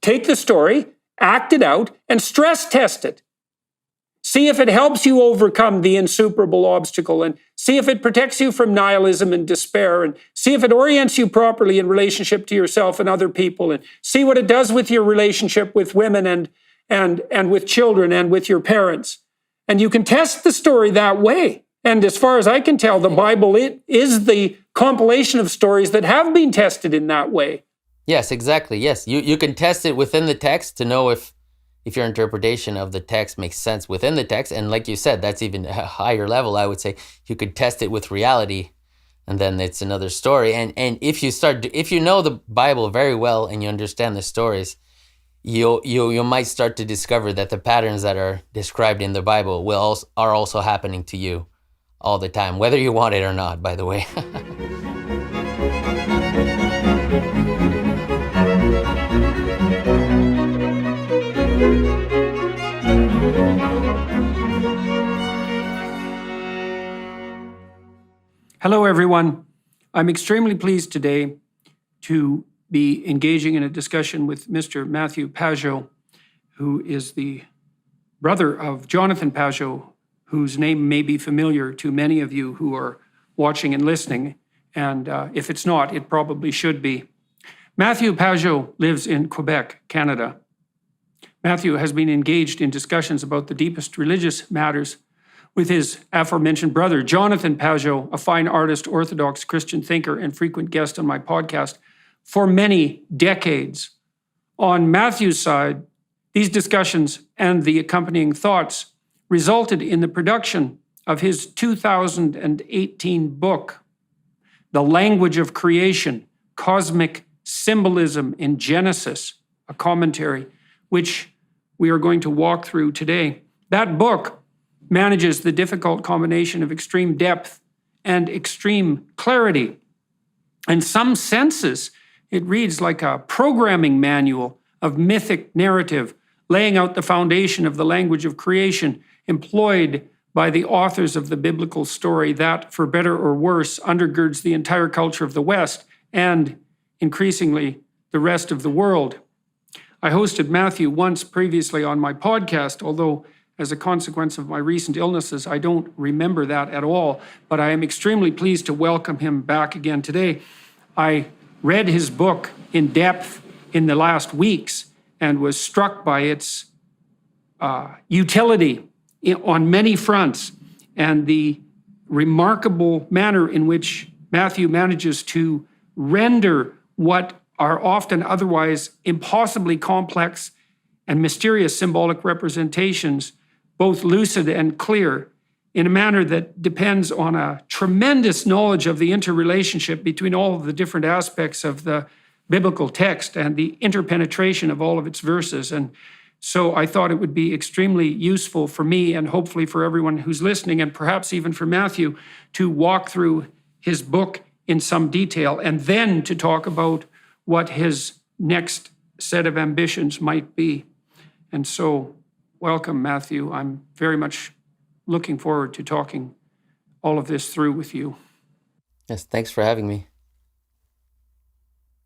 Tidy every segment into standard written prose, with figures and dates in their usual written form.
take the story, act it out, and stress test it. See if it helps you overcome the insuperable obstacle, and see if it protects you from nihilism and despair, and see if it orients you properly in relationship to yourself and other people, and see what it does with your relationship with women and with children and with your parents. And you can test the story that way. And as far as I can tell, the Bible is the compilation of stories that have been tested in that way. Yes, exactly. Yes, you can test it within the text to know if your interpretation of the text makes sense within the text. And like you said, that's even a higher level, I would say. You could test it with reality, and then it's another story. And if you know the Bible very well and you understand the stories, you might start to discover that the patterns that are described in the Bible are also happening to you all the time, whether you want it or not, by the way. Hello, everyone. I'm extremely pleased today to be engaging in a discussion with Mr. Matthew PAGEAU, who is the brother of Jonathan PAGEAU, whose name may be familiar to many of you who are watching and listening. And if it's not, it probably should be. Matthew PAGEAU lives in Quebec, Canada. Matthew has been engaged in discussions about the deepest religious matters with his aforementioned brother, Jonathan PAGEAU, a fine artist, Orthodox Christian thinker, and frequent guest on my podcast, for many decades. On Matthew's side, these discussions and the accompanying thoughts resulted in the production of his 2018 book, The Language of Creation, Cosmic Symbolism in Genesis, a commentary, which we are going to walk through today. That book manages the difficult combination of extreme depth and extreme clarity. In some senses, it reads like a programming manual of mythic narrative, laying out the foundation of the language of creation employed by the authors of the biblical story that, for better or worse, undergirds the entire culture of the West and, increasingly, the rest of the world. I hosted Matthew once previously on my podcast, although as a consequence of my recent illnesses, I don't remember that at all, but I am extremely pleased to welcome him back again today. I read his book in depth in the last weeks and was struck by its utility on many fronts and the remarkable manner in which Matthew manages to render what are often otherwise impossibly complex and mysterious symbolic representations both lucid and clear in a manner that depends on a tremendous knowledge of the interrelationship between all of the different aspects of the biblical text and the interpenetration of all of its verses. And so I thought it would be extremely useful for me and hopefully for everyone who's listening, and perhaps even for Matthew, to walk through his book in some detail and then to talk about what his next set of ambitions might be. And so, welcome, Matthew. I'm very much looking forward to talking all of this through with you. Yes, thanks for having me.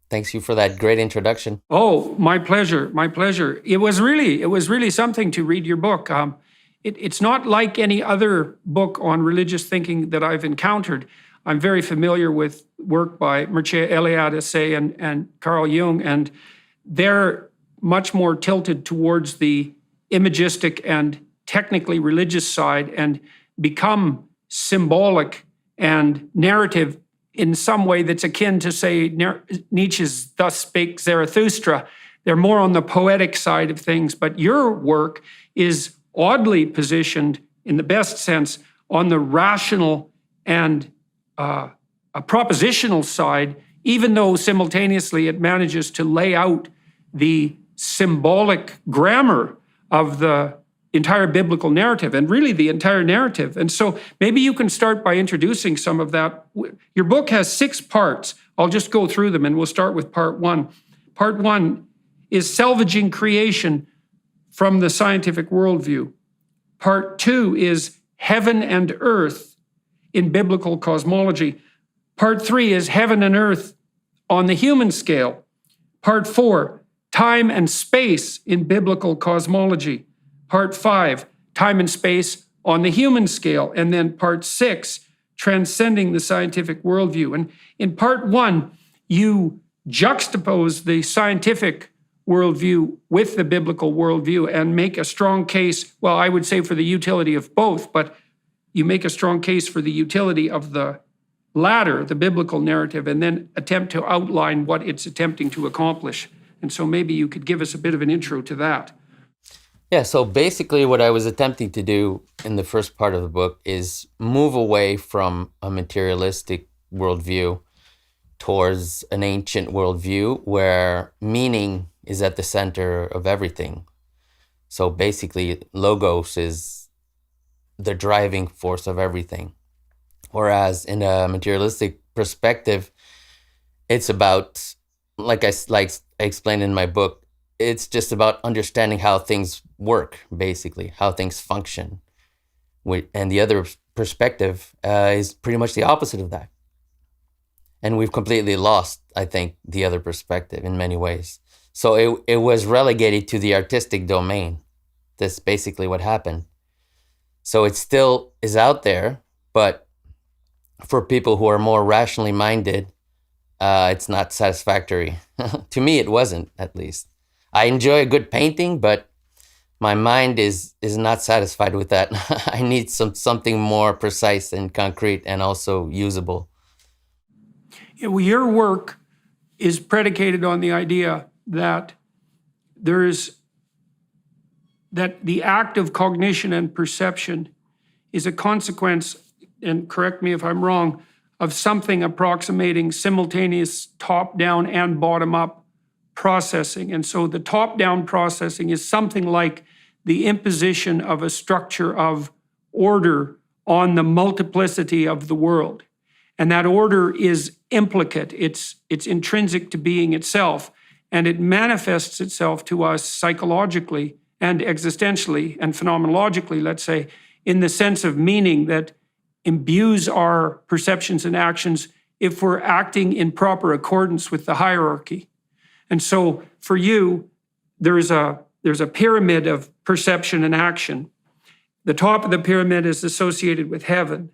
Thanks you for that great introduction. Oh, my pleasure, my pleasure. It was really something to read your book. It's not like any other book on religious thinking that I've encountered. I'm very familiar with work by Mircea Eliade and Carl Jung, and they're much more tilted towards the imagistic and technically religious side and become symbolic and narrative in some way that's akin to, say, Nietzsche's Thus Spake Zarathustra. They're more on the poetic side of things, but your work is oddly positioned, in the best sense, on the rational and a propositional side, even though simultaneously it manages to lay out the symbolic grammar of the entire biblical narrative and really the entire narrative. And so maybe you can start by introducing some of that. Your book has 6 parts. I'll just go through them and we'll start with part 1. Part 1 is salvaging creation from the scientific worldview. Part 2 is heaven and earth in biblical cosmology. Part 3 is heaven and earth on the human scale. Part 4, time and space in biblical cosmology. Part 5, time and space on the human scale. And then part 6, transcending the scientific worldview. And in part 1, you juxtapose the scientific worldview with the biblical worldview and make a strong case, well, I would say for the utility of both, but you make a strong case for the utility of the latter, the biblical narrative, and then attempt to outline what it's attempting to accomplish. And so maybe you could give us a bit of an intro to that. Yeah, so basically what I was attempting to do in the first part of the book is move away from a materialistic worldview towards an ancient worldview where meaning is at the center of everything. So basically, logos is the driving force of everything. Whereas in a materialistic perspective, it's about, like I explained in my book, it's just about understanding how things work, basically, how things function. And the other perspective is pretty much the opposite of that. And we've completely lost, I think, the other perspective in many ways. So it was relegated to the artistic domain. That's basically what happened. So it still is out there, but for people who are more rationally minded, it's not satisfactory. To me, it wasn't, at least. I enjoy a good painting, but my mind is not satisfied with that. I need something more precise and concrete and also usable. Yeah, well, your work is predicated on the idea that the act of cognition and perception is a consequence, and correct me if I'm wrong, of something approximating simultaneous top-down and bottom-up processing. And so the top-down processing is something like the imposition of a structure of order on the multiplicity of the world. And that order is implicate, it's intrinsic to being itself, and it manifests itself to us psychologically and existentially and phenomenologically, let's say, in the sense of meaning that imbues our perceptions and actions if we're acting in proper accordance with the hierarchy. And so for you, there's a pyramid of perception and action. The top of the pyramid is associated with heaven,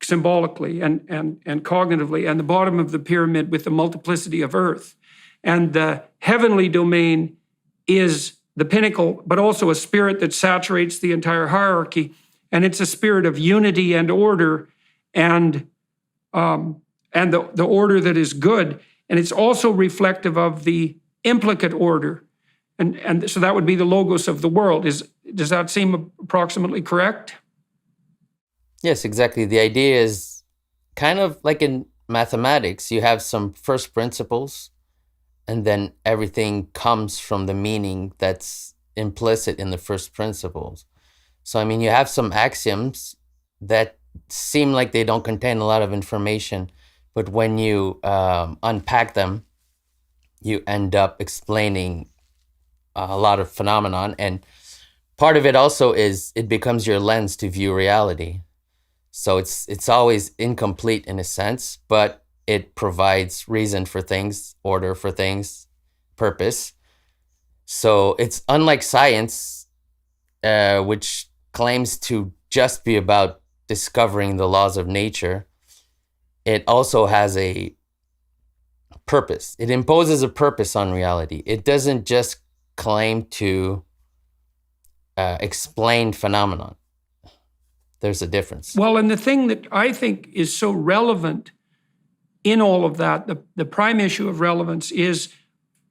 symbolically and cognitively, and the bottom of the pyramid with the multiplicity of earth. And the heavenly domain is the pinnacle, but also a spirit that saturates the entire hierarchy. And it's a spirit of unity and order, and the order that is good. And it's also reflective of the implicate order. And so that would be the logos of the world. Does that seem approximately correct? Yes, exactly. The idea is kind of like in mathematics, you have some first principles, and then everything comes from the meaning that's implicit in the first principles. So, I mean, you have some axioms that seem like they don't contain a lot of information, but when you unpack them, you end up explaining a lot of phenomenon. And part of it also is it becomes your lens to view reality. So it's always incomplete in a sense, but it provides reason for things, order for things, purpose. So it's unlike science, which claims to just be about discovering the laws of nature. It also has a purpose. It imposes a purpose on reality. It doesn't just claim to explain phenomenon. There's a difference. Well, and the thing that I think is so relevant in all of that, the prime issue of relevance is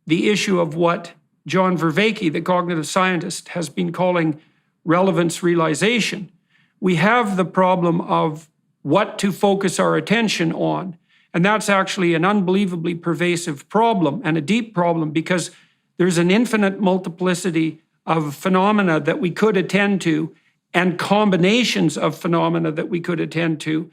the issue of what John Vervaeke, the cognitive scientist, has been calling relevance realization. We have the problem of what to focus our attention on. And that's actually an unbelievably pervasive problem and a deep problem, because there's an infinite multiplicity of phenomena that we could attend to and combinations of phenomena that we could attend to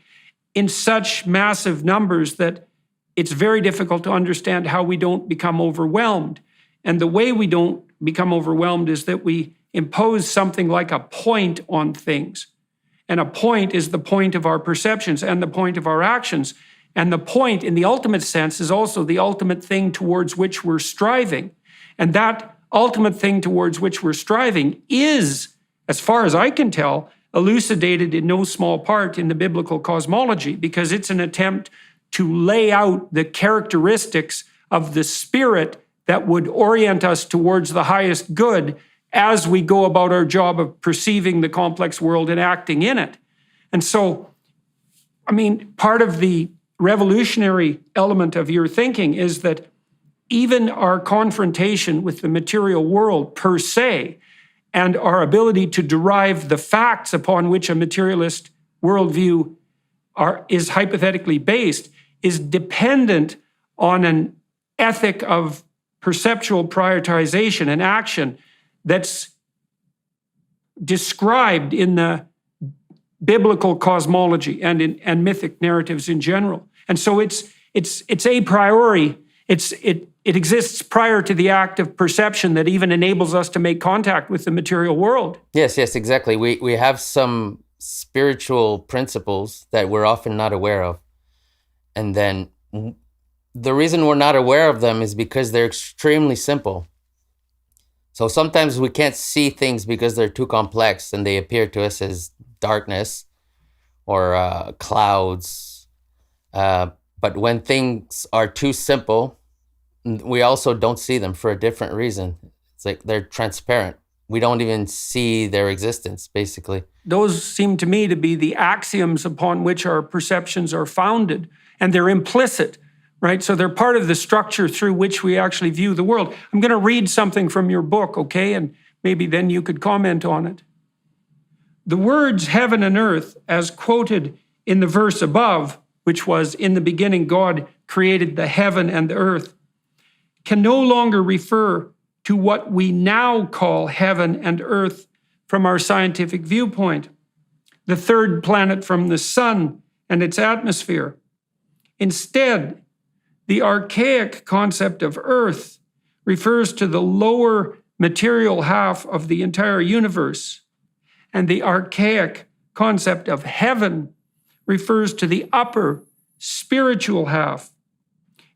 in such massive numbers that it's very difficult to understand how we don't become overwhelmed. And the way we don't become overwhelmed is that we impose something like a point on things. And a point is the point of our perceptions and the point of our actions. And the point, in the ultimate sense, is also the ultimate thing towards which we're striving. And that ultimate thing towards which we're striving is, as far as I can tell, elucidated in no small part in the biblical cosmology, because it's an attempt to lay out the characteristics of the spirit that would orient us towards the highest good as we go about our job of perceiving the complex world and acting in it. And so, I mean, part of the revolutionary element of your thinking is that even our confrontation with the material world per se, and our ability to derive the facts upon which a materialist worldview is hypothetically based, is dependent on an ethic of perceptual prioritization and action that's described in the biblical cosmology and in mythic narratives in general. And so it's a priori. It exists prior to the act of perception that even enables us to make contact with the material world. Yes, exactly. We have some spiritual principles that we're often not aware of. And then the reason we're not aware of them is because they're extremely simple. So sometimes we can't see things because they're too complex and they appear to us as darkness or clouds. But when things are too simple, we also don't see them for a different reason. It's like they're transparent. We don't even see their existence, basically. Those seem to me to be the axioms upon which our perceptions are founded, and they're implicit, right? So they're part of the structure through which we actually view the world. I'm going to read something from your book, okay? And maybe then you could comment on it. The words heaven and earth, as quoted in the verse above, which was, in the beginning God created the heaven and the earth, can no longer refer to what we now call heaven and earth from our scientific viewpoint, the third planet from the sun and its atmosphere. Instead, the archaic concept of earth refers to the lower material half of the entire universe, and the archaic concept of heaven refers to the upper spiritual half.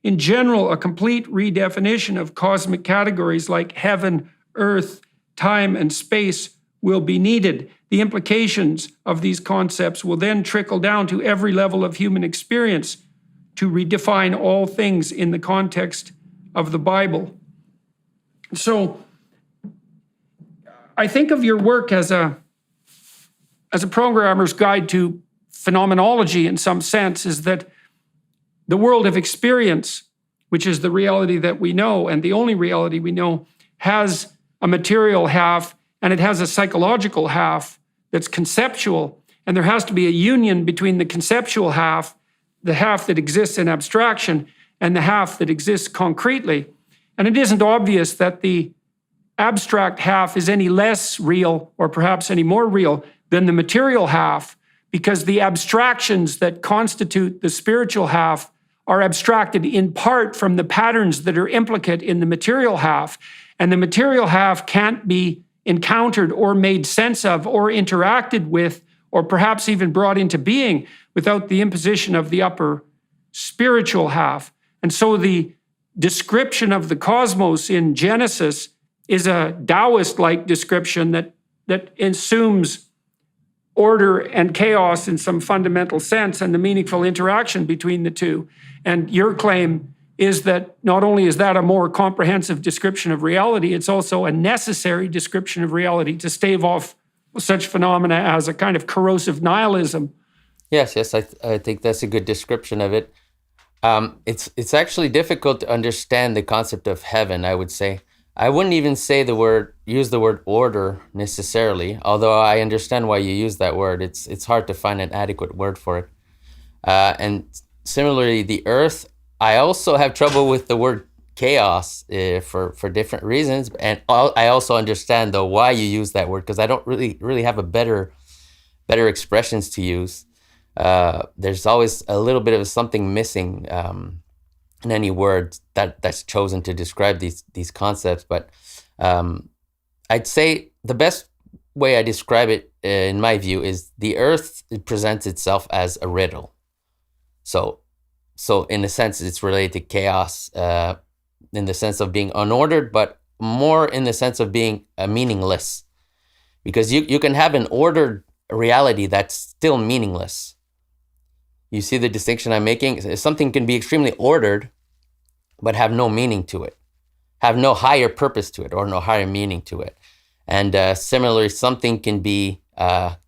In general, a complete redefinition of cosmic categories like heaven, earth, time, and space will be needed. The implications of these concepts will then trickle down to every level of human experience to redefine all things in the context of the Bible. So, I think of your work as a programmer's guide to phenomenology in some sense, is that the world of experience, which is the reality that we know and the only reality we know, has a material half and it has a psychological half that's conceptual. And there has to be a union between the conceptual half, the half that exists in abstraction, and the half that exists concretely. And it isn't obvious that the abstract half is any less real or perhaps any more real than the material half, because the abstractions that constitute the spiritual half are abstracted in part from the patterns that are implicate in the material half. And the material half can't be encountered or made sense of or interacted with or perhaps even brought into being without the imposition of the upper spiritual half. And so the description of the cosmos in Genesis is a Taoist-like description that assumes order and chaos in some fundamental sense and the meaningful interaction between the two. And your claim is that not only is that a more comprehensive description of reality, it's also a necessary description of reality to stave off such phenomena as a kind of corrosive nihilism. Yes, I think that's a good description of it. It's actually difficult to understand the concept of heaven, I would say. I wouldn't even use the word order necessarily, although I understand why you use that word. It's hard to find an adequate word for it. And similarly, the earth, I also have trouble with the word chaos for different reasons. And I also understand, though, why you use that word, because I don't really have a better expressions to use. There's always a little bit of something missing in any word that's chosen to describe these concepts. But I'd say the best way I describe it, in my view, is the earth presents itself as a riddle. So in a sense, it's related to chaos in the sense of being unordered, but more in the sense of being meaningless. Because you can have an ordered reality that's still meaningless. You see the distinction I'm making? Something can be extremely ordered, but have no meaning to it, have no higher purpose to it, or no higher meaning to it. And similarly, something can be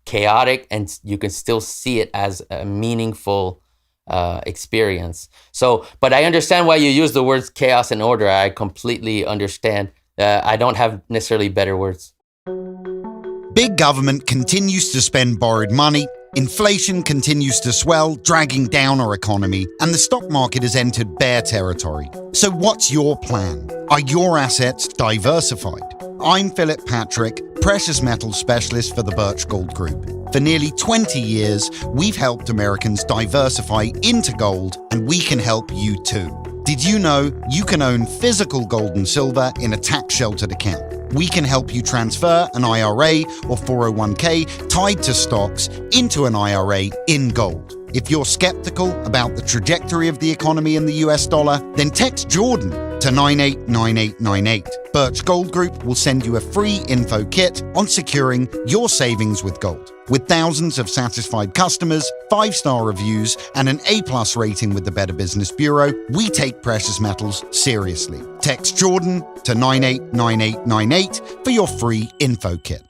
chaotic, and you can still see it as a meaningful experience. So, but I understand why you use the words chaos and order. I completely understand. I don't have necessarily better words. Big government continues to spend borrowed money, inflation continues to swell, dragging down our economy, and the stock market has entered bear territory. So what's your plan? Are your assets diversified? I'm Philip Patrick, precious metals specialist for the Birch Gold Group. For nearly 20 years, we've helped Americans diversify into gold, and we can help you too. Did you know you can own physical gold and silver in a tax-sheltered account? We can help you transfer an IRA or 401k tied to stocks into an IRA in gold. If you're skeptical about the trajectory of the economy in the US dollar, then text Jordan to 989898. Birch Gold Group will send you a free info kit on securing your savings with gold. With thousands of satisfied customers, 5-star reviews, and an A+ rating with the Better Business Bureau, we take precious metals seriously. Text Jordan to 989898 for your free info kit.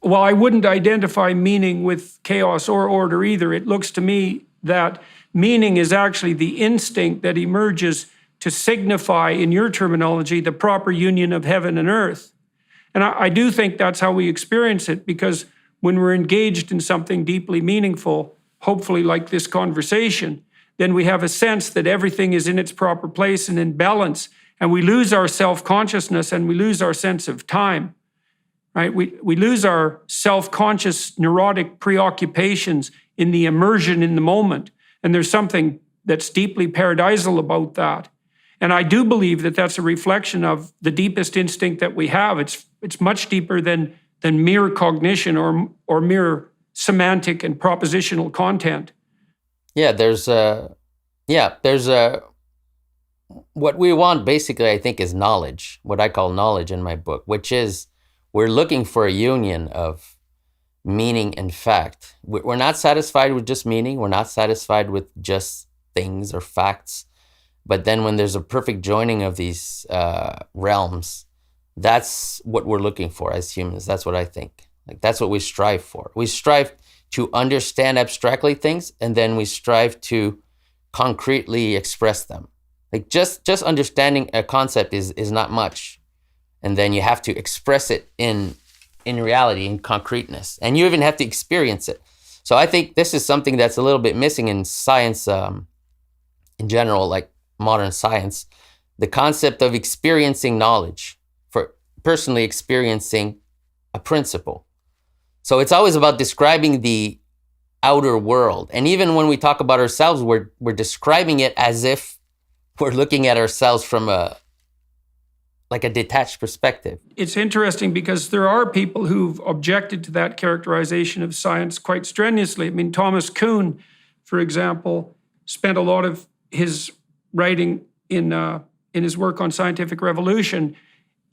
Well, I wouldn't identify meaning with chaos or order either. It looks to me that meaning is actually the instinct that emerges to signify, in your terminology, the proper union of heaven and earth. And I do think that's how we experience it, because when we're engaged in something deeply meaningful, hopefully like this conversation, then we have a sense that everything is in its proper place and in balance, and we lose our self-consciousness and we lose our sense of time. Right? We lose our self-conscious neurotic preoccupations in the immersion in the moment. And there's something that's deeply paradisal about that. And I do believe that that's a reflection of the deepest instinct that we have. It's much deeper than mere cognition or mere semantic and propositional content. Yeah, there's what we want basically, I think, is knowledge, what I call knowledge in my book, which is we're looking for a union of meaning and fact. We're not satisfied with just meaning. We're not satisfied with just things or facts. But then when there's a perfect joining of these realms, that's what we're looking for as humans. That's what I think. Like, that's what we strive for. We strive to understand abstractly things, and then we strive to concretely express them. Like, just understanding a concept is not much. And then you have to express it in reality, in concreteness. And you even have to experience it. So I think this is something that's a little bit missing in science in general, like modern science. The concept of experiencing knowledge, for personally experiencing a principle. So it's always about describing the outer world. And even when we talk about ourselves, we're describing it as if we're looking at ourselves from a detached perspective. It's interesting because there are people who've objected to that characterization of science quite strenuously. I mean, Thomas Kuhn, for example, spent a lot of his writing in his work on scientific revolution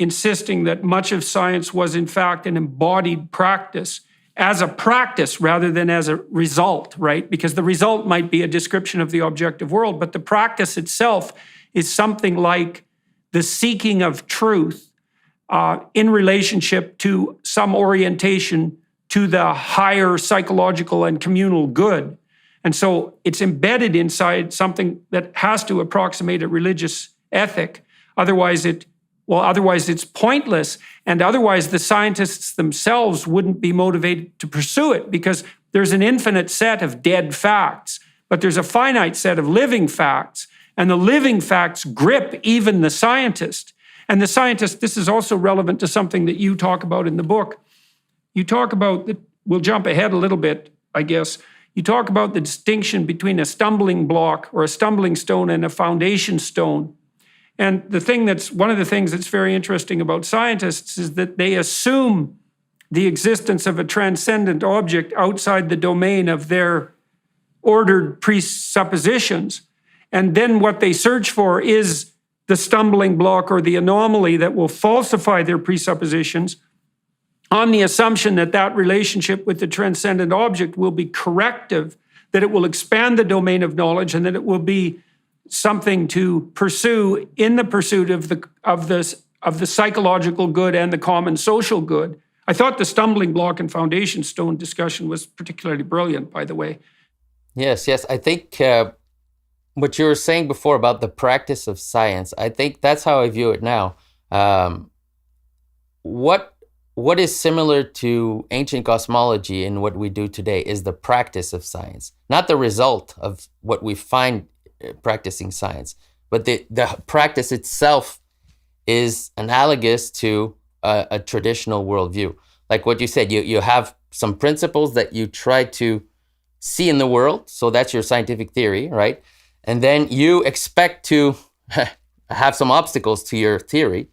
insisting that much of science was in fact an embodied practice, as a practice rather than as a result, right? Because the result might be a description of the objective world, but the practice itself is something like the seeking of truth in relationship to some orientation to the higher psychological and communal good. And so it's embedded inside something that has to approximate a religious ethic. Otherwise it's pointless, and otherwise the scientists themselves wouldn't be motivated to pursue it, because there's an infinite set of dead facts, but there's a finite set of living facts. And the living facts grip even the scientist. And the scientist, this is also relevant to something that you talk about in the book. You talk about, we'll jump ahead a little bit, I guess. You talk about the distinction between a stumbling block or a stumbling stone and a foundation stone. And one of the things that's very interesting about scientists is that they assume the existence of a transcendent object outside the domain of their ordered presuppositions. And then what they search for is the stumbling block or the anomaly that will falsify their presuppositions on the assumption that that relationship with the transcendent object will be corrective, that it will expand the domain of knowledge, and that it will be something to pursue in the pursuit of the psychological good and the common social good. I thought the stumbling block and foundation stone discussion was particularly brilliant, by the way. Yes. I think what you were saying before about the practice of science, I think that's how I view it now. What is similar to ancient cosmology in what we do today is the practice of science, not the result of what we find practicing science, but the practice itself is analogous to a traditional worldview. Like what you said, you have some principles that you try to see in the world, so that's your scientific theory, right? And then you expect to have some obstacles to your theory.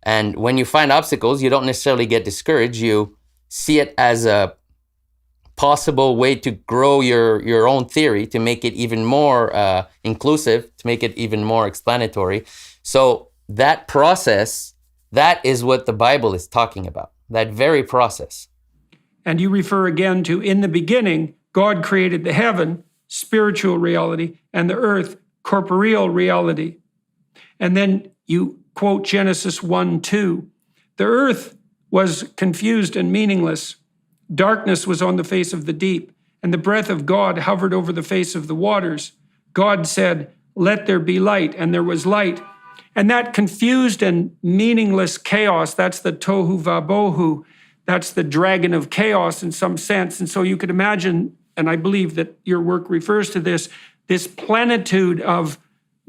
And when you find obstacles, you don't necessarily get discouraged. You see it as a possible way to grow your own theory, to make it even more inclusive, to make it even more explanatory. So that process, that is what the Bible is talking about, that very process. And you refer again to, in the beginning, God created the heaven, spiritual reality, and the earth, corporeal reality. And then you quote Genesis 1:2. The earth was confused and meaningless. Darkness was on the face of the deep, and the breath of God hovered over the face of the waters. God said, "Let there be light," and there was light. And that confused and meaningless chaos, that's the tohu vabohu, that's the dragon of chaos in some sense. And so you could imagine, and I believe that your work refers to this plenitude of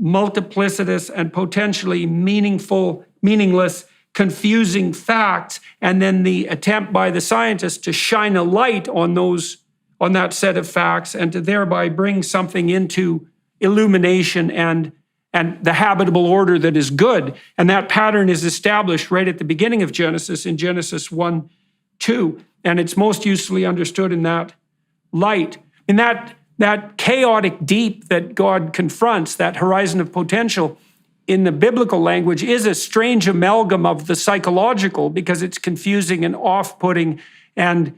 multiplicitous and potentially meaningless, confusing facts, and then the attempt by the scientists to shine a light on that set of facts and to thereby bring something into illumination and the habitable order that is good. And that pattern is established right at the beginning of Genesis, in Genesis 1:2, and it's most usefully understood in that light. In that chaotic deep that God confronts, that horizon of potential, in the biblical language, is a strange amalgam of the psychological, because it's confusing and off-putting and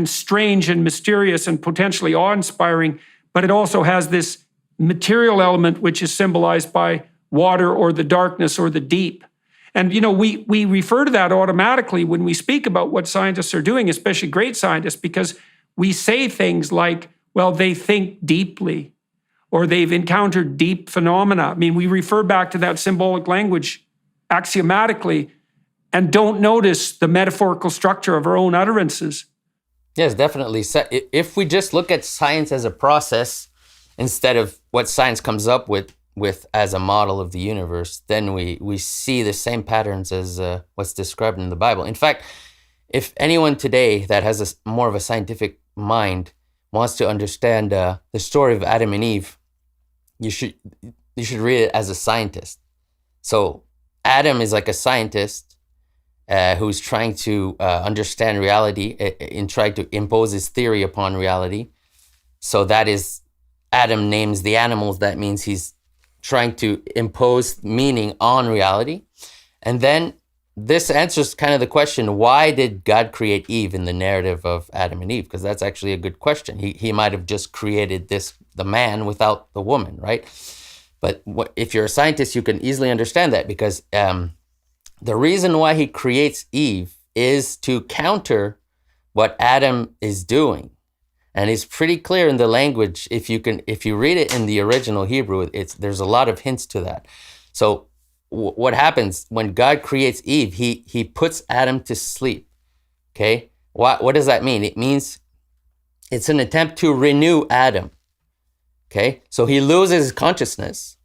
strange and mysterious and potentially awe-inspiring, but it also has this material element which is symbolized by water or the darkness or the deep. And, we refer to that automatically when we speak about what scientists are doing, especially great scientists, because we say things like, well, they think deeply, or they've encountered deep phenomena. I mean, we refer back to that symbolic language axiomatically and don't notice the metaphorical structure of our own utterances. Yes, definitely. So if we just look at science as a process instead of what science comes up with as a model of the universe, then we see the same patterns as what's described in the Bible. In fact, if anyone today that has more of a scientific mind wants to understand the story of Adam and Eve, you should read it as a scientist. So Adam is like a scientist who's trying to understand reality and try to impose his theory upon reality. So that is, Adam names the animals. That means he's trying to impose meaning on reality. And then this answers kind of the question, why did God create Eve in the narrative of Adam and Eve? Because that's actually a good question. He might have just created the man without the woman, right? But if you're a scientist, you can easily understand that, because the reason why he creates Eve is to counter what Adam is doing. And it's pretty clear in the language. If you read it in the original Hebrew, there's a lot of hints to that. So what happens when God creates Eve? He puts Adam to sleep. Okay, what does that mean? It means it's an attempt to renew Adam. Okay, so he loses consciousness.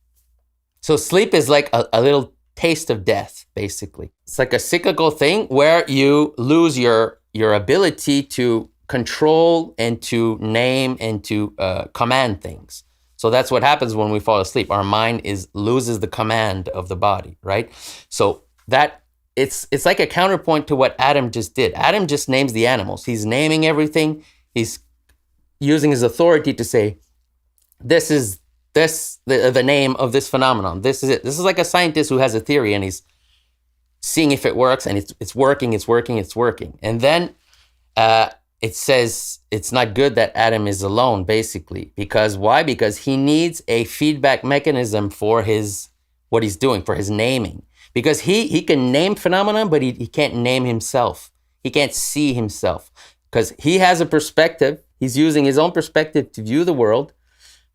So sleep is like a little taste of death, basically. It's like a cyclical thing where you lose your ability to control and to name and to command things. So that's what happens when we fall asleep. Our mind loses the command of the body, right? So that it's like a counterpoint to what Adam just did. Adam just names the animals. He's naming everything. He's using his authority to say, this is the name of this phenomenon. This is it. This is like a scientist who has a theory and he's seeing if it works, and it's working. And then it says it's not good that Adam is alone, basically. Because why? Because he needs a feedback mechanism for what he's doing, for his naming. Because he can name phenomena, but he can't name himself. He can't see himself. Because he has a perspective. He's using his own perspective to view the world.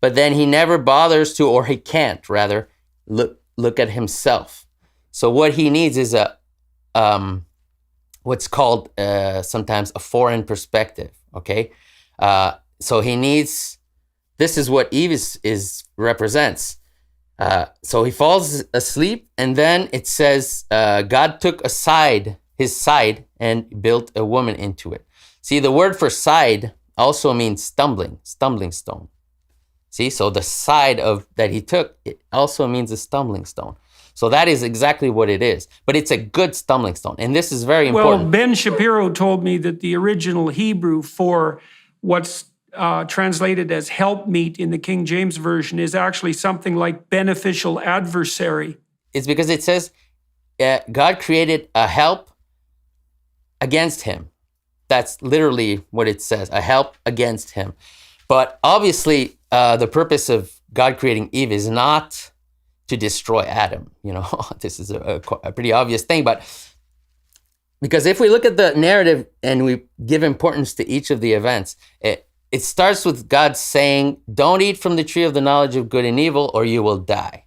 But then he never bothers to, or he can't, rather, look at himself. So what he needs is what's called sometimes a foreign perspective, okay? So he needs, this is what Eve represents. So he falls asleep, and then it says, God took his side, and built a woman into it. See, the word for side also means stumbling stone. See, so the side that he took, it also means a stumbling stone. So that is exactly what it is. But it's a good stumbling stone. And this is very important. Well, Ben Shapiro told me that the original Hebrew for what's translated as helpmeet in the King James Version is actually something like beneficial adversary. It's because it says God created a help against him. That's literally what it says, a help against him. But obviously, the purpose of God creating Eve is not to destroy Adam. This is a pretty obvious thing. But because if we look at the narrative and we give importance to each of the events, it starts with God saying, don't eat from the tree of the knowledge of good and evil, or you will die.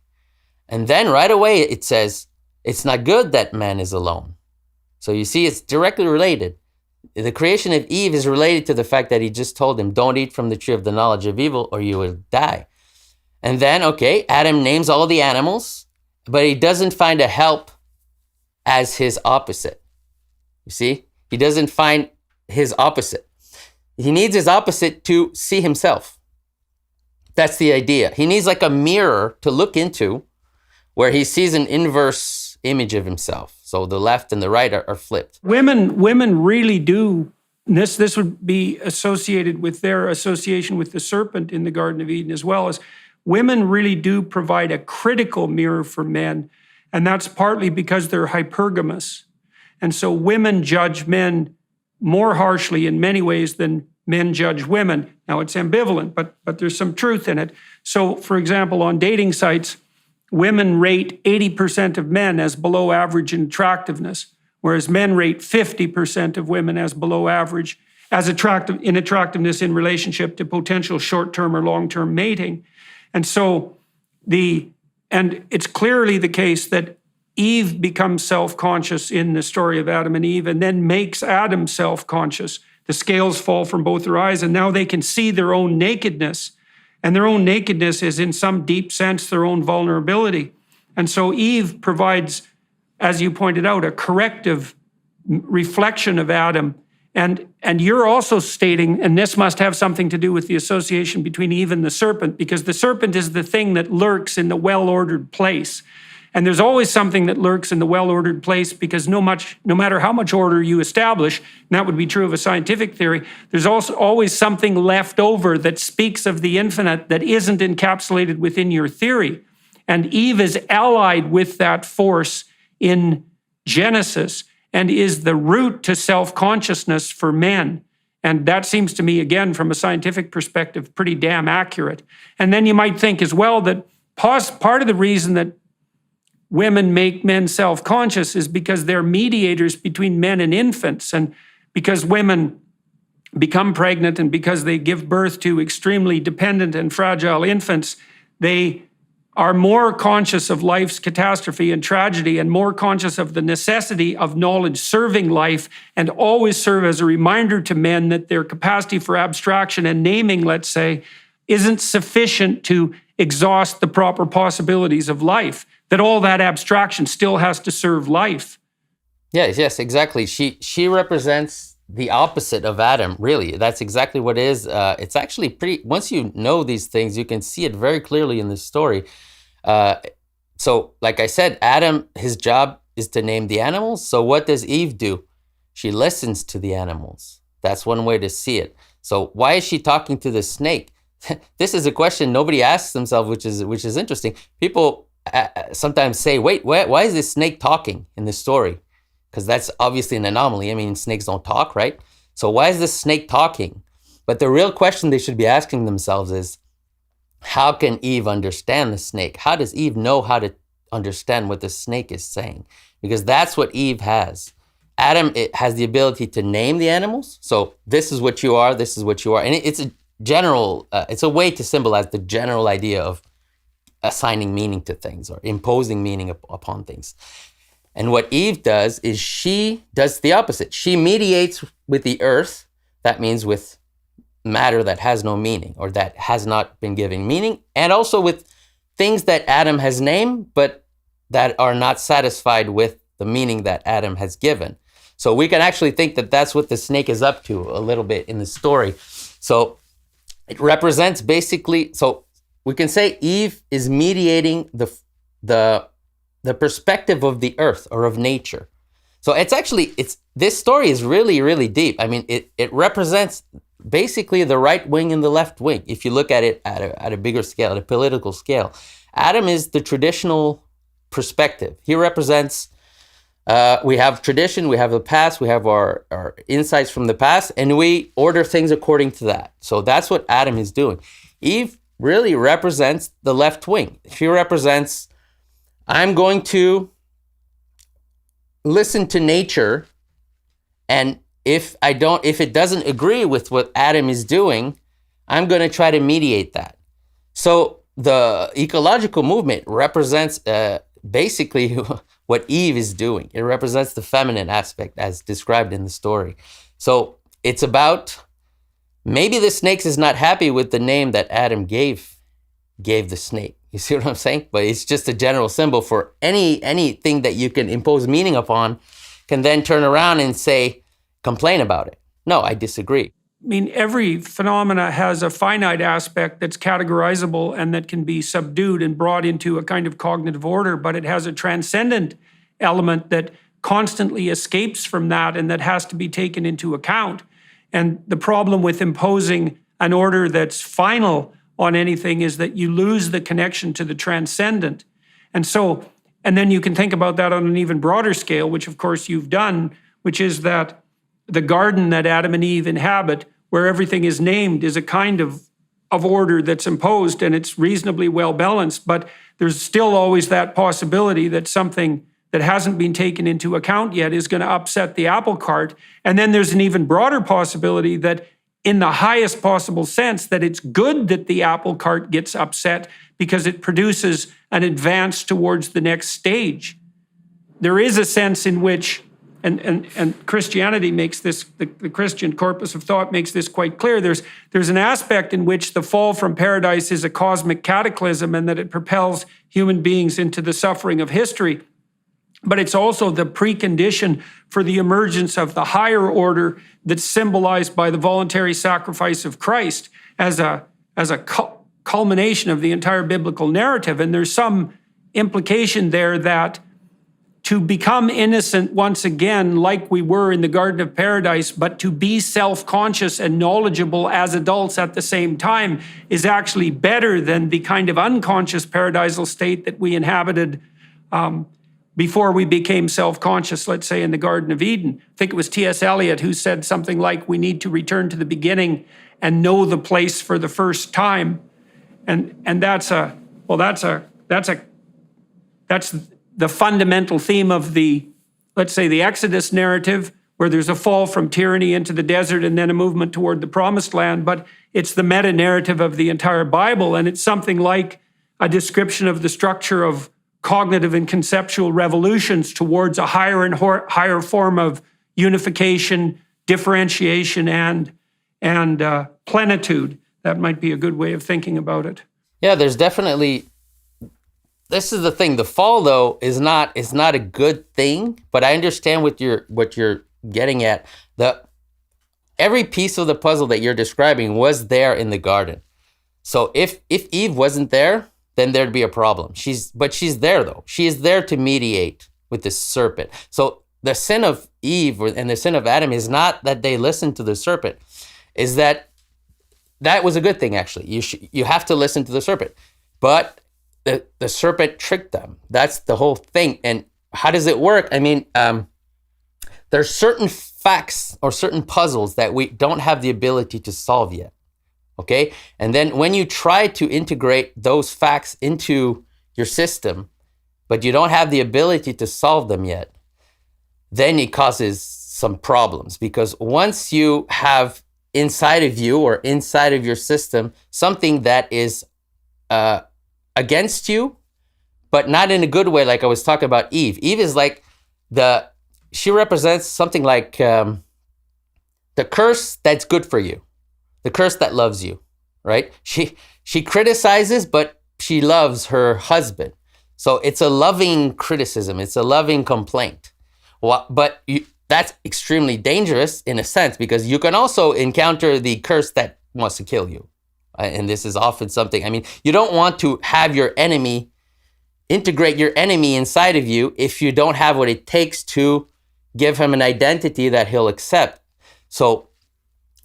And then right away it says, it's not good that man is alone. So you see, it's directly related. The creation of Eve is related to the fact that he just told him, don't eat from the tree of the knowledge of evil or you will die. And then, okay, Adam names all the animals, but he doesn't find a help as his opposite. You see, he doesn't find his opposite. He needs his opposite to see himself. That's the idea. He needs like a mirror to look into where he sees an inverse image of himself. So the left and the right are flipped. Women really do, this would be associated with their association with the serpent in the Garden of Eden, as well as women really do provide a critical mirror for men. And that's partly because they're hypergamous. And so women judge men more harshly in many ways than men judge women. Now it's ambivalent, but there's some truth in it. So for example, on dating sites, women rate 80% of men as below average in attractiveness, whereas men rate 50% of women as below average as attractiveness in relationship to potential short-term or long-term mating. And so it's clearly the case that Eve becomes self-conscious in the story of Adam and Eve, and then makes Adam self-conscious. The scales fall from both their eyes, and now they can see their own nakedness. And their own nakedness is, in some deep sense, their own vulnerability. And so Eve provides, as you pointed out, a corrective reflection of Adam. And you're also stating, and this must have something to do with the association between Eve and the serpent, because the serpent is the thing that lurks in the well-ordered place. And there's always something that lurks in the well-ordered place, because no matter how much order you establish, and that would be true of a scientific theory, there's also always something left over that speaks of the infinite that isn't encapsulated within your theory. And Eve is allied with that force in Genesis and is the root to self-consciousness for men. And that seems to me, again, from a scientific perspective, pretty damn accurate. And then you might think as well that part of the reason that women make men self-conscious is because they're mediators between men and infants. And because women become pregnant and because they give birth to extremely dependent and fragile infants, they are more conscious of life's catastrophe and tragedy and more conscious of the necessity of knowledge serving life, and always serve as a reminder to men that their capacity for abstraction and naming, let's say, isn't sufficient to exhaust the proper possibilities of life, that all that abstraction still has to serve life. Yes, exactly. She represents the opposite of Adam, really. That's exactly what it is. It's actually pretty, once you know these things, you can see it very clearly in this story. So, like I said, Adam, his job is to name the animals. So what does Eve do? She listens to the animals. That's one way to see it. So why is she talking to the snake? this is a question nobody asks themselves, which is interesting. People sometimes say, wait, why is this snake talking in this story? Because that's obviously an anomaly. I mean, snakes don't talk, right? So why is this snake talking? But the real question they should be asking themselves is, how can Eve understand the snake? How does Eve know how to understand what the snake is saying? Because that's what Eve has. Adam, it has the ability to name the animals. So this is what you are, this is what you are. And it's a general, it's a way to symbolize the general idea of assigning meaning to things or imposing meaning upon things. And what Eve does is she does the opposite. She mediates with the earth. That means with matter that has no meaning or that has not been given meaning, and also with things that Adam has named, but that are not satisfied with the meaning that Adam has given. So we can actually think that that's what the snake is up to a little bit in the story. So it represents basically, so we can say Eve is mediating the perspective of the earth or of nature. So this story is really, really deep. I mean, it represents basically the right wing and the left wing. If you look at it at a bigger scale, at a political scale, Adam is the traditional perspective. He represents, we have tradition, we have the past, we have our insights from the past, and we order things according to that. So that's what Adam is doing. Eve really represents the left wing. She represents, I'm going to listen to nature, and if it doesn't agree with what Adam is doing, I'm going to try to mediate that. So the ecological movement represents basically what Eve is doing. It represents the feminine aspect as described in the story. So it's about, maybe the snake is not happy with the name that Adam gave the snake. You see what I'm saying? But it's just a general symbol for anything that you can impose meaning upon, can then turn around and say, complain about it. No, I disagree. I mean, every phenomena has a finite aspect that's categorizable and that can be subdued and brought into a kind of cognitive order, but it has a transcendent element that constantly escapes from that and that has to be taken into account. And the problem with imposing an order that's final on anything is that you lose the connection to the transcendent. And then you can think about that on an even broader scale, which of course you've done, which is that the garden that Adam and Eve inhabit, where everything is named, is a kind of order that's imposed, and it's reasonably well balanced, but there's still always that possibility that something that hasn't been taken into account yet is going to upset the apple cart. And then there's an even broader possibility that in the highest possible sense, that it's good that the apple cart gets upset because it produces an advance towards the next stage. There is a sense in which, and Christianity makes this, the Christian corpus of thought makes this quite clear, there's an aspect in which the fall from paradise is a cosmic cataclysm and that it propels human beings into the suffering of history. But it's also the precondition for the emergence of the higher order that's symbolized by the voluntary sacrifice of Christ as a culmination of the entire biblical narrative. And there's some implication there that to become innocent once again, like we were in the Garden of Paradise, but to be self-conscious and knowledgeable as adults at the same time is actually better than the kind of unconscious paradisal state that we inhabited before we became self-conscious, let's say in the Garden of Eden. I think it was T.S. Eliot who said something like, we need to return to the beginning and know the place for the first time. And that's the fundamental theme of the, let's say, the Exodus narrative, where there's a fall from tyranny into the desert and then a movement toward the promised land. But it's the meta-narrative of the entire Bible, and it's something like a description of the structure of cognitive and conceptual revolutions towards a higher and higher form of unification, differentiation, and plenitude. That might be a good way of thinking about it. Yeah, there's definitely, this is the thing. The fall, though, is not a good thing. But I understand what you're getting at. Every piece of the puzzle that you're describing was there in the garden. So if Eve wasn't there, then there'd be a problem. She's there, though. She is there to mediate with the serpent. So the sin of Eve and the sin of Adam is not that they listened to the serpent, is that that was a good thing, actually. You have to listen to the serpent. But the serpent tricked them. That's the whole thing. And how does it work? I mean, there's certain facts or certain puzzles that we don't have the ability to solve yet. Okay? And then when you try to integrate those facts into your system, but you don't have the ability to solve them yet, then it causes some problems. Because once you have inside of you or inside of your system something that is against you, but not in a good way, like I was talking about Eve. Eve is like she represents something like the curse that's good for you, the curse that loves you, right? She criticizes, but she loves her husband. So it's a loving criticism. It's a loving complaint. But that's extremely dangerous in a sense, because you can also encounter the curse that wants to kill you. And this is often something, I mean, you don't want to have your enemy, integrate your enemy inside of you if you don't have what it takes to give him an identity that he'll accept. So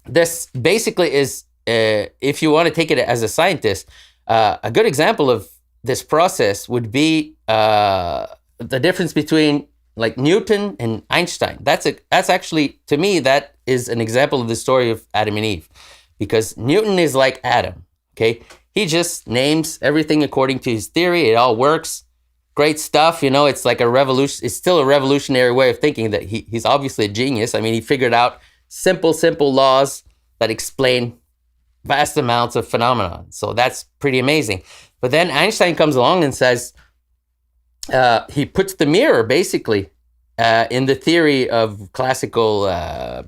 this basically is, if you want to take it as a scientist, a good example of this process would be the difference between like Newton and Einstein. That's actually, to me, that is an example of the story of Adam and Eve. Because Newton is like Adam, okay? He just names everything according to his theory. It all works. Great stuff, you know, it's like a revolution. It's still a revolutionary way of thinking that he's obviously a genius. I mean, he figured out simple laws that explain vast amounts of phenomena. So that's pretty amazing. But then Einstein comes along and says, he puts the mirror basically in the theory of classical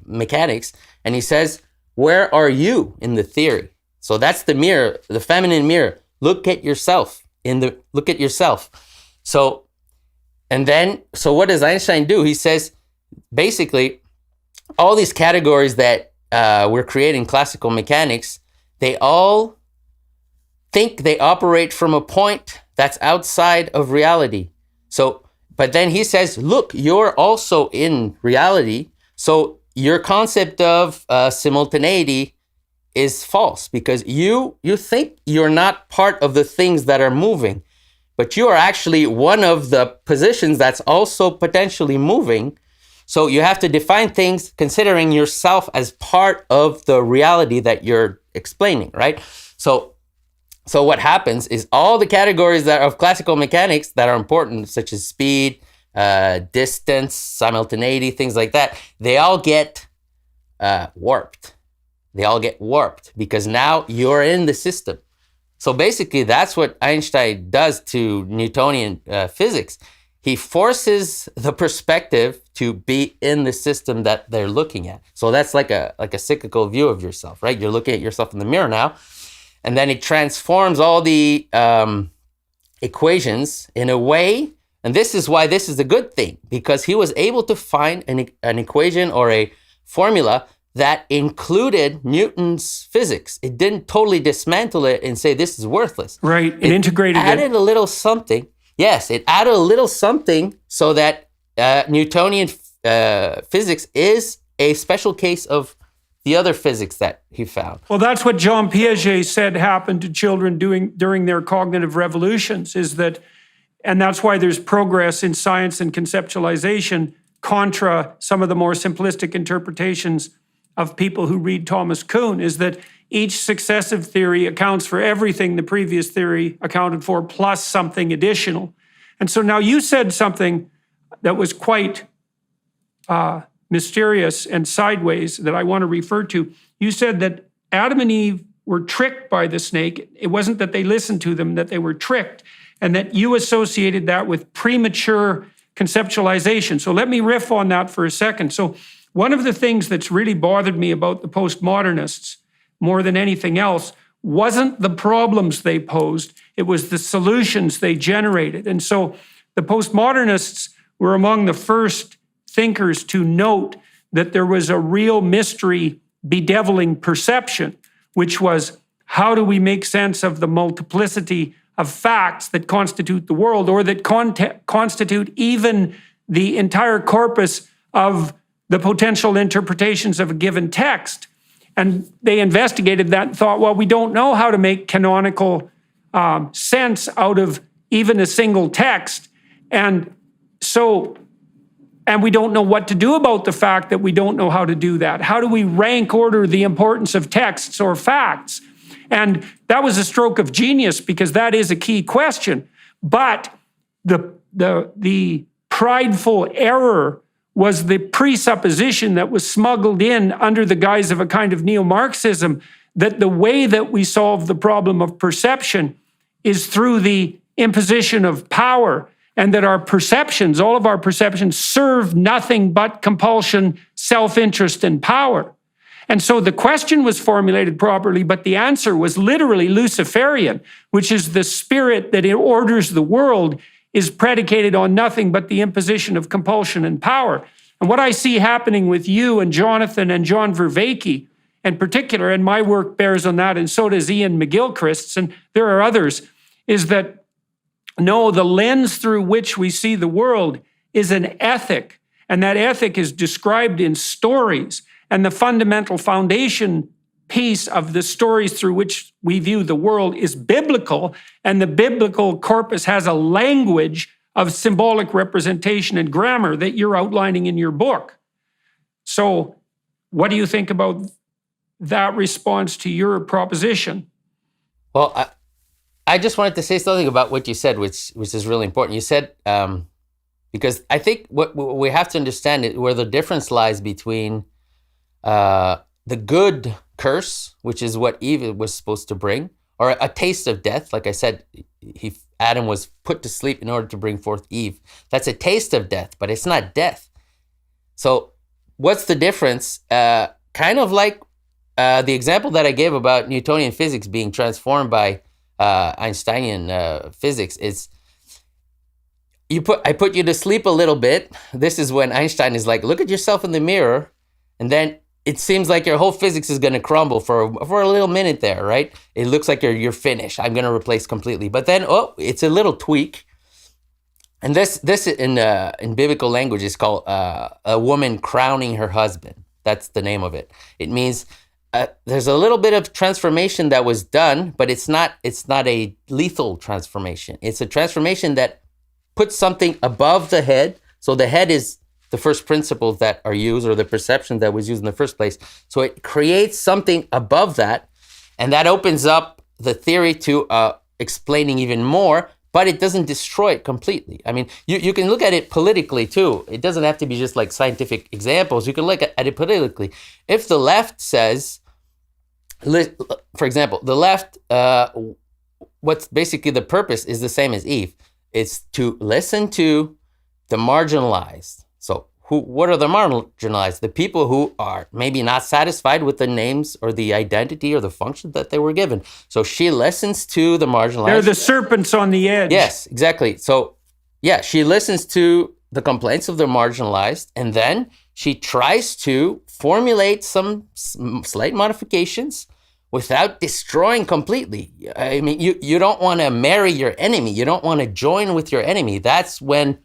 mechanics, and he says, where are you in the theory? So that's the mirror, the feminine mirror. Look at yourself. Look at yourself. So what does Einstein do? He says, basically, all these categories that we're creating, classical mechanics, they all think they operate from a point that's outside of reality. So, but then he says, look, you're also in reality. So your concept of simultaneity is false, because you think you're not part of the things that are moving, but you are actually one of the positions that's also potentially moving. So you have to define things considering yourself as part of the reality that you're explaining, right? So what happens is all the categories that of classical mechanics that are important, such as speed, distance, simultaneity, things like that, they all get warped. They all get warped because now you're in the system. So basically, that's what Einstein does to Newtonian physics. He forces the perspective to be in the system that they're looking at. So that's like a cyclical view of yourself, right? You're looking at yourself in the mirror now, and then it transforms all the equations in a way. And this is why this is a good thing, because he was able to find an equation or a formula that included Newton's physics. It didn't totally dismantle it and say this is worthless. Right, it integrated it. Added a little something. Yes, it added a little something so that Newtonian physics is a special case of the other physics that he found. Well, that's what Jean Piaget said happened to children during their cognitive revolutions, is that, and that's why there's progress in science and conceptualization contra some of the more simplistic interpretations of people who read Thomas Kuhn, is that each successive theory accounts for everything the previous theory accounted for, plus something additional. And so now you said something that was quite mysterious and sideways that I want to refer to. You said that Adam and Eve were tricked by the snake. It wasn't that they listened to them, that they were tricked, and that you associated that with premature conceptualization. So let me riff on that for a second. So one of the things that's really bothered me about the postmodernists more than anything else wasn't the problems they posed, it was the solutions they generated. And so the postmodernists were among the first thinkers to note that there was a real mystery bedeviling perception, which was, how do we make sense of the multiplicity of facts that constitute the world, or that constitute even the entire corpus of the potential interpretations of a given text? And they investigated that and thought, well, we don't know how to make canonical sense out of even a single text. And we don't know what to do about the fact that we don't know how to do that. How do we rank order the importance of texts or facts? And that was a stroke of genius, because that is a key question. But the prideful error was the presupposition that was smuggled in under the guise of a kind of neo-Marxism, that the way that we solve the problem of perception is through the imposition of power, and that our perceptions, all of our perceptions, serve nothing but compulsion, self-interest, and power. And so the question was formulated properly, but the answer was literally Luciferian, which is the spirit that orders the world is predicated on nothing but the imposition of compulsion and power. And what I see happening with you and Jonathan and John Vervaeke in particular, and my work bears on that, and so does Ian McGilchrist's, and there are others, is that no, the lens through which we see the world is an ethic, and that ethic is described in stories. And the fundamental foundation piece of the stories through which we view the world is biblical, and the biblical corpus has a language of symbolic representation and grammar that you're outlining in your book. So what do you think about that response to your proposition? Well, I just wanted to say something about what you said, which is really important. You said, because I think what we have to understand is where the difference lies between the good curse, which is what Eve was supposed to bring, or a taste of death. Like I said, Adam was put to sleep in order to bring forth Eve. That's a taste of death, but it's not death. So what's the difference? Kind of like the example that I gave about Newtonian physics being transformed by Einsteinian physics is I put you to sleep a little bit. This is when Einstein is like, look at yourself in the mirror, and then it seems like your whole physics is going to crumble for a little minute there, right? It looks like you're finished. I'm going to replace completely. But then, it's a little tweak. And this in biblical language is called a woman crowning her husband. That's the name of it. It means there's a little bit of transformation that was done, but it's not a lethal transformation. It's a transformation that puts something above the head. So the head is the first principles that are used, or the perception that was used in the first place. So it creates something above that, and that opens up the theory to explaining even more, but it doesn't destroy it completely. I mean, you can look at it politically too. It doesn't have to be just like scientific examples. You can look at it politically. If the left says, for example, the left, what's basically the purpose is the same as Eve. It's to listen to the marginalized. So what are the marginalized? The people who are maybe not satisfied with the names or the identity or the function that they were given. So she listens to the marginalized. They're the serpents on the edge. Yes, exactly. So yeah, she listens to the complaints of the marginalized, and then she tries to formulate some slight modifications without destroying completely. I mean, you don't want to marry your enemy. You don't want to join with your enemy. That's when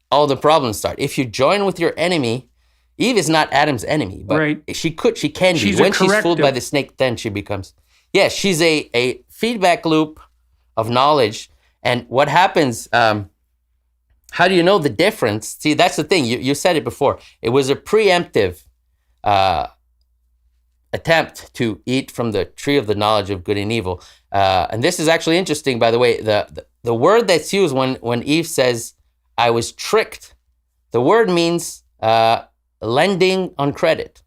all the problems start. If you join with your enemy, Eve is not Adam's enemy, but right. she can be. She's when she's fooled by the snake, then she becomes. Yeah, she's a feedback loop of knowledge. And what happens, how do you know the difference? See, that's the thing. You said it before. It was a preemptive attempt to eat from the tree of the knowledge of good and evil. And this is actually interesting, by the way. The word that's used when Eve says, I was tricked, the word means lending on credit.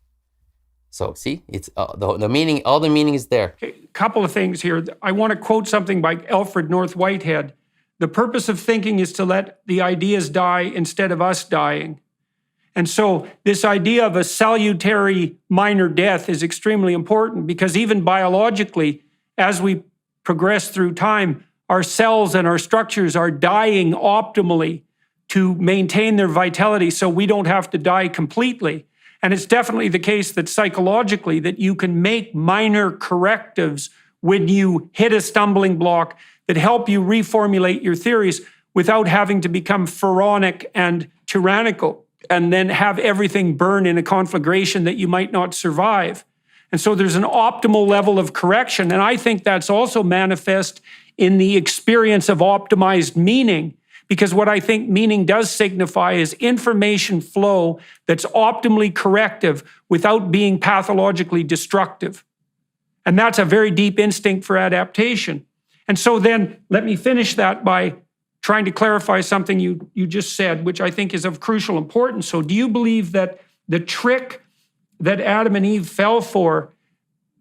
So see, it's the meaning. All the meaning is there. A couple of things here. I want to quote something by Alfred North Whitehead. The purpose of thinking is to let the ideas die instead of us dying. And so this idea of a salutary minor death is extremely important, because even biologically, as we progress through time, our cells and our structures are dying optimally to maintain their vitality so we don't have to die completely. And it's definitely the case that psychologically that you can make minor correctives when you hit a stumbling block that help you reformulate your theories without having to become pharaonic and tyrannical and then have everything burn in a conflagration that you might not survive. And so there's an optimal level of correction. And I think that's also manifest in the experience of optimized meaning, because what I think meaning does signify is information flow that's optimally corrective without being pathologically destructive. And that's a very deep instinct for adaptation. And so then let me finish that by trying to clarify something you just said, which I think is of crucial importance. So do you believe that the trick that Adam and Eve fell for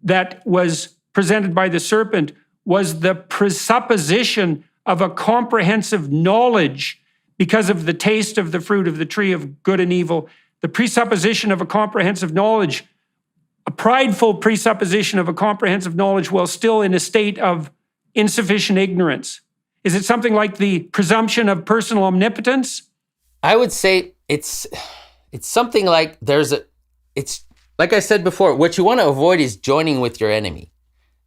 that was presented by the serpent was the presupposition of a comprehensive knowledge because of the taste of the fruit of the tree of good and evil, the presupposition of a comprehensive knowledge, a prideful presupposition of a comprehensive knowledge while still in a state of insufficient ignorance? Is it something like the presumption of personal omnipotence? I would say it's something like it's like I said before, what you want to avoid is joining with your enemy.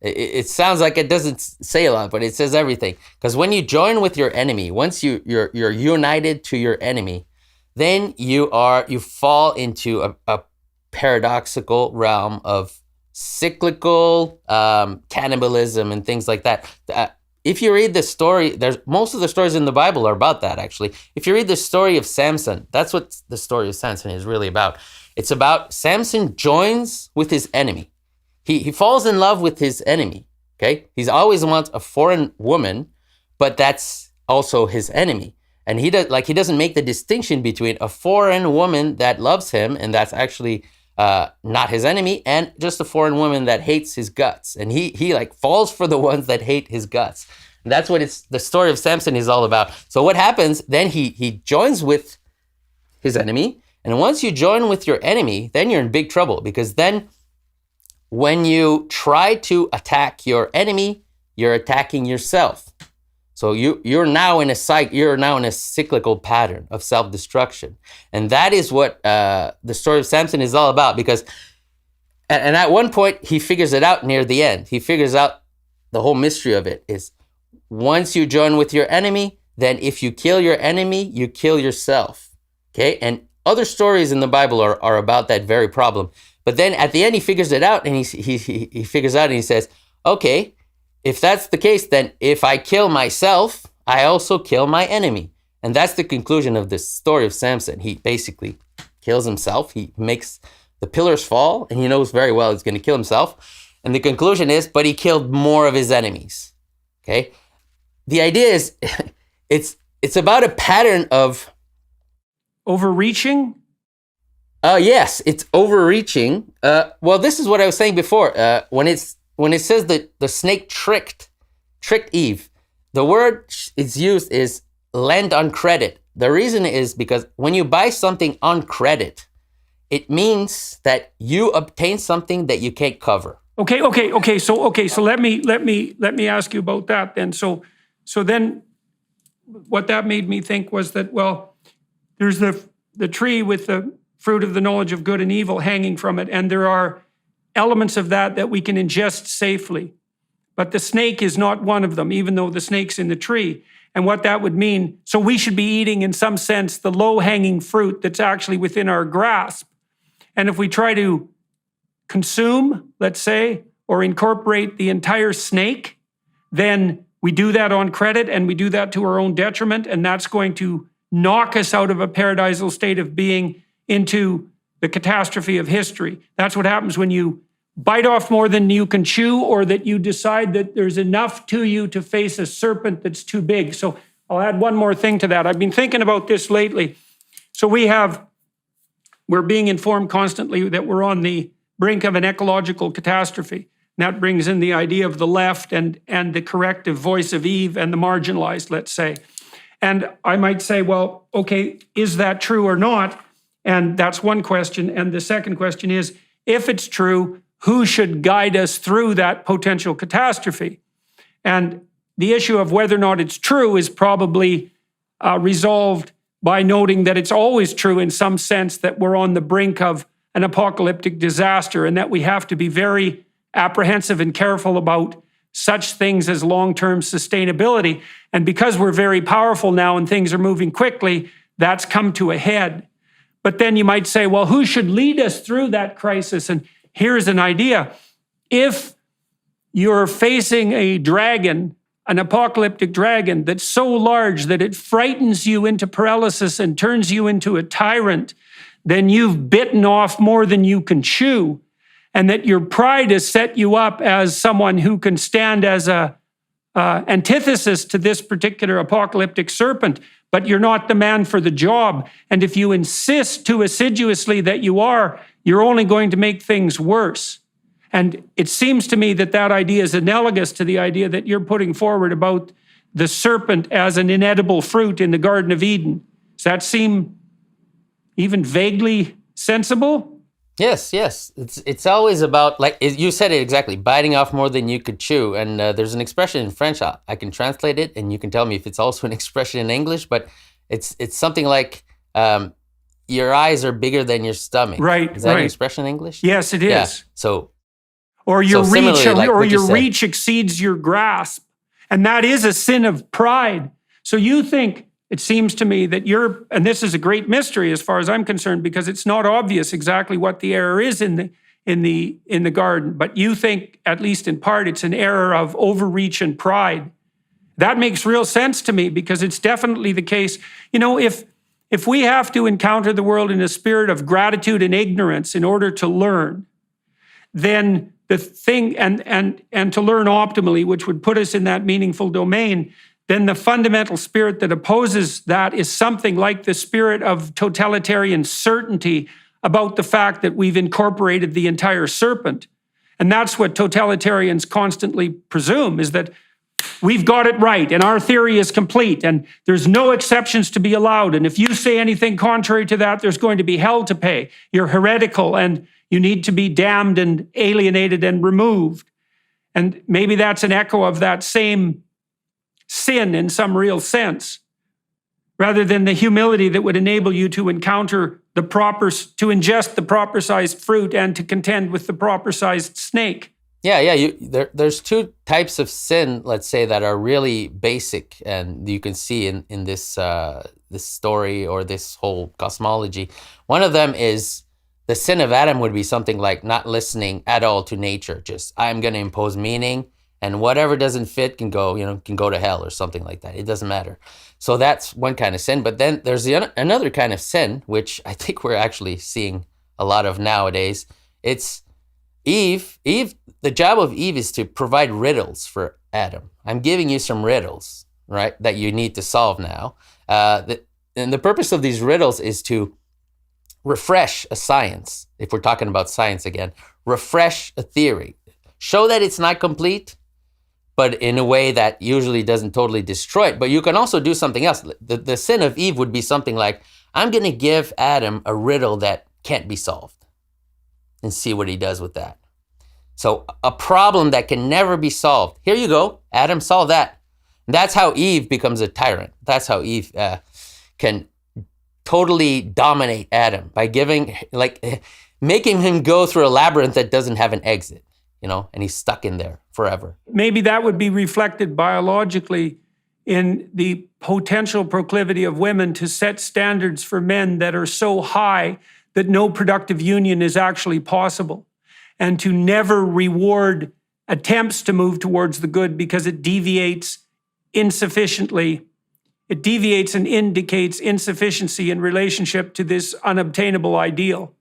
It sounds like it doesn't say a lot, but it says everything. Because when you join with your enemy, once you're united to your enemy, then you fall into a paradoxical realm of cyclical cannibalism and things like that. If you read the story, most of the stories in the Bible are about that, actually. If you read the story of Samson, that's what the story of Samson is really about. It's about Samson joins with his enemy. He falls in love with his enemy, okay? He's always wants a foreign woman, but that's also his enemy. And he doesn't make the distinction between a foreign woman that loves him, and that's actually not his enemy, and just a foreign woman that hates his guts. And he like falls for the ones that hate his guts. And that's what the story of Samson is all about. So what happens, then he joins with his enemy. And once you join with your enemy, then you're in big trouble, because then when you try to attack your enemy, you're attacking yourself. So you're now in a cyclical pattern of self-destruction. And that is what the story of Samson is all about, because and at one point he figures it out near the end. He figures out the whole mystery of it is once you join with your enemy, then if you kill your enemy, you kill yourself. Okay? And other stories in the Bible are about that very problem. But then at the end, he figures it out, and he figures out and he says, okay, if that's the case, then if I kill myself, I also kill my enemy. And that's the conclusion of this story of Samson. He basically kills himself. He makes the pillars fall, and he knows very well he's going to kill himself. And the conclusion is, but he killed more of his enemies. Okay? The idea is, it's about a pattern of overreaching? Yes, it's overreaching. Well, this is what I was saying before. When it says that the snake tricked Eve, the word it's used is lend on credit. The reason is because when you buy something on credit, it means that you obtain something that you can't cover. Okay. So let me ask you about that then. So then, what that made me think was that, well, there's the tree with the fruit of the knowledge of good and evil hanging from it, and there are elements of that we can ingest safely. But the snake is not one of them, even though the snake's in the tree. And what that would mean, so we should be eating, in some sense, the low-hanging fruit that's actually within our grasp. And if we try to consume, let's say, or incorporate the entire snake, then we do that on credit, and we do that to our own detriment, and that's going to knock us out of a paradisal state of being into the catastrophe of history. That's what happens when you bite off more than you can chew, or that you decide that there's enough to you to face a serpent that's too big. So I'll add one more thing to that. I've been thinking about this lately. So we're being informed constantly that we're on the brink of an ecological catastrophe. And that brings in the idea of the left and the corrective voice of Eve and the marginalized, let's say. And I might say, well, okay, is that true or not? And that's one question. And the second question is, if it's true, who should guide us through that potential catastrophe? And the issue of whether or not it's true is probably resolved by noting that it's always true in some sense that we're on the brink of an apocalyptic disaster, and that we have to be very apprehensive and careful about such things as long-term sustainability. And because we're very powerful now and things are moving quickly, that's come to a head. But then you might say, well, who should lead us through that crisis? And here's an idea. If you're facing a dragon, an apocalyptic dragon that's so large that it frightens you into paralysis and turns you into a tyrant, then you've bitten off more than you can chew, and that your pride has set you up as someone who can stand as a antithesis to this particular apocalyptic serpent, but you're not the man for the job. And if you insist too assiduously that you are, you're only going to make things worse. And it seems to me that that idea is analogous to the idea that you're putting forward about the serpent as an inedible fruit in the Garden of Eden. Does that seem even vaguely sensible? Yes. It's always about, like you said it exactly, biting off more than you could chew. And there's an expression in French. I can translate it, and you can tell me if it's also an expression in English. But it's something like your eyes are bigger than your stomach. Right. Is that an expression in English? Yes, it is. Yeah. So, or your reach, like your reach exceeds your grasp, and that is a sin of pride. So you think. It seems to me that and this is a great mystery as far as I'm concerned, because it's not obvious exactly what the error is in the garden. But you think, at least in part, it's an error of overreach and pride. That makes real sense to me, because it's definitely the case. You know, if we have to encounter the world in a spirit of gratitude and ignorance in order to learn, then the thing, and to learn optimally, which would put us in that meaningful domain, then the fundamental spirit that opposes that is something like the spirit of totalitarian certainty about the fact that we've incorporated the entire serpent. And that's what totalitarians constantly presume, is that we've got it right and our theory is complete and there's no exceptions to be allowed. And if you say anything contrary to that, there's going to be hell to pay. You're heretical and you need to be damned and alienated and removed. And maybe that's an echo of that same sin in some real sense, rather than the humility that would enable you to encounter to ingest the proper sized fruit and to contend with the proper sized snake. Yeah. There's two types of sin, let's say, that are really basic, and you can see in this this story or this whole cosmology. One of them is the sin of Adam would be something like not listening at all to nature. Just, I'm going to impose meaning. And whatever doesn't fit can go to hell or something like that. It doesn't matter. So that's one kind of sin. But then there's another kind of sin, which I think we're actually seeing a lot of nowadays. It's Eve. The job of Eve is to provide riddles for Adam. I'm giving you some riddles, right, that you need to solve now. And the purpose of these riddles is to refresh a science. If we're talking about science again, refresh a theory. Show that it's not complete, but in a way that usually doesn't totally destroy it. But you can also do something else. The sin of Eve would be something like, I'm going to give Adam a riddle that can't be solved and see what he does with that. So a problem that can never be solved. Here you go, Adam, solve that. And that's how Eve becomes a tyrant. That's how Eve can totally dominate Adam by making him go through a labyrinth that doesn't have an exit. And he's stuck in there forever. Maybe that would be reflected biologically in the potential proclivity of women to set standards for men that are so high that no productive union is actually possible, and to never reward attempts to move towards the good because it deviates insufficiently. It deviates and indicates insufficiency in relationship to this unobtainable ideal.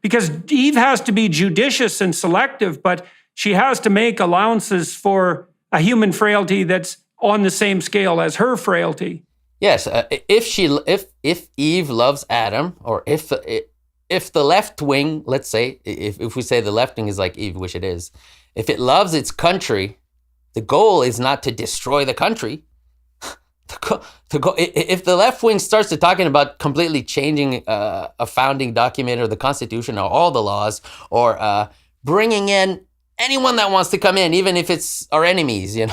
Because Eve has to be judicious and selective, but she has to make allowances for a human frailty that's on the same scale as her frailty. Yes, if Eve loves Adam, or if the left wing, let's say, if we say the left wing is like Eve, which it is, if it loves its country, the goal is not to destroy the country. If the left wing starts to talking about completely changing a founding document or the Constitution or all the laws, or bringing in anyone that wants to come in, even if it's our enemies, you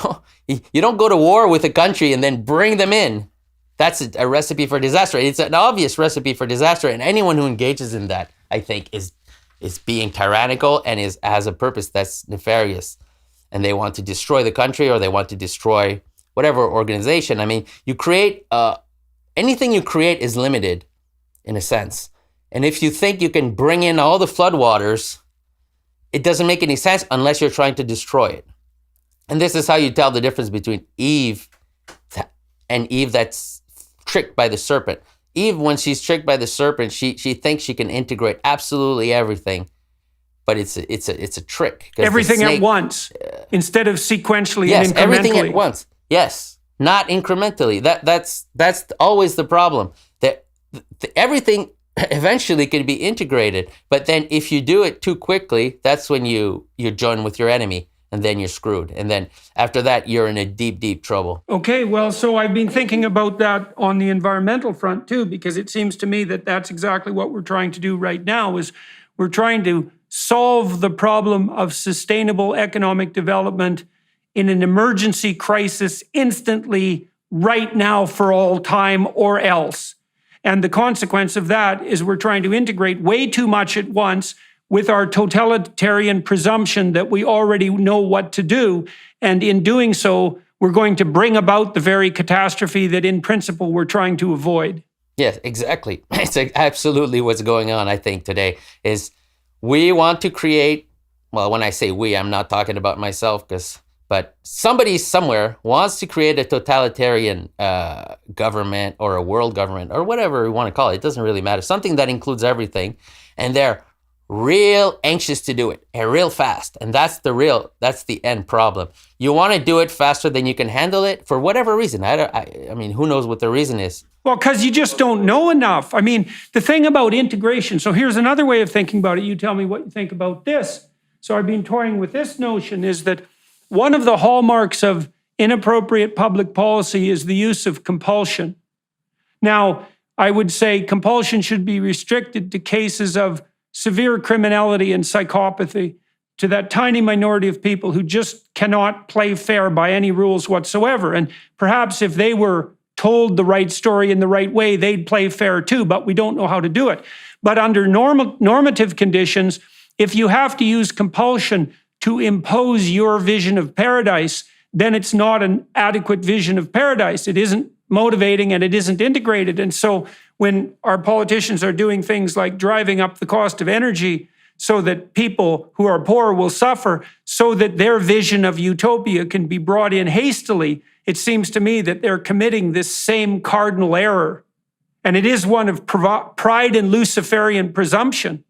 don't go to war with a country and then bring them in. That's a recipe for disaster. It's an obvious recipe for disaster, and anyone who engages in that, I think, is being tyrannical and has a purpose that's nefarious, and they want to destroy the country, or they want to destroy whatever organization. I mean, you create, anything you create is limited in a sense. And if you think you can bring in all the floodwaters it doesn't make any sense unless you're trying to destroy it. And this is how you tell the difference between Eve and Eve that's tricked by the serpent. Eve, when she's tricked by the serpent, she thinks she can integrate absolutely everything, but it's a trick. Everything at once, instead of sequentially yes, and incrementally. everything at once. Yes, not incrementally. That's always the problem. That everything eventually can be integrated, but then if you do it too quickly, that's when you join with your enemy. And then you're screwed. And then after that, you're in a deep, deep trouble. Okay, well, so I've been thinking about that on the environmental front too, because it seems to me that that's exactly what we're trying to do right now, is we're trying to solve the problem of sustainable economic development in an emergency crisis instantly, right now, for all time, or else. And the consequence of that is we're trying to integrate way too much at once with our totalitarian presumption that we already know what to do. And in doing so, we're going to bring about the very catastrophe that in principle we're trying to avoid. Yes, exactly. It's absolutely what's going on, I think, today, is we want to create, well, when I say we, I'm not talking about myself, but somebody somewhere wants to create a totalitarian government or a world government or whatever we want to call it. It doesn't really matter. Something that includes everything. And they're real anxious to do it and real fast. And that's the end problem. You want to do it faster than you can handle it for whatever reason. I mean, who knows what the reason is? Well, because you just don't know enough. I mean, the thing about integration, so here's another way of thinking about it. You tell me what you think about this. So I've been toying with this notion, is that one of the hallmarks of inappropriate public policy is the use of compulsion. Now, I would say compulsion should be restricted to cases of severe criminality and psychopathy, to that tiny minority of people who just cannot play fair by any rules whatsoever. And perhaps if they were told the right story in the right way, they'd play fair too, but we don't know how to do it. But under normative conditions, if you have to use compulsion to impose your vision of paradise, then it's not an adequate vision of paradise. It isn't motivating and it isn't integrated. And so when our politicians are doing things like driving up the cost of energy so that people who are poor will suffer, so that their vision of utopia can be brought in hastily, it seems to me that they're committing this same cardinal error. And it is one of pride and Luciferian presumption.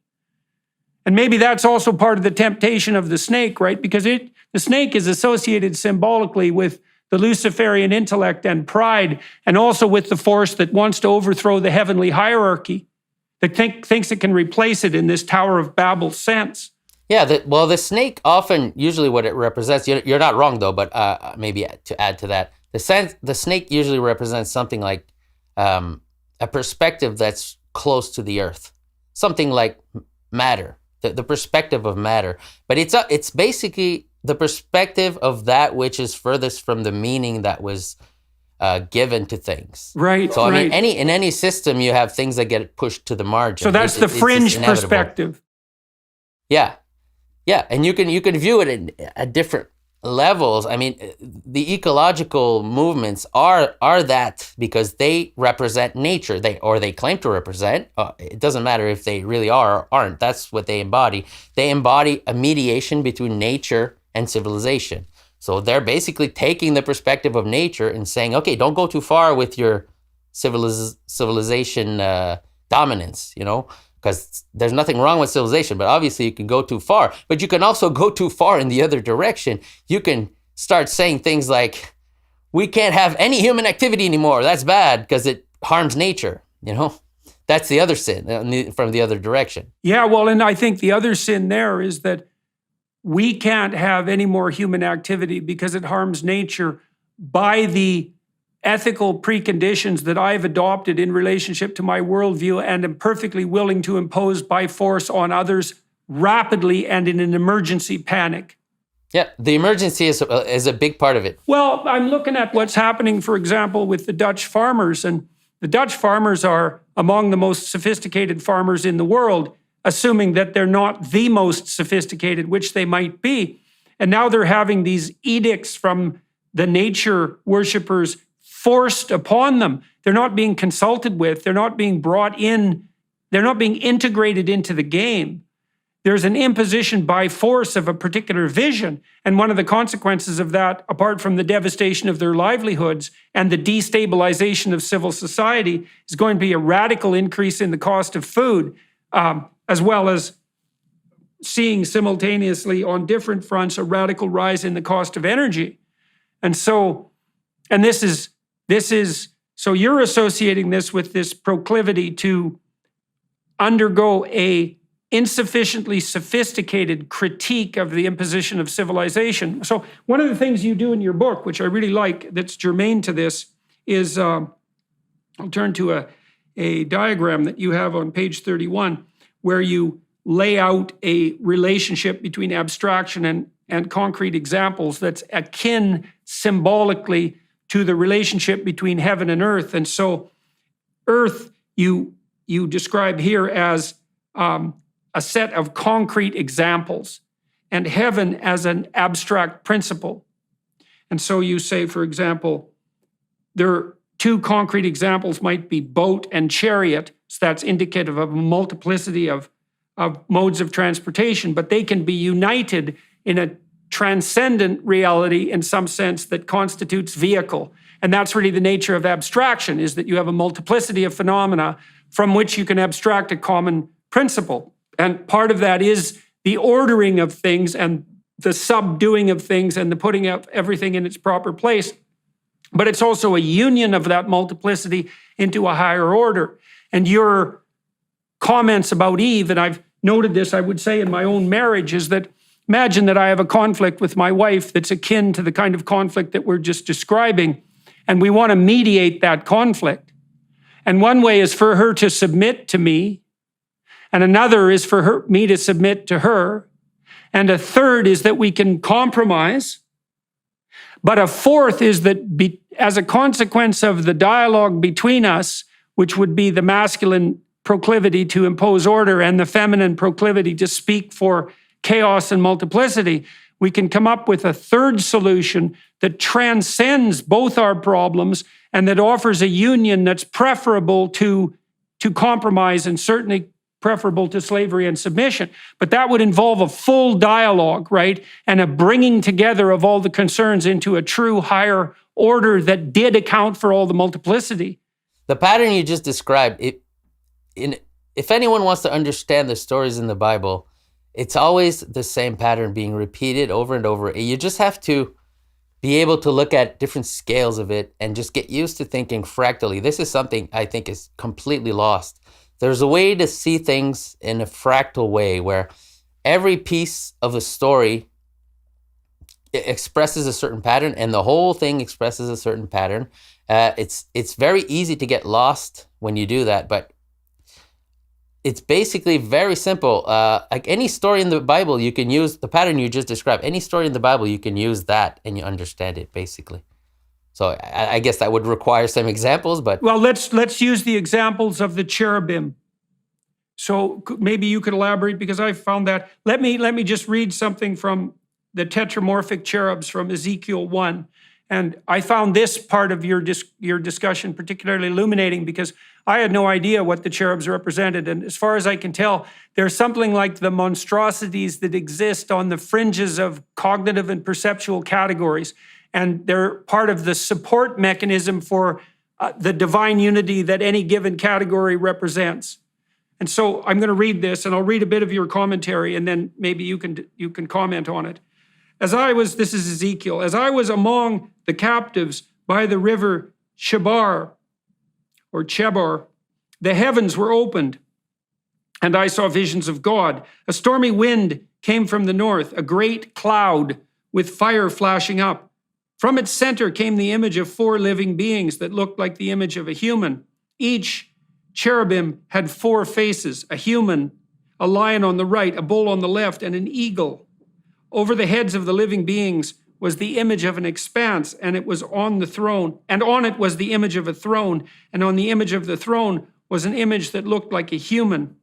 And maybe that's also part of the temptation of the snake, right? Because the snake is associated symbolically with the Luciferian intellect and pride, and also with the force that wants to overthrow the heavenly hierarchy, that thinks it can replace it in this Tower of Babel sense. Yeah, the snake often, usually what it represents, you're not wrong though, but maybe to add to that, the snake usually represents something like a perspective that's close to the earth, something like matter, the perspective of matter. But it's basically the perspective of that which is furthest from the meaning that was given to things. Right. So I mean, in any system, you have things that get pushed to the margin. So that's the fringe perspective. Yeah, and you can view it at different levels. I mean, the ecological movements are that because they represent nature. They claim to represent. It doesn't matter if they really are or aren't. That's what they embody. They embody a mediation between nature and civilization. So they're basically taking the perspective of nature and saying, okay, don't go too far with your civilization dominance, because there's nothing wrong with civilization, but obviously you can go too far. But you can also go too far in the other direction. You can start saying things like, we can't have any human activity anymore. That's bad because it harms nature, That's the other sin from the other direction. Yeah, well, and I think the other sin there is that we can't have any more human activity because it harms nature by the ethical preconditions that I've adopted in relationship to my worldview and am perfectly willing to impose by force on others rapidly and in an emergency panic. Yeah, the emergency is a big part of it. Well, I'm looking at what's happening, for example, with the Dutch farmers. And the Dutch farmers are among the most sophisticated farmers in the world, assuming that they're not the most sophisticated, which they might be. And now they're having these edicts from the nature worshipers forced upon them. They're not being consulted with. They're not being brought in. They're not being integrated into the game. there's an imposition by force of a particular vision. And one of the consequences of that, apart from the devastation of their livelihoods and the destabilization of civil society, is going to be a radical increase in the cost of food, as well as seeing simultaneously on different fronts a radical rise in the cost of energy. And so, and this is, so you're associating this with this proclivity to undergo a insufficiently sophisticated critique of the imposition of civilization. So one of the things you do in your book, which I really like, that's germane to this, is I'll turn to a diagram that you have on page 31, where you lay out a relationship between abstraction and concrete examples that's akin symbolically to the relationship between heaven and earth. And so earth you describe here as a set of concrete examples, and heaven as an abstract principle. And so you say, for example, there are two concrete examples might be boat and chariot. So that's indicative of a multiplicity of modes of transportation, but they can be united in a transcendent reality in some sense that constitutes vehicle. And that's really the nature of abstraction, is that you have a multiplicity of phenomena from which you can abstract a common principle. And part of that is the ordering of things and the subduing of things and the putting of everything in its proper place. But it's also a union of that multiplicity into a higher order. And your comments about Eve, and I've noted this, I would say, in my own marriage, is that imagine that I have a conflict with my wife that's akin to the kind of conflict that we're just describing, and we want to mediate that conflict. And one way is for her to submit to me, and another is for me to submit to her, and a third is that we can compromise, but a fourth is that as a consequence of the dialogue between us, which would be the masculine proclivity to impose order and the feminine proclivity to speak for chaos and multiplicity, we can come up with a third solution that transcends both our problems and that offers a union that's preferable to compromise and certainly preferable to slavery and submission. But that would involve a full dialogue, right? And a bringing together of all the concerns into a true higher order that did account for all the multiplicity. The pattern you just described, if anyone wants to understand the stories in the Bible, it's always the same pattern being repeated over and over. You just have to be able to look at different scales of it and just get used to thinking fractally. This is something I think is completely lost. There's a way to see things in a fractal way where every piece of a story expresses a certain pattern and the whole thing expresses a certain pattern. It's very easy to get lost when you do that, but it's basically very simple. Like any story in the Bible, you can use the pattern you just described. Any story in the Bible, you can use that and you understand it basically. So I guess that would require some examples, but... Well, let's use the examples of the cherubim. So maybe you could elaborate, because I found that. Let me just read something from the tetramorphic cherubs from Ezekiel 1. And I found this part of your discussion particularly illuminating, because I had no idea what the cherubs represented. And as far as I can tell, they're something like the monstrosities that exist on the fringes of cognitive and perceptual categories. And they're part of the support mechanism for the divine unity that any given category represents. And so I'm going to read this, and I'll read a bit of your commentary, and then maybe you can comment on it. This is Ezekiel, as I was among the captives by the river Chebar, the heavens were opened, and I saw visions of God. A stormy wind came from the north, a great cloud with fire flashing up. From its center came the image of 4 living beings that looked like the image of a human. Each cherubim had 4 faces, a human, a lion on the right, a bull on the left, and an eagle. Over the heads of the living beings was the image of an expanse, and it was on the throne, and on it was the image of a throne, and on the image of the throne was an image that looked like a human.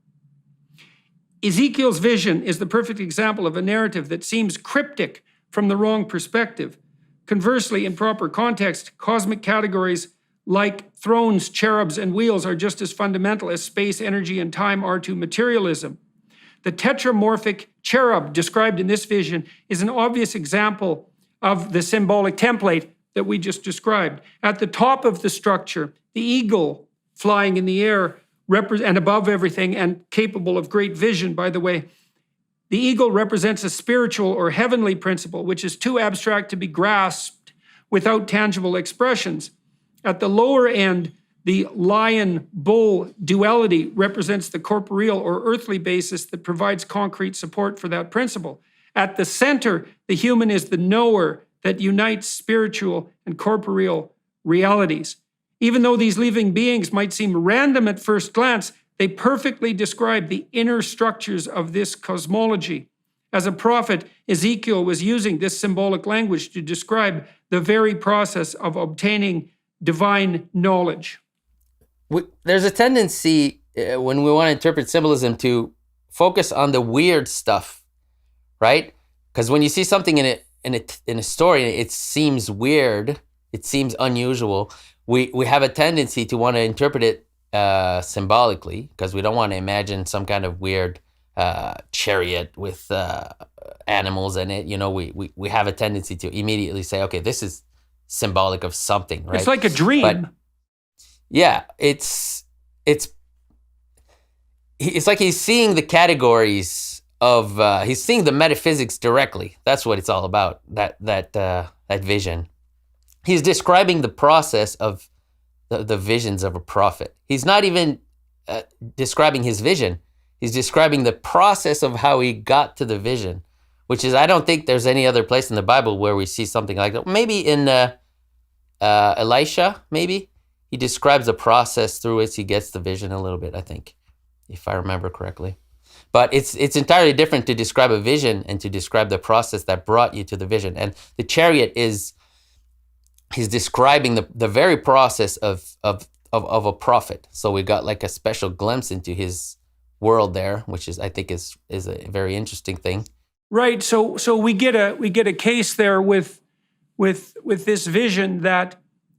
Ezekiel's vision is the perfect example of a narrative that seems cryptic from the wrong perspective. Conversely, in proper context, cosmic categories like thrones, cherubs, and wheels are just as fundamental as space, energy, and time are to materialism. The tetramorphic cherub described in this vision is an obvious example of the symbolic template that we just described. At the top of the structure, the eagle flying in the air and above everything and capable of great vision, by the way, the eagle represents a spiritual or heavenly principle, which is too abstract to be grasped without tangible expressions. At the lower end, the lion-bull duality represents the corporeal or earthly basis that provides concrete support for that principle. At the center, the human is the knower that unites spiritual and corporeal realities. Even though these living beings might seem random at first glance, they perfectly describe the inner structures of this cosmology. As a prophet, Ezekiel was using this symbolic language to describe the very process of obtaining divine knowledge. There's a tendency when we want to interpret symbolism to focus on the weird stuff, right? Because when you see something in a story, it seems weird, it seems unusual. We have a tendency to want to interpret it symbolically, because we don't want to imagine some kind of weird chariot with animals in it. You know, we have a tendency to immediately say, okay, this is symbolic of something, right? It's like a dream. But, yeah, it's like he's seeing the categories of he's seeing the metaphysics directly. That's what it's all about. That vision. He's describing the process of the visions of a prophet. He's not even describing his vision. He's describing the process of how he got to the vision, which is, I don't think there's any other place in the Bible where we see something like that. Maybe in Elisha, maybe. He describes the process through which he gets the vision a little bit, I think, if I remember correctly. But it's entirely different to describe a vision and to describe the process that brought you to the vision. And the chariot he's describing the very process of a prophet. So we got like a special glimpse into his world there, which is, I think, is a very interesting thing. Right. So we get a case there with this vision that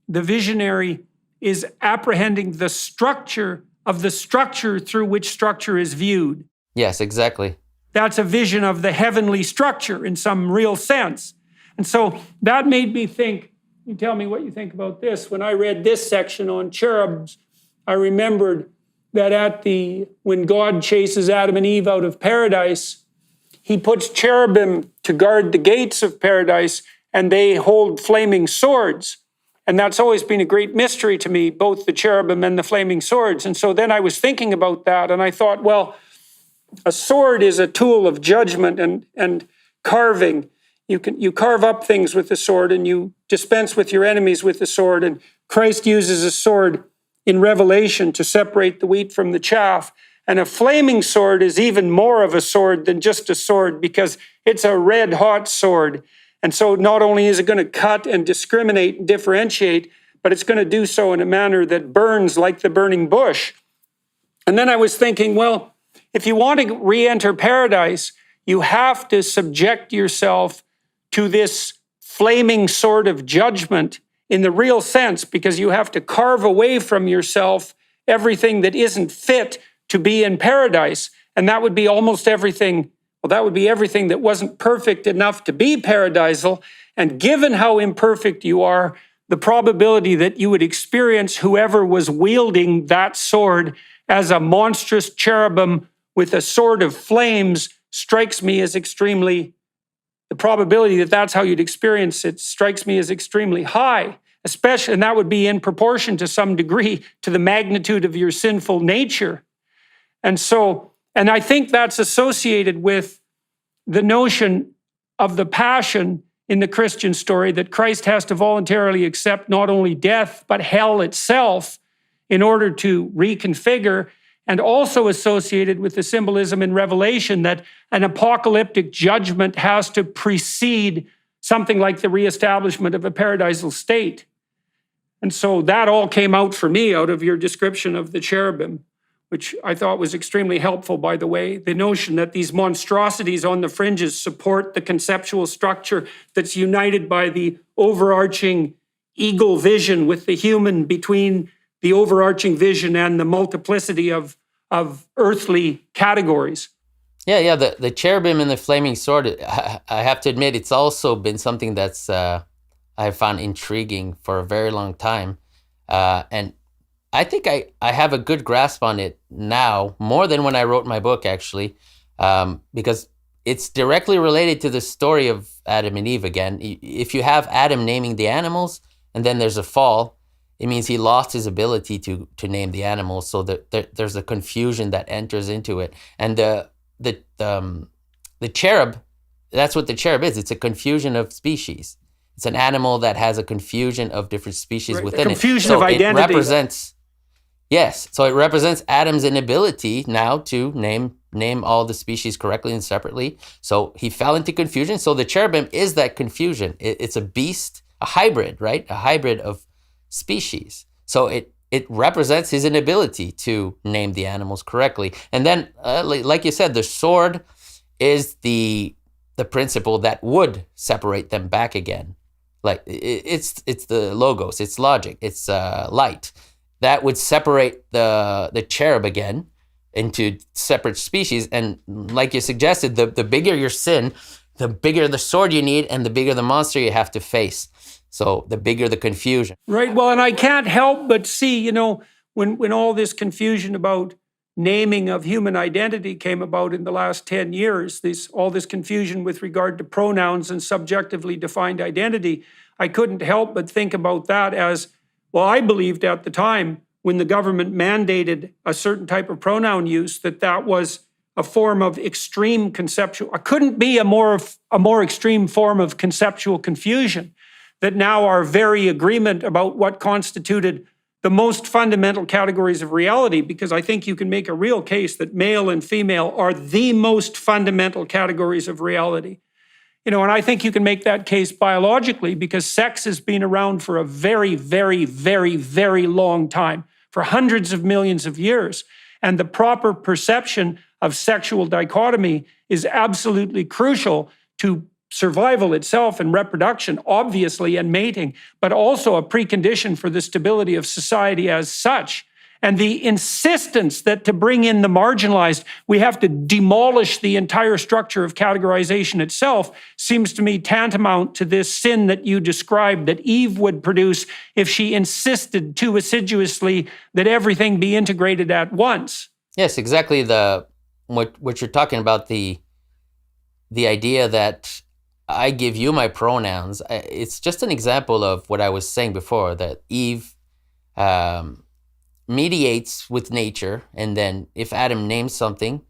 the visionary is apprehending the structure of the structure through which structure is viewed. Yes, exactly. That's a vision of the heavenly structure in some real sense. And so that made me think, you tell me what you think about this. When I read this section on cherubs, I remembered that when God chases Adam and Eve out of paradise, he puts cherubim to guard the gates of paradise, and they hold flaming swords. And that's always been a great mystery to me, both the cherubim and the flaming swords. And so then I was thinking about that, and I thought, well, a sword is a tool of judgment and carving. You carve up things with the sword, and you dispense with your enemies with the sword. And Christ uses a sword in Revelation to separate the wheat from the chaff. And a flaming sword is even more of a sword than just a sword, because it's a red-hot sword. And so not only is it going to cut and discriminate and differentiate, but it's going to do so in a manner that burns like the burning bush. And then I was thinking, well, if you want to re-enter paradise, you have to subject yourself to this flaming sword of judgment in the real sense, because you have to carve away from yourself everything that isn't fit to be in paradise. And that would be almost everything. Well, that would be everything that wasn't perfect enough to be paradisal. And given how imperfect you are, the probability that you would experience whoever was wielding that sword as a monstrous cherubim with a sword of flames strikes me as extremely, the probability that that's how you'd experience it strikes me as extremely high, especially, and that would be in proportion to some degree to the magnitude of your sinful nature. And I think that's associated with the notion of the passion in the Christian story, that Christ has to voluntarily accept not only death, but hell itself in order to reconfigure, and also associated with the symbolism in Revelation that an apocalyptic judgment has to precede something like the reestablishment of a paradisal state. And so that all came out for me out of your description of the cherubim, which I thought was extremely helpful, by the way. The notion that these monstrosities on the fringes support the conceptual structure that's united by the overarching eagle vision with the human between the overarching vision and the multiplicity of earthly categories. Yeah. The cherubim and the flaming sword, I have to admit, it's also been something that's I found intriguing for a very long time. And I think I have a good grasp on it now, more than when I wrote my book, actually, because it's directly related to the story of Adam and Eve again. If you have Adam naming the animals and then there's a fall, it means he lost his ability to name the animals. So there's a confusion that enters into it. And the cherub, that's what the cherub is. It's a confusion of species. It's an animal that has a confusion of different species within it. Confusion of identity. It represents, yes. So it represents Adam's inability now to name all the species correctly and separately. So he fell into confusion. So the cherubim is that confusion. It's a beast, a hybrid, right? A hybrid of species. So it represents his inability to name the animals correctly. And then, like you said, the sword is the principle that would separate them back again. Like it's the logos, it's logic, it's light that would separate the cherub again into separate species. And like you suggested, the bigger your sin, the bigger the sword you need, and the bigger the monster you have to face. So the bigger the confusion. Right. Well, and I can't help but see, when all this confusion about naming of human identity came about in the last 10 years, all this confusion with regard to pronouns and subjectively defined identity, I couldn't help but think about that as, well, I believed at the time when the government mandated a certain type of pronoun use, that was a form of extreme conceptual, couldn't be a more extreme form of conceptual confusion, that now our very agreement about what constituted the most fundamental categories of reality, because I think you can make a real case that male and female are the most fundamental categories of reality. And I think you can make that case biologically because sex has been around for a very, very, very, very long time, for hundreds of millions of years. And the proper perception of sexual dichotomy is absolutely crucial to survival itself and reproduction, obviously, and mating, but also a precondition for the stability of society as such. And the insistence that to bring in the marginalized, we have to demolish the entire structure of categorization itself seems to me tantamount to this sin that you described that Eve would produce if she insisted too assiduously that everything be integrated at once. Yes, exactly. What you're talking about, the idea that I give you my pronouns, it's just an example of what I was saying before, that Eve mediates with nature, and then if Adam names something,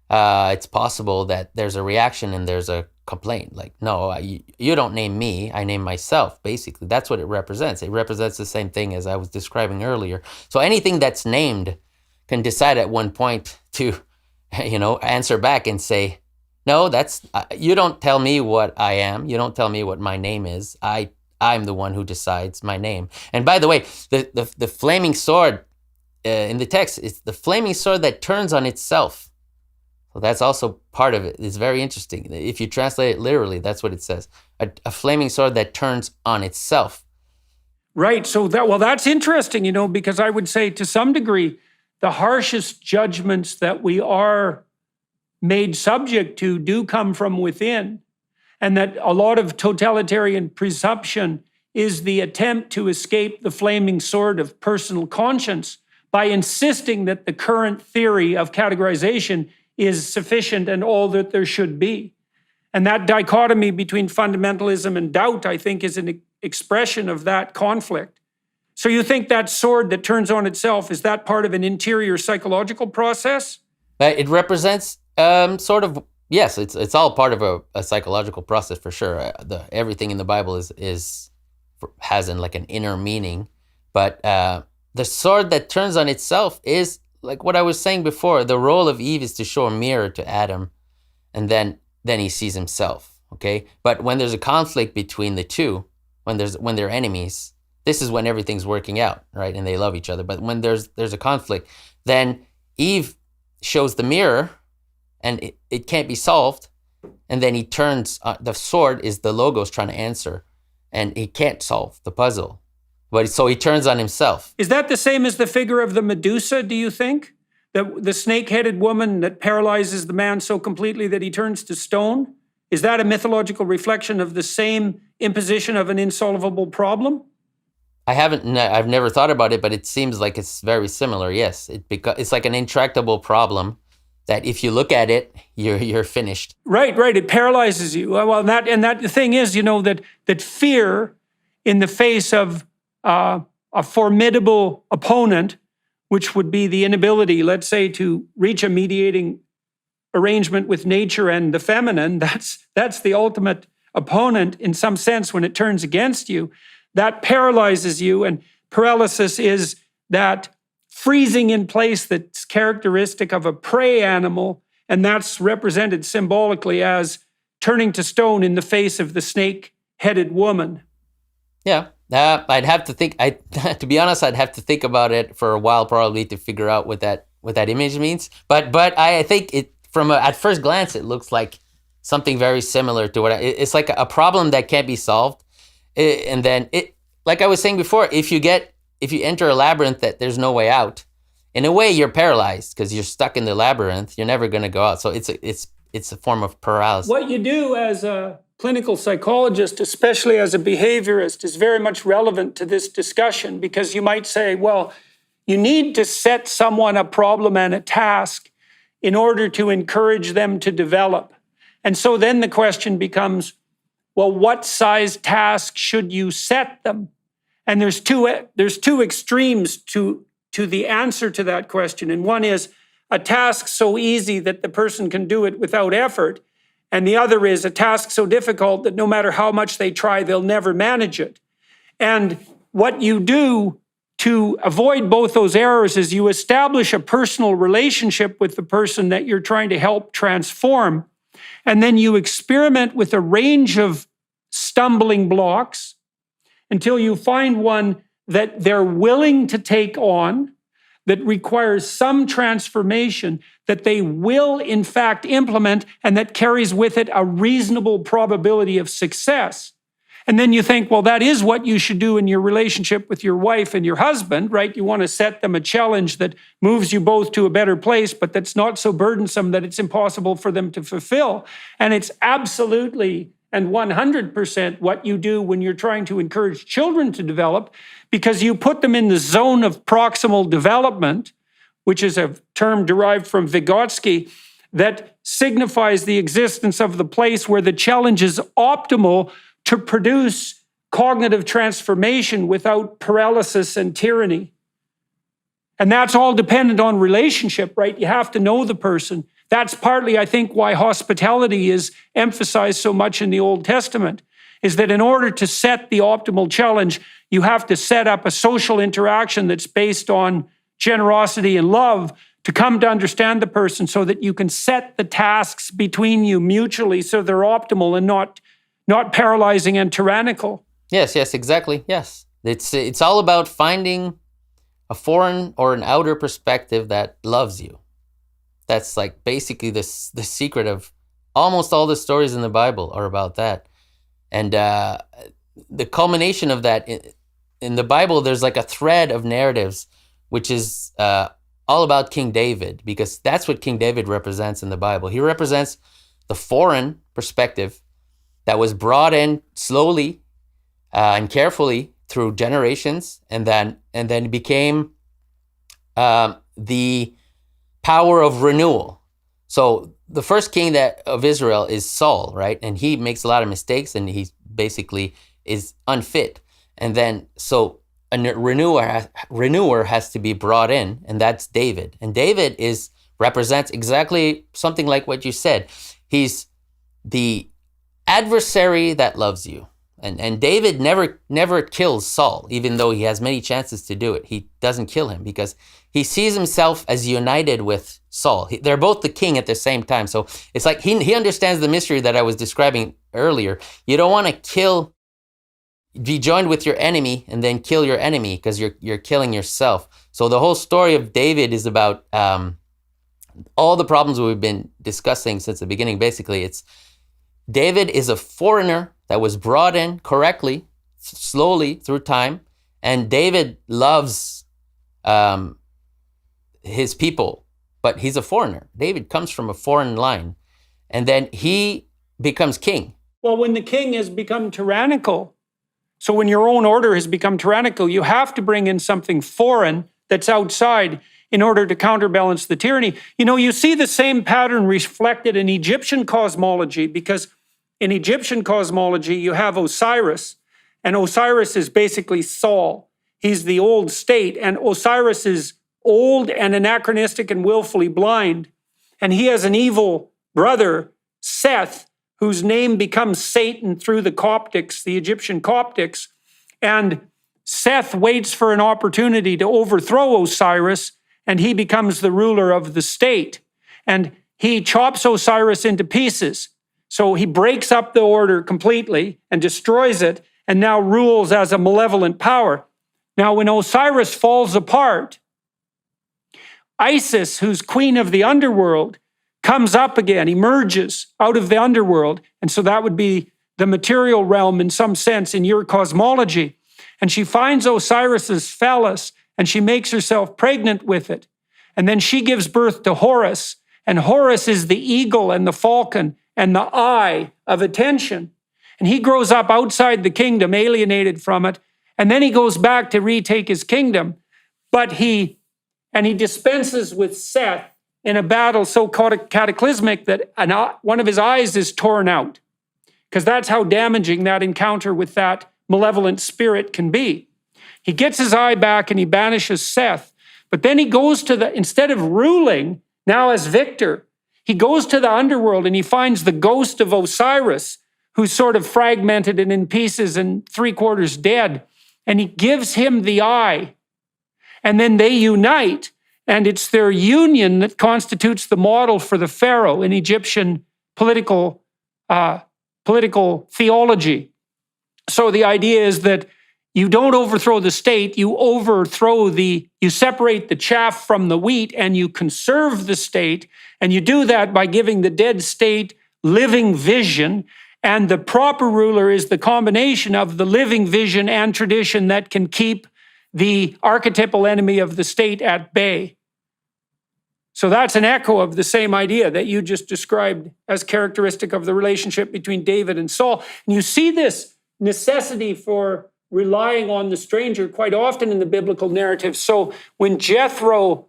it's possible that there's a reaction and there's a complaint. Like, no, you don't name me, I name myself, basically. That's what it represents. It represents the same thing as I was describing earlier. So anything that's named can decide at one point to, answer back and say, no, you don't tell me what I am. You don't tell me what my name is. I'm the one who decides my name. And by the way, the flaming sword in the text, it's the flaming sword that turns on itself. So that's also part of it. It's very interesting. If you translate it literally, that's what it says. A flaming sword that turns on itself. Right. So that's interesting, because I would say to some degree, the harshest judgments that we are made subject to do come from within, and that a lot of totalitarian presumption is the attempt to escape the flaming sword of personal conscience by insisting that the current theory of categorization is sufficient and all that there should be. And that dichotomy between fundamentalism and doubt, I think, is an expression of that conflict. So you think that sword that turns on itself, is that part of an interior psychological process? It represents sort of, yes, it's all part of a psychological process for sure. Everything in the Bible has an inner meaning, but the sword that turns on itself is like what I was saying before. The role of Eve is to show a mirror to Adam, and then he sees himself. Okay, but when there's a conflict between the two, when they're enemies, this is when everything's working out, right? And they love each other. But when there's a conflict, then Eve shows the mirror, and it can't be solved. And then he turns, the sword is the logos trying to answer, and he can't solve the puzzle. So he turns on himself. Is that the same as the figure of the Medusa, do you think? the snake-headed woman that paralyzes the man so completely that he turns to stone? Is that a mythological reflection of the same imposition of an insolvable problem? I've never thought about it, but it seems like it's very similar. Yes, it's like an intractable problem that if you look at it, you're finished. Right. It paralyzes you. Well, the thing is, that fear in the face of a formidable opponent, which would be the inability, let's say, to reach a mediating arrangement with nature and the feminine, that's the ultimate opponent in some sense when it turns against you. That paralyzes you, and paralysis is that freezing in place that's characteristic of a prey animal, and that's represented symbolically as turning to stone in the face of the snake-headed woman. Yeah, I'd have to think. To be honest, I'd have to think about it for a while, probably, to figure out what that image means. But I think it at first glance it looks like something very similar to it's like a problem that can't be solved, and then like I was saying before, if you enter a labyrinth that there's no way out, in a way you're paralyzed because you're stuck in the labyrinth. You're never going to go out. So it's a form of paralysis. What you do as a clinical psychologist, especially as a behaviorist, is very much relevant to this discussion, because you might say, well, you need to set someone a problem and a task in order to encourage them to develop. And so then the question becomes, well, what size task should you set them? And there's two extremes to the answer to that question. And one is a task so easy that the person can do it without effort. And the other is a task so difficult that no matter how much they try, they'll never manage it. And what you do to avoid both those errors is you establish a personal relationship with the person that you're trying to help transform. And then you experiment with a range of stumbling blocks until you find one that they're willing to take on, that requires some transformation, that they will in fact implement, and that carries with it a reasonable probability of success. And then you think, well, that is what you should do in your relationship with your wife and your husband, right? You want to set them a challenge that moves you both to a better place, but that's not so burdensome that it's impossible for them to fulfill. And it's absolutely and 100% what you do when you're trying to encourage children to develop, because you put them in the zone of proximal development, which is a term derived from Vygotsky, that signifies the existence of the place where the challenge is optimal to produce cognitive transformation without paralysis and tyranny. And that's all dependent on relationship, right? You have to know the person. That's partly, I think, why hospitality is emphasized so much in the Old Testament, is that in order to set the optimal challenge, you have to set up a social interaction that's based on generosity and love to come to understand the person, so that you can set the tasks between you mutually so they're optimal and not paralyzing and tyrannical. Yes, exactly. Yes. It's all about finding a foreign or an outer perspective that loves you. That's like basically the secret of almost all the stories in the Bible are about that. And the culmination of that in the Bible, there's like a thread of narratives, which is all about King David, because that's what King David represents in the Bible. He represents the foreign perspective that was brought in slowly and carefully through generations, and then became the power of renewal. So the first king of Israel is Saul, right? And he makes a lot of mistakes, and he basically is unfit. And then so a renewer has to be brought in, and that's David. And David represents exactly something like what you said. He's the adversary that loves you. And David never kills Saul, even though he has many chances to do it. He doesn't kill him because he sees himself as united with Saul. They're both the king at the same time. So it's like he understands the mystery that I was describing earlier. You don't want to be joined with your enemy and then kill your enemy, because you're killing yourself. So the whole story of David is about all the problems we've been discussing since the beginning. Basically, David is a foreigner that was brought in correctly, slowly through time, and David loves his people but he's a foreigner. David comes from a foreign line, and then he becomes king. Well, when the king has become tyrannical, so when your own order has become tyrannical, you have to bring in something foreign that's outside in order to counterbalance the tyranny. You know, you see the same pattern reflected in Egyptian cosmology, because in Egyptian cosmology, you have Osiris, and Osiris is basically Saul. He's the old state, and Osiris is old and anachronistic and willfully blind. And he has an evil brother, Seth, whose name becomes Satan through the Coptics, the Egyptian Coptics. And Seth waits for an opportunity to overthrow Osiris, and he becomes the ruler of the state. And he chops Osiris into pieces. So he breaks up the order completely and destroys it, and now rules as a malevolent power. Now, when Osiris falls apart, Isis, who's queen of the underworld, comes up again, emerges out of the underworld. And so that would be the material realm in some sense in your cosmology. And she finds Osiris's phallus, and she makes herself pregnant with it. And then she gives birth to Horus. And Horus is the eagle and the falcon and the eye of attention. And he grows up outside the kingdom, alienated from it. And then he goes back to retake his kingdom. But he dispenses with Seth in a battle so cataclysmic that one of his eyes is torn out, because that's how damaging that encounter with that malevolent spirit can be. He gets his eye back and he banishes Seth, but then he goes to instead of ruling, now as victor, he goes to the underworld and he finds the ghost of Osiris, who's sort of fragmented and in pieces and 3/4 dead, and he gives him the eye, and then they unite. And it's their union that constitutes the model for the pharaoh in Egyptian political theology. So the idea is that you don't overthrow the state, you separate the chaff from the wheat, and you conserve the state. And you do that by giving the dead state living vision. And the proper ruler is the combination of the living vision and tradition that can keep the archetypal enemy of the state at bay. So that's an echo of the same idea that you just described as characteristic of the relationship between David and Saul. And you see this necessity for relying on the stranger quite often in the biblical narrative. So when Jethro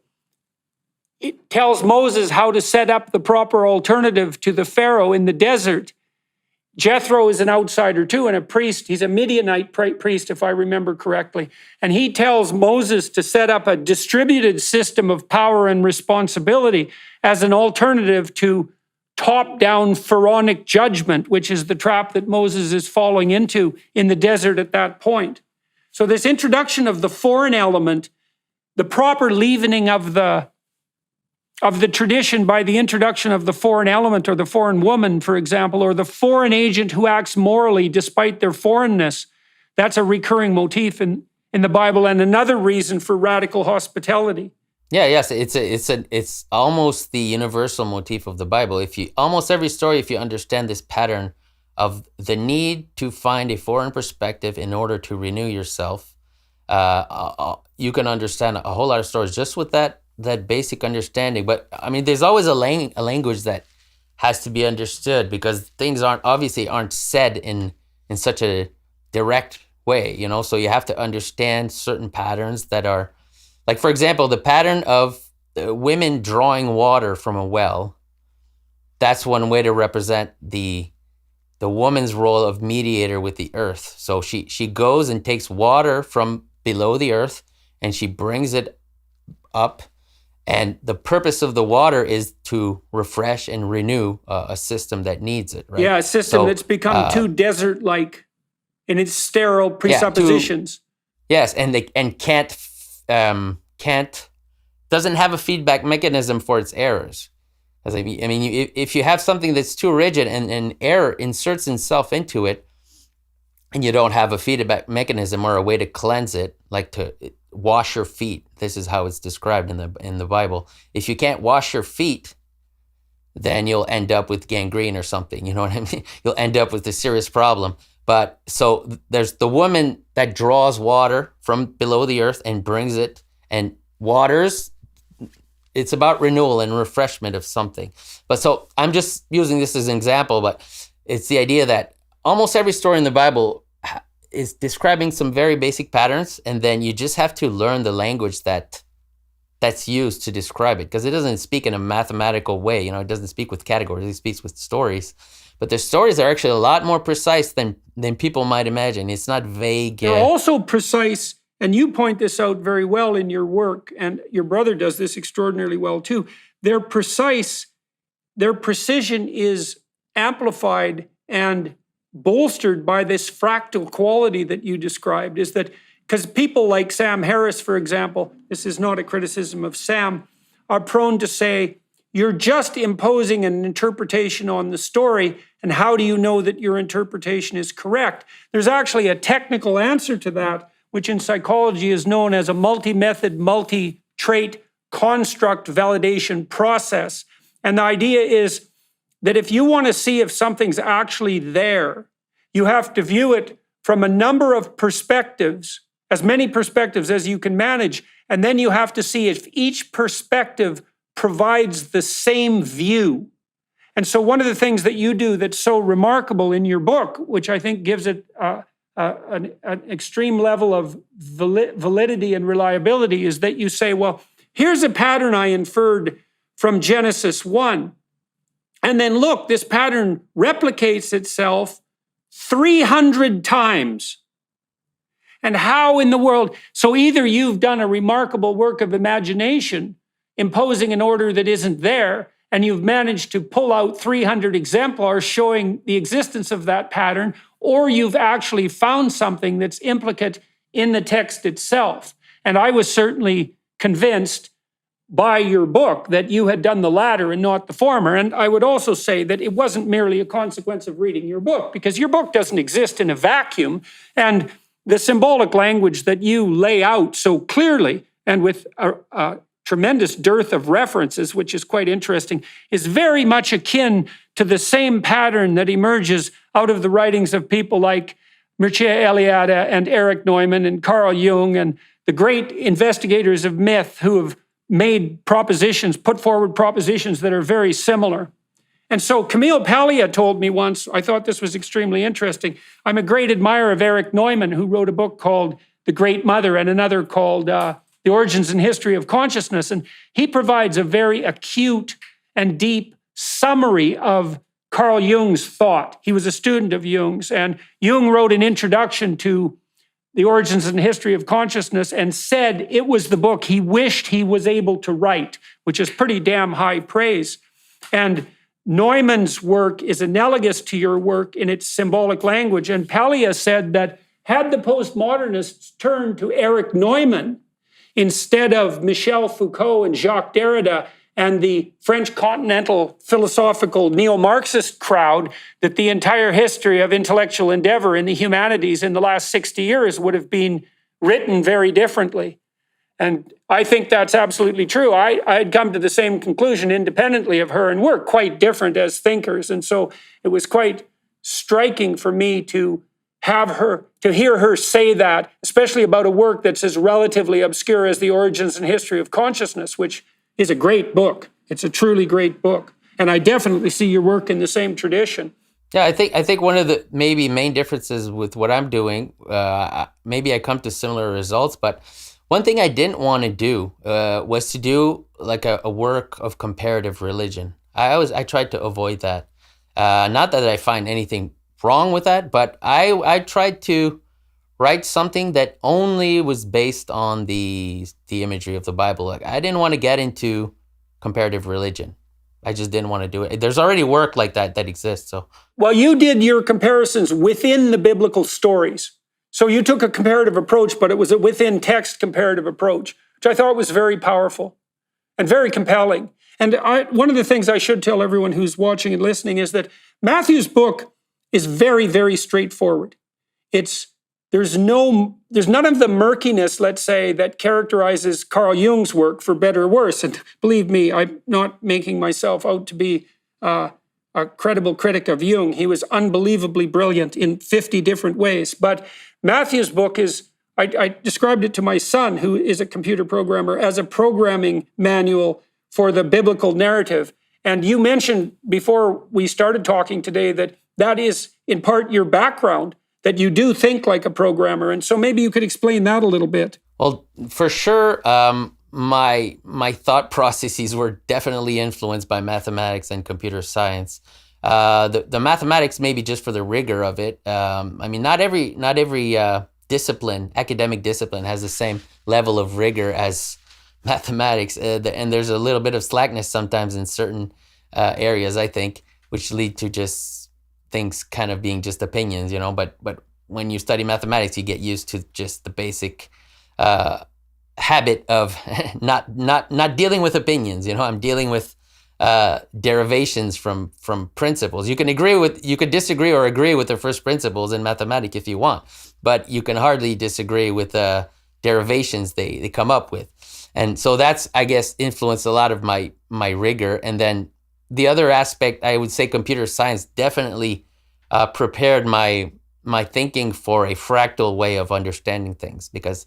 tells Moses how to set up the proper alternative to the Pharaoh in the desert, Jethro is an outsider too, and a priest. He's a Midianite priest, if I remember correctly. And he tells Moses to set up a distributed system of power and responsibility as an alternative to top-down pharaonic judgment, which is the trap that Moses is falling into in the desert at that point. So this introduction of the foreign element, the proper leavening of the tradition by the introduction of the foreign element, or the foreign woman, for example, or the foreign agent who acts morally despite their foreignness. That's a recurring motif in the Bible, and another reason for radical hospitality. Yeah, yes, it's almost the universal motif of the Bible. Almost every story, if you understand this pattern of the need to find a foreign perspective in order to renew yourself, you can understand a whole lot of stories just with that basic understanding. But I mean, there's always a language that has to be understood, because things aren't said in such a direct way, you know. So you have to understand certain patterns that are, like, for example, the pattern of women drawing water from a well. That's one way to represent the woman's role of mediator with the earth. So she goes and takes water from below the earth and she brings it up. And the purpose of the water is to refresh and renew a system that needs it, right? Yeah, a system that's become too desert-like in its sterile presuppositions. Yes, and doesn't have a feedback mechanism for its errors. As I mean, if you have something that's too rigid and error inserts itself into it, and you don't have a feedback mechanism or a way to cleanse it, like to wash your feet. This is how it's described in the Bible. If you can't wash your feet, then you'll end up with gangrene or something. You know what I mean? You'll end up with a serious problem. But so there's the woman that draws water from below the earth and brings it and waters it's about renewal and refreshment of something. But so I'm just using this as an example, but it's the idea that almost every story in the Bible is describing some very basic patterns, and then you just have to learn the language that's used to describe it, because it doesn't speak in a mathematical way. It doesn't speak with categories, it speaks with stories. But the stories are actually a lot more precise than people might imagine. It's not vague. They're also precise, and you point this out very well in your work, and your brother does this extraordinarily well too. They're precise, their precision is amplified and bolstered by this fractal quality that you described, is that because people like Sam Harris, for example, this is not a criticism of Sam, are prone to say, you're just imposing an interpretation on the story, and how do you know that your interpretation is correct? There's actually a technical answer to that, which in psychology is known as a multi-method, multi-trait construct validation process. And the idea is that if you want to see if something's actually there, you have to view it from a number of perspectives, as many perspectives as you can manage, and then you have to see if each perspective provides the same view. And so one of the things that you do that's so remarkable in your book, which I think gives it an extreme level of validity and reliability, is that you say, well, here's a pattern I inferred from Genesis 1. And then look, this pattern replicates itself 300 times. And how in the world? So either you've done a remarkable work of imagination, imposing an order that isn't there, and you've managed to pull out 300 exemplars showing the existence of that pattern, or you've actually found something that's implicate in the text itself. And I was certainly convinced by your book that you had done the latter and not the former. And I would also say that it wasn't merely a consequence of reading your book, because your book doesn't exist in a vacuum. And the symbolic language that you lay out so clearly and with a tremendous dearth of references, which is quite interesting, is very much akin to the same pattern that emerges out of the writings of people like Mircea Eliade and Erich Neumann and Carl Jung and the great investigators of myth who have made propositions, put forward propositions that are very similar. And so Camille Paglia told me once, I thought this was extremely interesting, I'm a great admirer of Erich Neumann, who wrote a book called The Great Mother and another called The Origins and History of Consciousness. And he provides a very acute and deep summary of Carl Jung's thought. He was a student of Jung's, and Jung wrote an introduction to The Origins and History of Consciousness and said it was the book he wished he was able to write, which is pretty damn high praise. And Neumann's work is analogous to your work in its symbolic language. And Paglia said that had the postmodernists turned to Erich Neumann instead of Michel Foucault and Jacques Derrida and the French continental philosophical neo-Marxist crowd, that the entire history of intellectual endeavor in the humanities in the last 60 years would have been written very differently. And I think that's absolutely true. I had come to the same conclusion independently of her, and we're quite different as thinkers. And so it was quite striking for me to hear her say that, especially about a work that's as relatively obscure as The Origins and History of Consciousness, which is a great book. It's a truly great book. And I definitely see your work in the same tradition. Yeah, I think one of the maybe main differences with what I'm doing, maybe I come to similar results, but one thing I didn't want to do was to do like a work of comparative religion. I tried to avoid that. Not that I find anything wrong with that, but I tried to write something that only was based on the imagery of the Bible. Like, I didn't want to get into comparative religion. I just didn't want to do it. There's already work like that exists. So, well, you did your comparisons within the biblical stories. So you took a comparative approach, but it was a within text comparative approach, which I thought was very powerful and very compelling. And one of the things I should tell everyone who's watching and listening is that Matthew's book is very, very straightforward. There's none of the murkiness, let's say, that characterizes Carl Jung's work, for better or worse. And believe me, I'm not making myself out to be a credible critic of Jung. He was unbelievably brilliant in 50 different ways. But Matthew's book is, I described it to my son, who is a computer programmer, as a programming manual for the biblical narrative. And you mentioned before we started talking today that that is in part your background, that you do think like a programmer. And so maybe you could explain that a little bit. Well, for sure, my thought processes were definitely influenced by mathematics and computer science. The mathematics maybe just for the rigor of it. I mean, not every discipline, academic discipline, has the same level of rigor as mathematics, and there's a little bit of slackness sometimes in certain areas, I think, which lead to just things kind of being just opinions, But when you study mathematics, you get used to just the basic habit of not dealing with opinions. I'm dealing with derivations from principles. You could disagree or agree with the first principles in mathematics if you want, but you can hardly disagree with the derivations they come up with. And so that's, I guess, influenced a lot of my rigor. And then the other aspect, I would say computer science definitely prepared my thinking for a fractal way of understanding things, because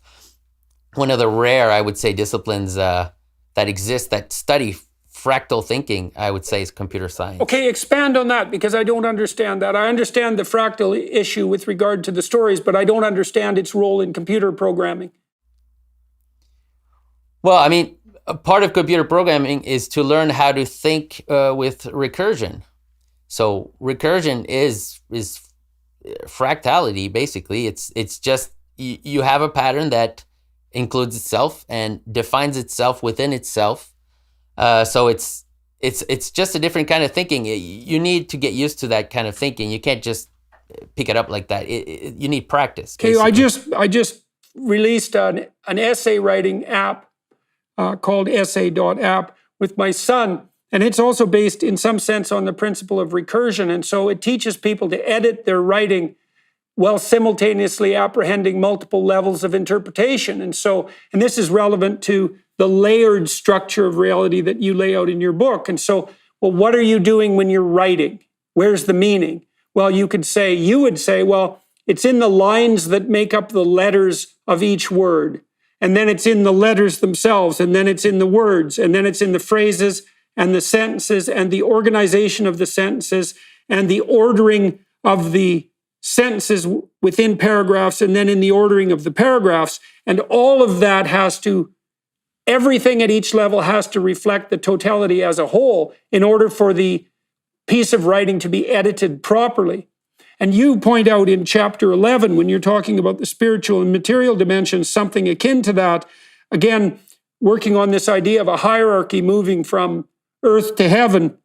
one of the rare, I would say, disciplines that exist that study fractal thinking, I would say, is computer science. Okay, expand on that, because I don't understand that. I understand the fractal issue with regard to the stories, but I don't understand its role in computer programming. Well, I mean, a part of computer programming is to learn how to think with recursion. So recursion is fractality, basically. It's just you have a pattern that includes itself and defines itself within itself. So it's just a different kind of thinking. You need to get used to that kind of thinking. You can't just pick it up like that. You need practice. Okay, I just released an essay writing app called essay.app with my son. And it's also based in some sense on the principle of recursion. And so it teaches people to edit their writing while simultaneously apprehending multiple levels of interpretation. And this is relevant to the layered structure of reality that you lay out in your book. And so, well, what are you doing when you're writing? Where's the meaning? Well, you would say, well, it's in the lines that make up the letters of each word. And then it's in the letters themselves, and then it's in the words, and then it's in the phrases and the sentences and the organization of the sentences and the ordering of the sentences within paragraphs, and then in the ordering of the paragraphs. And all of that everything at each level has to reflect the totality as a whole in order for the piece of writing to be edited properly. And you point out in chapter 11, when you're talking about the spiritual and material dimensions, something akin to that, again, working on this idea of a hierarchy moving from earth to heaven,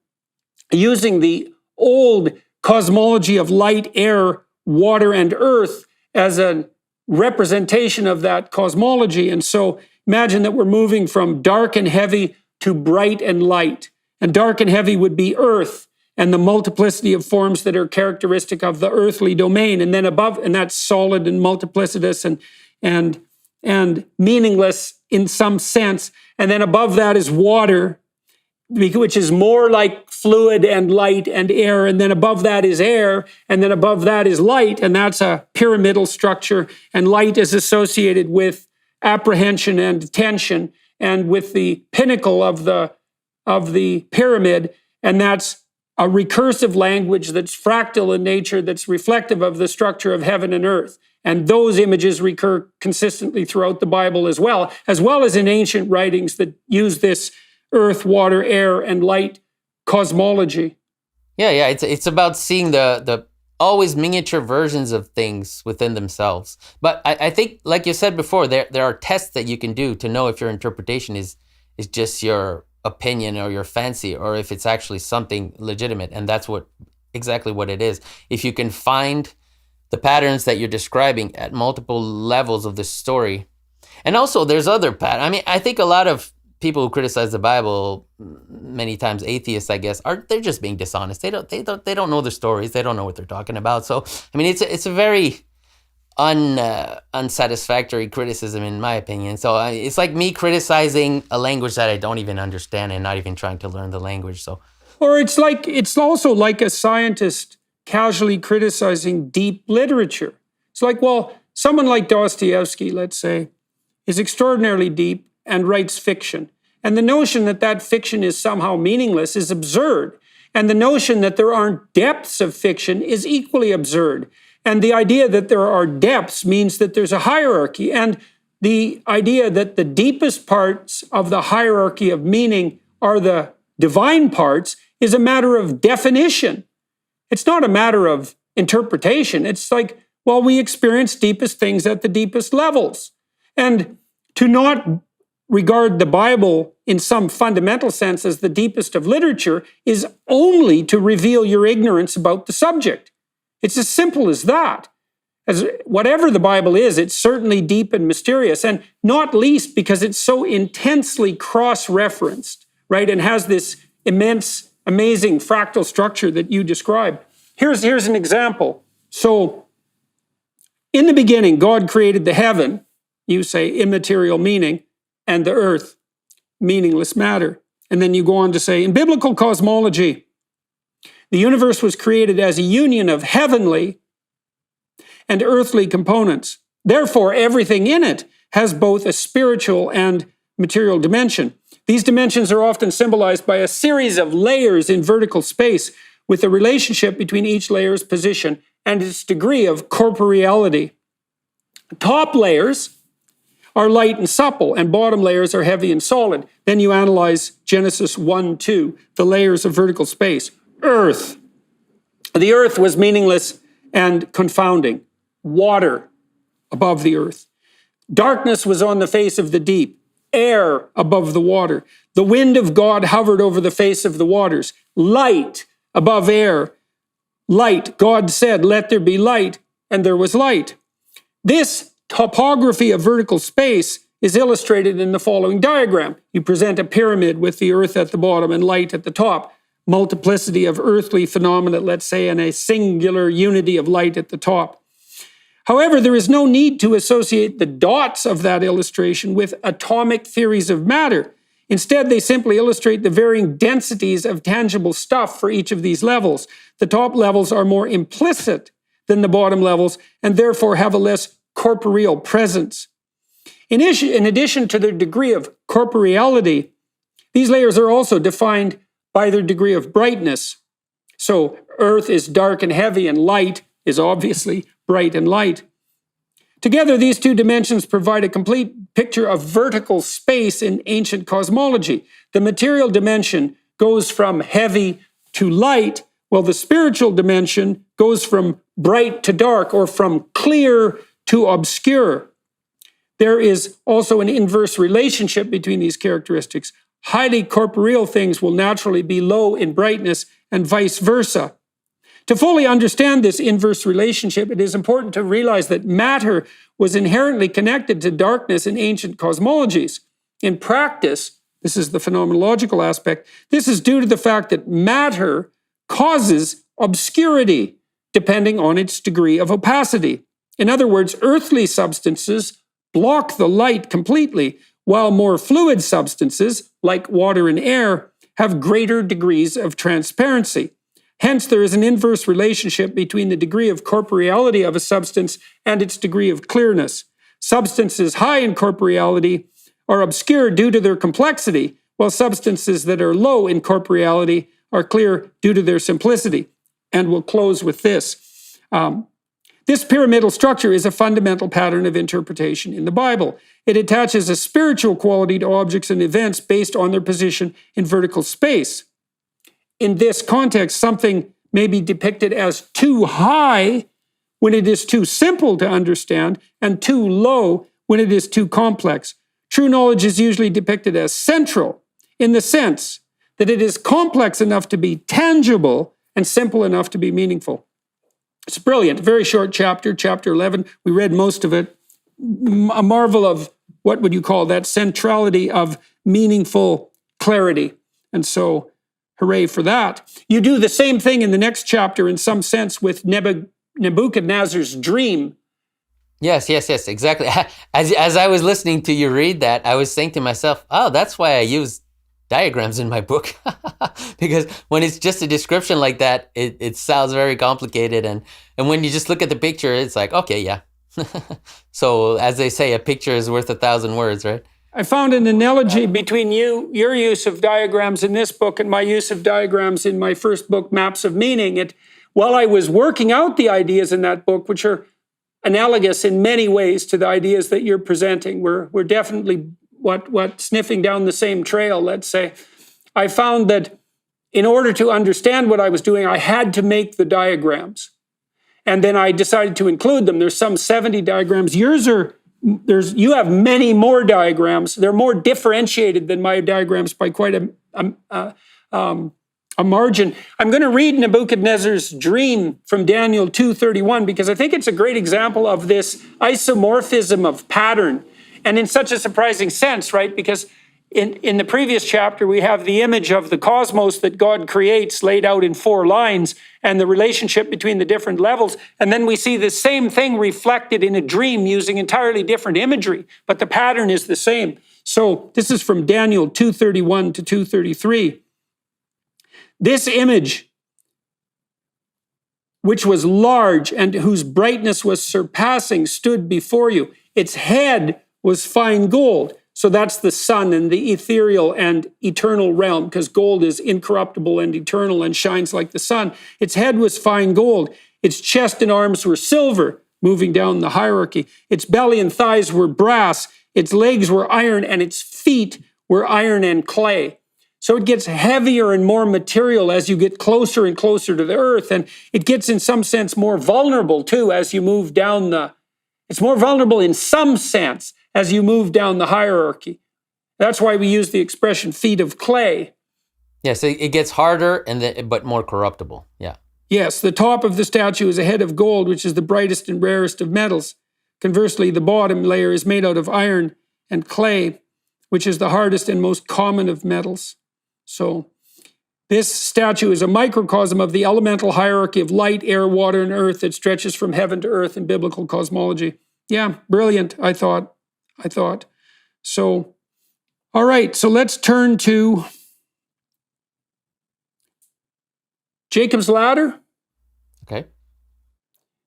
using the old cosmology of light, air, water, and earth as a representation of that cosmology. And so imagine that we're moving from dark and heavy to bright and light. And dark and heavy would be earth and the multiplicity of forms that are characteristic of the earthly domain. And then above, and that's solid and multiplicitous and meaningless in some sense. And then above that is water, which is more like fluid and light and air. And then above that is air. And then above that is light. And that's a pyramidal structure. And light is associated with apprehension and attention, and with the pinnacle of the pyramid. And that's a recursive language that's fractal in nature, that's reflective of the structure of heaven and earth. And those images recur consistently throughout the Bible as well as in ancient writings that use this earth, water, air, and light cosmology. Yeah. It's about seeing the always miniature versions of things within themselves. But I think, like you said before, there are tests that you can do to know if your interpretation is just your opinion or your fancy, or if it's actually something legitimate. And that's exactly what it is. If you can find the patterns that you're describing at multiple levels of the story. And also there's other patterns. I mean, I think a lot of people who criticize the Bible, many times atheists, I guess, they're just being dishonest. They don't know the stories. They don't know what they're talking about. So, I mean, it's a very unsatisfactory criticism, in my opinion. So it's like me criticizing a language that I don't even understand and not even trying to learn the language. So, or it's also like a scientist casually criticizing deep literature. It's like, well, someone like Dostoevsky, let's say, is extraordinarily deep and writes fiction. And the notion that that fiction is somehow meaningless is absurd. And the notion that there aren't depths of fiction is equally absurd. And the idea that there are depths means that there's a hierarchy. And the idea that the deepest parts of the hierarchy of meaning are the divine parts is a matter of definition. It's not a matter of interpretation. It's like, well, we experience deepest things at the deepest levels. And to not regard the Bible in some fundamental sense as the deepest of literature is only to reveal your ignorance about the subject. It's as simple as that. As whatever the Bible is, it's certainly deep and mysterious, and not least because it's so intensely cross-referenced, right, and has this immense, amazing fractal structure that you described. Here's an example. So, in the beginning, God created the heaven, you say immaterial meaning, and the earth, meaningless matter. And then you go on to say, in biblical cosmology, the universe was created as a union of heavenly and earthly components. Therefore, everything in it has both a spiritual and material dimension. These dimensions are often symbolized by a series of layers in vertical space, with a relationship between each layer's position and its degree of corporeality. Top layers are light and supple, and bottom layers are heavy and solid. Then you analyze Genesis 1-2, the layers of vertical space. Earth. The earth was meaningless and confounding. Water above the earth. Darkness was on the face of the deep. Air above the water. The wind of God hovered over the face of the waters. Light above air. Light. God said, let there be light, and there was light. This topography of vertical space is illustrated in the following diagram. You present a pyramid with the earth at the bottom and light at the top. Multiplicity of earthly phenomena, let's say, and a singular unity of light at the top. However, there is no need to associate the dots of that illustration with atomic theories of matter. Instead, they simply illustrate the varying densities of tangible stuff for each of these levels. The top levels are more implicit than the bottom levels and therefore have a less corporeal presence. In addition to their degree of corporeality, these layers are also defined by their degree of brightness. So earth is dark and heavy, and light is obviously bright and light. Together, these two dimensions provide a complete picture of vertical space in ancient cosmology. The material dimension goes from heavy to light, while the spiritual dimension goes from bright to dark, or from clear to obscure. There is also an inverse relationship between these characteristics. Highly corporeal things will naturally be low in brightness, and vice versa. To fully understand this inverse relationship, it is important to realize that matter was inherently connected to darkness in ancient cosmologies. In practice, this is the phenomenological aspect, this is due to the fact that matter causes obscurity, depending on its degree of opacity. In other words, earthly substances block the light completely, while more fluid substances, like water and air, have greater degrees of transparency. Hence, there is an inverse relationship between the degree of corporeality of a substance and its degree of clearness. Substances high in corporeality are obscure due to their complexity, while substances that are low in corporeality are clear due to their simplicity. And we'll close with this. This pyramidal structure is a fundamental pattern of interpretation in the Bible. It attaches a spiritual quality to objects and events based on their position in vertical space. In this context, something may be depicted as too high when it is too simple to understand, and too low when it is too complex. True knowledge is usually depicted as central, in the sense that it is complex enough to be tangible and simple enough to be meaningful. It's brilliant. Very short chapter, chapter 11. We read most of it. A marvel of, what would you call that, centrality of meaningful clarity. And so, hooray for that. You do the same thing in the next chapter, in some sense, with Nebuchadnezzar's dream. Yes, exactly. As I was listening to you read that, I was saying to myself, oh, that's why I use diagrams in my book. Because when it's just a description like that, it sounds very complicated. And when you just look at the picture, it's like, okay, yeah. So as they say, a picture is worth 1,000 words, right? I found an analogy between your use of diagrams in this book and my use of diagrams in my first book, Maps of Meaning. While I was working out the ideas in that book, which are analogous in many ways to the ideas that you're presenting, we're definitely what sniffing down the same trail, let's say. I found that in order to understand what I was doing, I had to make the diagrams. And then I decided to include them. There's some 70 diagrams. You have many more diagrams. They're more differentiated than my diagrams by quite a margin. I'm going to read Nebuchadnezzar's dream from Daniel 2:31 because I think it's a great example of this isomorphism of pattern, and in such a surprising sense, right? Because in the previous chapter, we have the image of the cosmos that God creates laid out in 4 lines and the relationship between the different levels. And then we see the same thing reflected in a dream using entirely different imagery, but the pattern is the same. So this is from Daniel 2:31 to 2:33. This image, which was large and whose brightness was surpassing, stood before you. Its head was fine gold. So that's the sun and the ethereal and eternal realm, because gold is incorruptible and eternal and shines like the sun. Its head was fine gold. Its chest and arms were silver, moving down the hierarchy. Its belly and thighs were brass. Its legs were iron, and its feet were iron and clay. So it gets heavier and more material as you get closer and closer to the earth. And it gets, in some sense, more vulnerable, too, as you move down it's more vulnerable in some sense as you move down the hierarchy. That's why we use the expression feet of clay. Yes, it gets harder but more corruptible. Yeah. Yes, the top of the statue is a head of gold, which is the brightest and rarest of metals. Conversely, the bottom layer is made out of iron and clay, which is the hardest and most common of metals. So this statue is a microcosm of the elemental hierarchy of light, air, water, and earth that stretches from heaven to earth in biblical cosmology. Yeah, brilliant, I thought. So, all right, so let's turn to Jacob's ladder. Okay.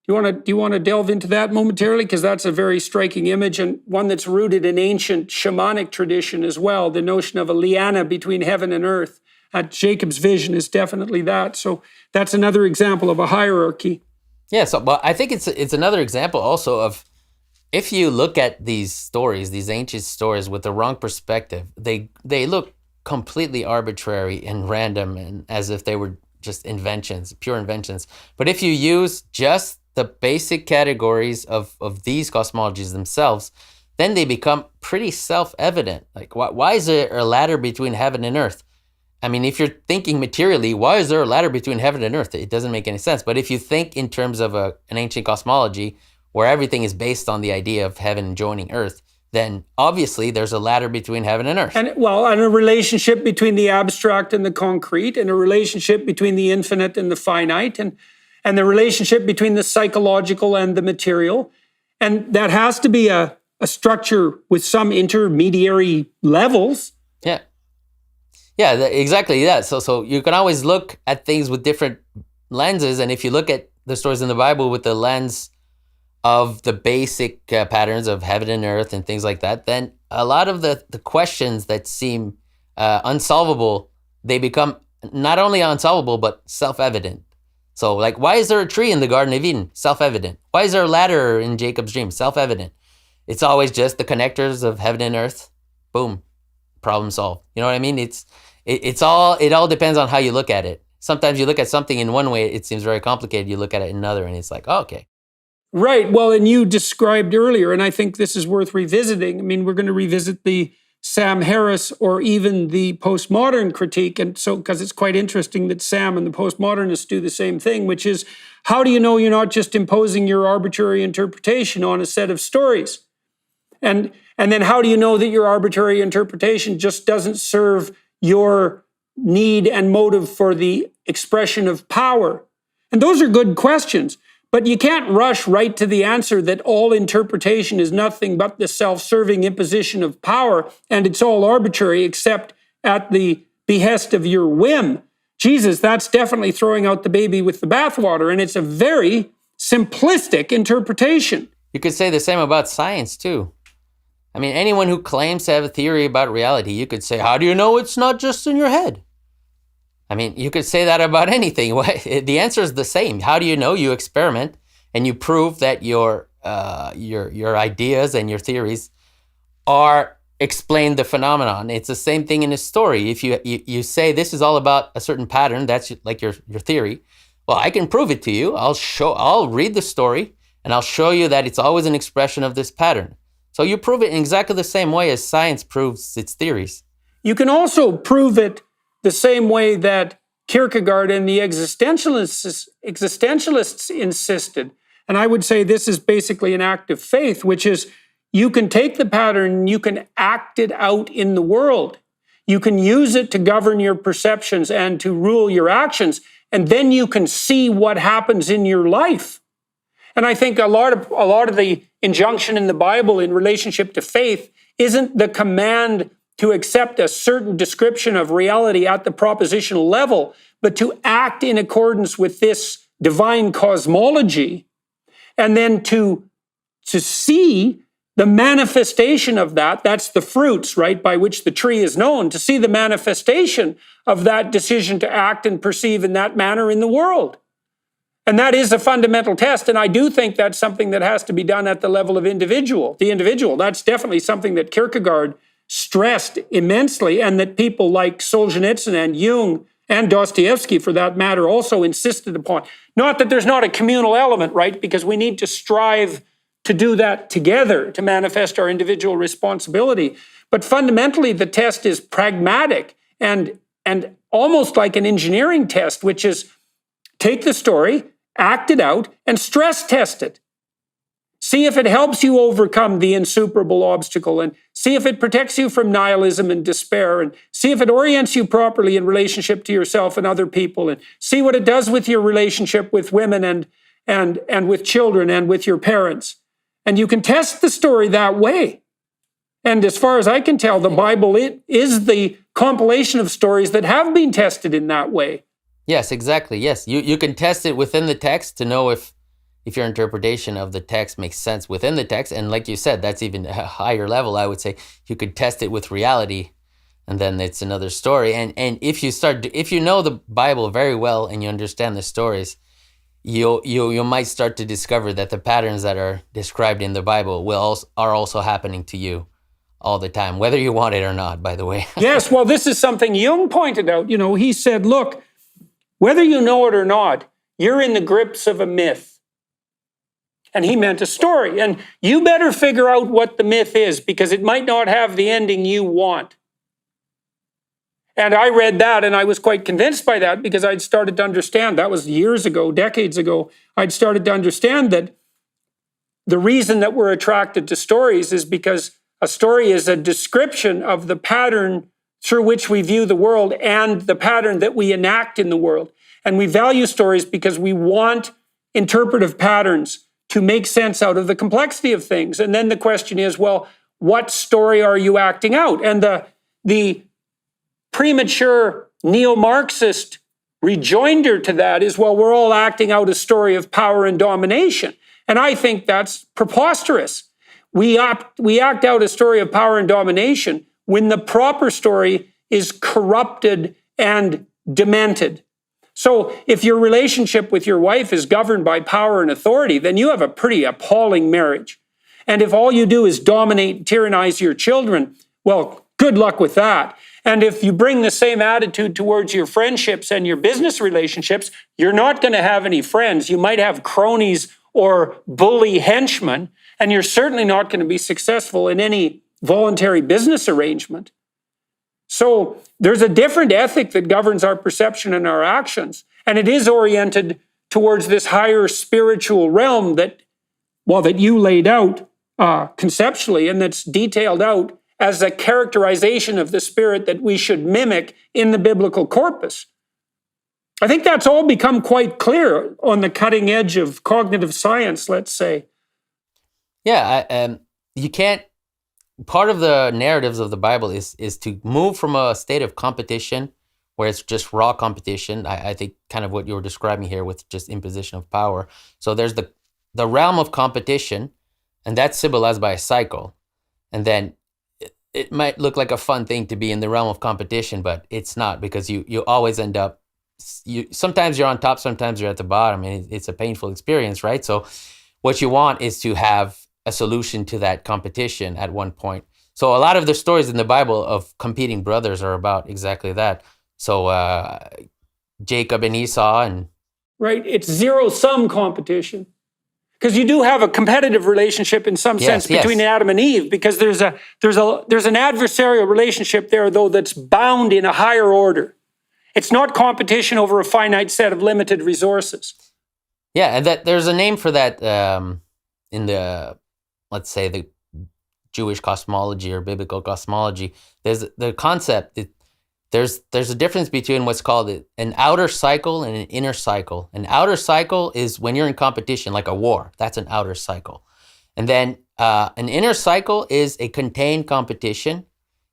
Do you want to delve into that momentarily? Because that's a very striking image and one that's rooted in ancient shamanic tradition as well. The notion of a liana between heaven and earth. Jacob's vision is definitely that. So that's another example of a hierarchy. Yeah, but I think it's another example also of, if you look at these stories, these ancient stories with the wrong perspective, they look completely arbitrary and random and as if they were just inventions, pure inventions. But if you use just the basic categories of these cosmologies themselves, then they become pretty self-evident. Like, why is there a ladder between heaven and earth? I mean, if you're thinking materially, why is there a ladder between heaven and earth? It doesn't make any sense. But if you think in terms of an ancient cosmology where everything is based on the idea of heaven joining earth, then obviously there's a ladder between heaven and earth. And a relationship between the abstract and the concrete, and a relationship between the infinite and the finite, and the relationship between the psychological and the material. And that has to be a structure with some intermediary levels. Yeah. Yeah, exactly. Yeah. So you can always look at things with different lenses. And if you look at the stories in the Bible with the lens of the basic patterns of heaven and earth and things like that, then a lot of the questions that seem unsolvable, they become not only unsolvable, but self-evident. So like, why is there a tree in the Garden of Eden? Self-evident. Why is there a ladder in Jacob's dream? Self-evident. It's always just the connectors of heaven and earth. Boom. Problem solved. You know what I mean? It all depends on how you look at it. Sometimes you look at something in one way, it seems very complicated. You look at it in another and it's like, oh, okay. Right. Well, and you described earlier, and I think this is worth revisiting. I mean, we're going to revisit the Sam Harris or even the postmodern critique. And so, because it's quite interesting that Sam and the postmodernists do the same thing, which is, how do you know you're not just imposing your arbitrary interpretation on a set of stories? And then how do you know that your arbitrary interpretation just doesn't serve your need and motive for the expression of power? And those are good questions. But you can't rush right to the answer that all interpretation is nothing but the self-serving imposition of power, and it's all arbitrary except at the behest of your whim. Jesus, that's definitely throwing out the baby with the bathwater, and it's a very simplistic interpretation. You could say the same about science too. I mean, anyone who claims to have a theory about reality, you could say, how do you know it's not just in your head? I mean, you could say that about anything. The answer is the same. How do you know? You experiment and you prove that your ideas and your theories are explain the phenomenon. It's the same thing in a story. If you say this is all about a certain pattern, that's like your theory. Well, I can prove it to you. I'll read the story and I'll show you that it's always an expression of this pattern. So you prove it in exactly the same way as science proves its theories. You can also prove it the same way that Kierkegaard and the existentialists insisted. And I would say this is basically an act of faith, which is you can take the pattern and you can act it out in the world. You can use it to govern your perceptions and to rule your actions, and then you can see what happens in your life. And I think a lot of the injunction in the Bible in relationship to faith isn't the command to accept a certain description of reality at the propositional level, but to act in accordance with this divine cosmology, and then to see the manifestation of that. That's the fruits, right, by which the tree is known, to see the manifestation of that decision to act and perceive in that manner in the world. And that is a fundamental test, and I do think that's something that has to be done at the level of the individual. That's definitely something that Kierkegaard stressed immensely, and that people like Solzhenitsyn and Jung and Dostoevsky, for that matter, also insisted upon. Not that there's not a communal element, right? Because we need to strive to do that together, to manifest our individual responsibility. But fundamentally, the test is pragmatic and almost like an engineering test, which is take the story, act it out, and stress test it. See if it helps you overcome the insuperable obstacle, and see if it protects you from nihilism and despair, and see if it orients you properly in relationship to yourself and other people, and see what it does with your relationship with women and with children and with your parents. And you can test the story that way. And as far as I can tell, the Bible is the compilation of stories that have been tested in that way. Yes, exactly. Yes, you can test it within the text to know if your interpretation of the text makes sense within the text. And like you said, that's even a higher level, I would say. You could test it with reality, and then it's another story. And if you know the Bible very well and you understand the stories, you might start to discover that the patterns that are described in the Bible are also happening to you all the time, whether you want it or not, by the way. Yes, well, this is something Jung pointed out. He said, look, whether you know it or not, you're in the grips of a myth. And he meant a story. And you better figure out what the myth is, because it might not have the ending you want. And I read that and I was quite convinced by that, because I'd started to understand, that was years ago, decades ago, I'd started to understand that the reason that we're attracted to stories is because a story is a description of the pattern through which we view the world and the pattern that we enact in the world. And we value stories because we want interpretive patterns to make sense out of the complexity of things. And then the question is, well, what story are you acting out? And the premature neo-Marxist rejoinder to that is, well, we're all acting out a story of power and domination. And I think that's preposterous. We act out a story of power and domination when the proper story is corrupted and demented. So if your relationship with your wife is governed by power and authority, then you have a pretty appalling marriage. And if all you do is dominate and tyrannize your children, well, good luck with that. And if you bring the same attitude towards your friendships and your business relationships, you're not going to have any friends. You might have cronies or bully henchmen, and you're certainly not going to be successful in any voluntary business arrangement. So there's a different ethic that governs our perception and our actions, and it is oriented towards this higher spiritual realm that you laid out conceptually, and that's detailed out as a characterization of the spirit that we should mimic in the biblical corpus. I think that's all become quite clear on the cutting edge of cognitive science, let's say. Yeah, you can't. Part of the narratives of the Bible is to move from a state of competition, where it's just raw competition. I think kind of what you were describing here with just imposition of power. So there's the realm of competition, and that's symbolized by a cycle. And then it might look like a fun thing to be in the realm of competition, but it's not, because you always end up, sometimes you're on top, sometimes you're at the bottom, and it's a painful experience, right? So what you want is to have a solution to that competition at one point. So a lot of the stories in the Bible of competing brothers are about exactly that. So Jacob and Esau, and Right? It's zero-sum competition. Because you do have a competitive relationship in some sense between Adam and Eve, because there's an adversarial relationship there, though, that's bound in a higher order. It's not competition over a finite set of limited resources. Yeah, and that there's a name for that in the, let's say, the Jewish cosmology or biblical cosmology. There's the concept that there's a difference between what's called an outer cycle and an inner cycle. An outer cycle is when you're in competition, like a war. That's an outer cycle. And then an inner cycle is a contained competition,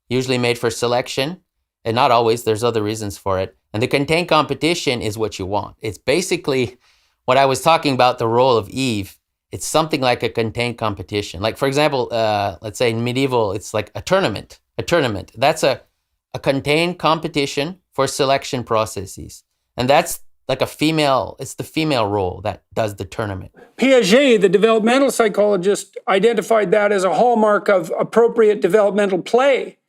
usually made for selection, and not always. There's other reasons for it. And the contained competition is what you want. It's basically what I was talking about, the role of Eve. It's something like a contained competition. Like, for example, let's say in medieval, it's like a tournament. A tournament. That's a contained competition for selection processes. And that's like it's the female role that does the tournament. Piaget, the developmental psychologist, identified that as a hallmark of appropriate developmental play.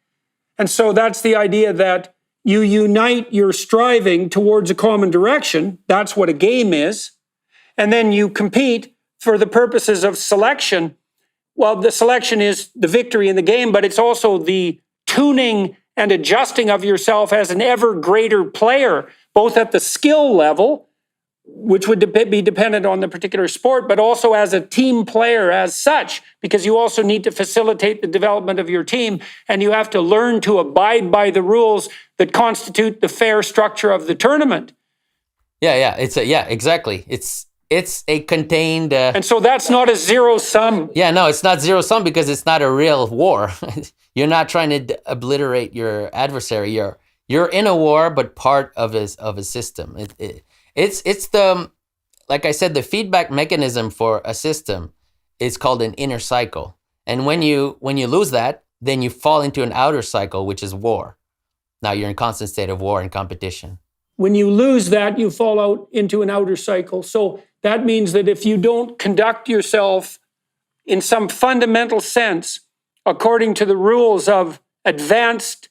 And so that's the idea that you unite your striving towards a common direction. That's what a game is. And then you compete for the purposes of selection. Well, the selection is the victory in the game, but it's also the tuning and adjusting of yourself as an ever greater player, both at the skill level, which would be dependent on the particular sport, but also as a team player as such, because you also need to facilitate the development of your team, and you have to learn to abide by the rules that constitute the fair structure of the tournament. Yeah, exactly. It's a contained... and so that's not a zero-sum. Yeah, no, it's not zero-sum because it's not a real war. You're not trying to obliterate your adversary. You're in a war, but part of a system. It's the, like I said, the feedback mechanism for a system is called an inner cycle. And when you lose that, then you fall into an outer cycle, which is war. Now you're in constant state of war and competition. When you lose that, you fall out into an outer cycle. So that means that if you don't conduct yourself in some fundamental sense according to the rules of advanced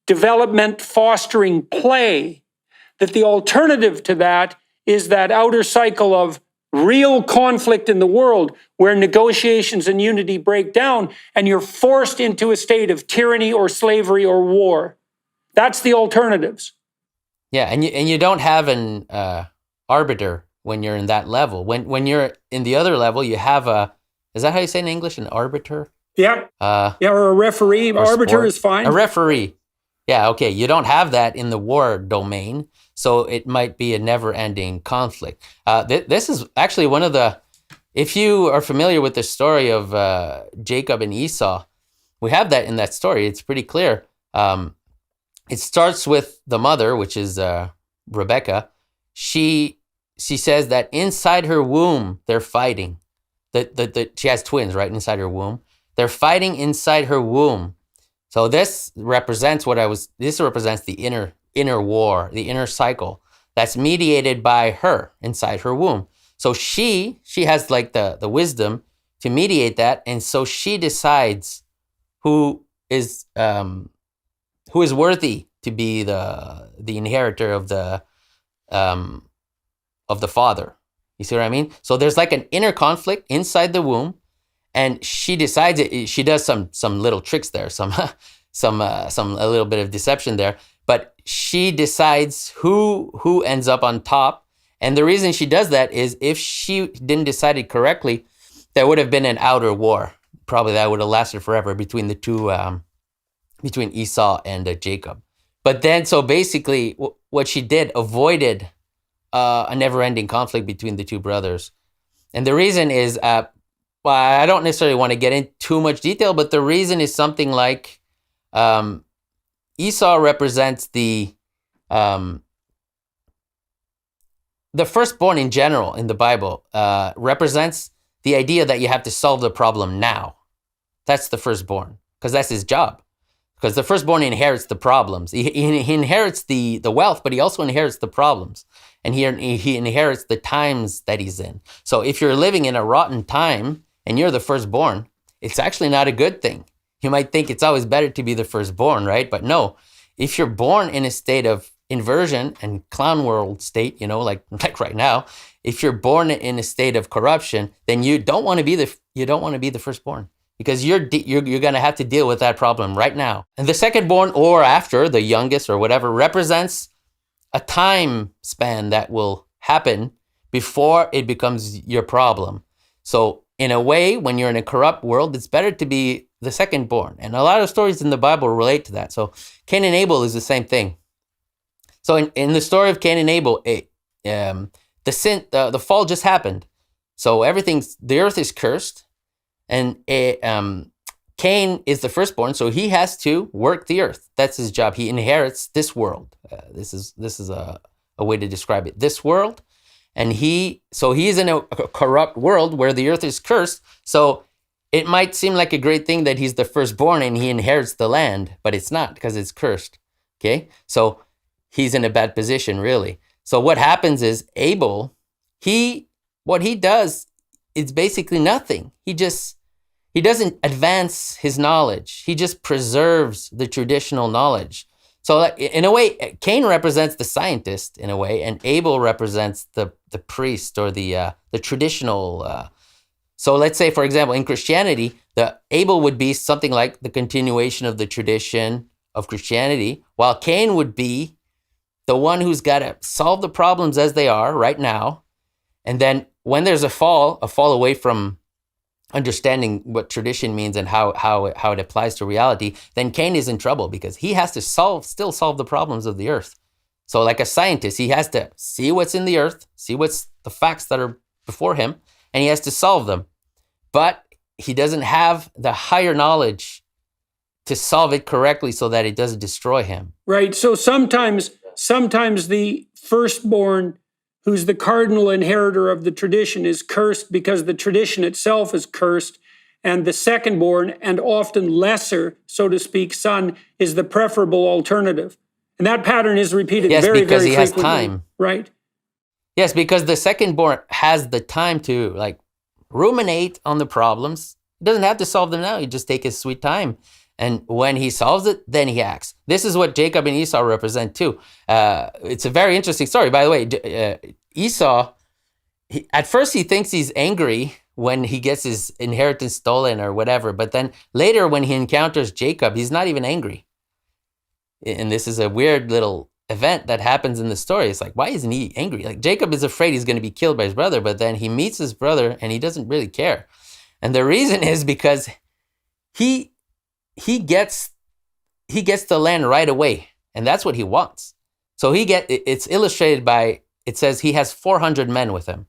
development fostering play, that the alternative to that is that outer cycle of real conflict in the world where negotiations and unity break down and you're forced into a state of tyranny or slavery or war. That's the alternatives. Yeah, and you don't have an arbiter when you're in that level. When you're in the other level, you have is that how you say in English, an arbiter? Yeah. Or a referee. Arbiter sport. is fine. A referee. Yeah, okay. You don't have that in the war domain, so it might be a never-ending conflict. This is actually one of the, if you are familiar with the story of Jacob and Esau, we have that in that story. It's pretty clear. It starts with the mother, which is Rebecca. She says that inside her womb, they're fighting. She has twins, right, inside her womb. They're fighting inside her womb. So this represents the inner war, the inner cycle that's mediated by her inside her womb. So she has like the wisdom to mediate that, and so she decides who is worthy to be the inheritor of the father. You see what I mean? So there's like an inner conflict inside the womb, and she decides it. She does some little tricks there, a little bit of deception there. But she decides who ends up on top, and the reason she does that is if she didn't decide it correctly, there would have been an outer war. Probably that would have lasted forever between the two, between Esau and Jacob. But then, so basically, what she did avoided a never-ending conflict between the two brothers. And the reason is, well, I don't necessarily want to get into too much detail, but the reason is something like Esau represents the firstborn in general in the Bible, represents the idea that you have to solve the problem now. That's the firstborn. because that's his job. Because the firstborn inherits the problems. He inherits the wealth, but he also inherits the problems. And he inherits the times that he's in. So if you're living in a rotten time and you're the firstborn, it's actually not a good thing. You might think it's always better to be the firstborn, right? But no, if you're born in a state of inversion and clown world state, like right now, if you're born in a state of corruption, then you don't want to be the firstborn. Because you're going to have to deal with that problem right now. And the secondborn, or after, the youngest or whatever, represents a time span that will happen before it becomes your problem. So in a way, when you're in a corrupt world, it's better to be the secondborn. And a lot of stories in the Bible relate to that. So Cain and Abel is the same thing. So in the story of Cain and Abel, the fall just happened. So the earth is cursed. And Cain is the firstborn, so he has to work the earth. That's his job. He inherits this world. This is a way to describe it. This world, and he's in a corrupt world where the earth is cursed. So it might seem like a great thing that he's the firstborn and he inherits the land, but it's not because it's cursed. Okay, so he's in a bad position, really. So what happens is Abel, what he does. It's basically nothing. He doesn't advance his knowledge. He just preserves the traditional knowledge. So in a way, Cain represents the scientist in a way, and Abel represents the priest or the traditional. So let's say, for example, in Christianity, the Abel would be something like the continuation of the tradition of Christianity, while Cain would be the one who's got to solve the problems as they are right now, and then when there's a fall away from understanding what tradition means and how it applies to reality, then Cain is in trouble because he has to still solve the problems of the earth. So like a scientist, he has to see what's in the earth, see what's the facts that are before him, and he has to solve them. But he doesn't have the higher knowledge to solve it correctly so that it doesn't destroy him. Right. So sometimes the firstborn, who's the cardinal inheritor of the tradition, is cursed because the tradition itself is cursed, and the secondborn, and often lesser, so to speak, son, is the preferable alternative. And that pattern is repeated very, very frequently. Yes, because he has time. Right. Yes, because the secondborn has the time to ruminate on the problems. He doesn't have to solve them now. He just take his sweet time. And when he solves it, then he acts. This is what Jacob and Esau represent too. It's a very interesting story. By the way, Esau, at first he thinks he's angry when he gets his inheritance stolen or whatever. But then later when he encounters Jacob, he's not even angry. And this is a weird little event that happens in the story. It's like, why isn't he angry? Like Jacob is afraid he's going to be killed by his brother, but then he meets his brother and he doesn't really care. And the reason is because he gets the land right away, and that's what he wants. So it's illustrated by, it says he has 400 men with him.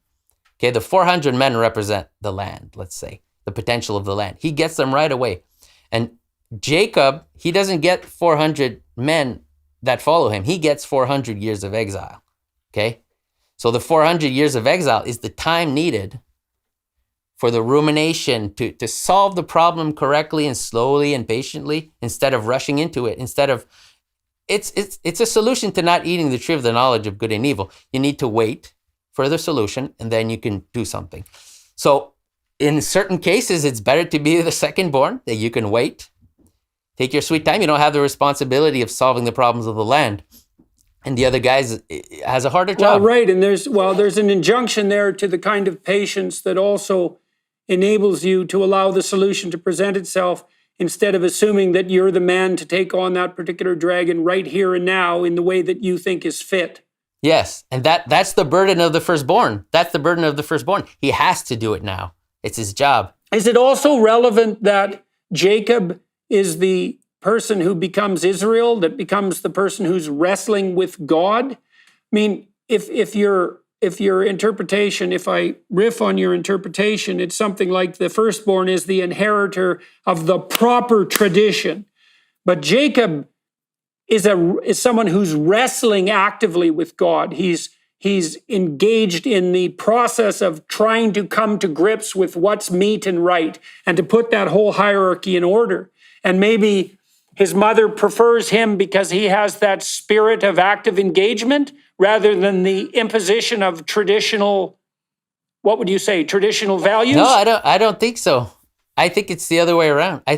Okay, the 400 men represent the land, let's say, the potential of the land. He gets them right away. And Jacob, he doesn't get 400 men that follow him. He gets 400 years of exile. Okay, so the 400 years of exile is the time needed for the rumination to solve the problem correctly and slowly and patiently instead of rushing into it. It's a solution to not eating the tree of the knowledge of good and evil. You need to wait for the solution and then you can do something. So in certain cases, it's better to be the secondborn, that you can wait, take your sweet time. You don't have the responsibility of solving the problems of the land. And the other guys has a harder job. Well, right. And there's an injunction there to the kind of patience that also enables you to allow the solution to present itself instead of assuming that you're the man to take on that particular dragon right here and now in the way that you think is fit. Yes, and that's the burden of the firstborn. That's the burden of the firstborn. He has to do it now. It's his job. Is it also relevant that Jacob is the person who becomes Israel, that becomes the person who's wrestling with God? I mean, if your interpretation, if I riff on your interpretation, it's something like the firstborn is the inheritor of the proper tradition. But Jacob is someone who's wrestling actively with God. He's engaged in the process of trying to come to grips with what's meet and right and to put that whole hierarchy in order. and maybe his mother prefers him because he has that spirit of active engagement rather than the imposition of traditional, what would you say, traditional values? No, I don't think so. I think it's the other way around. I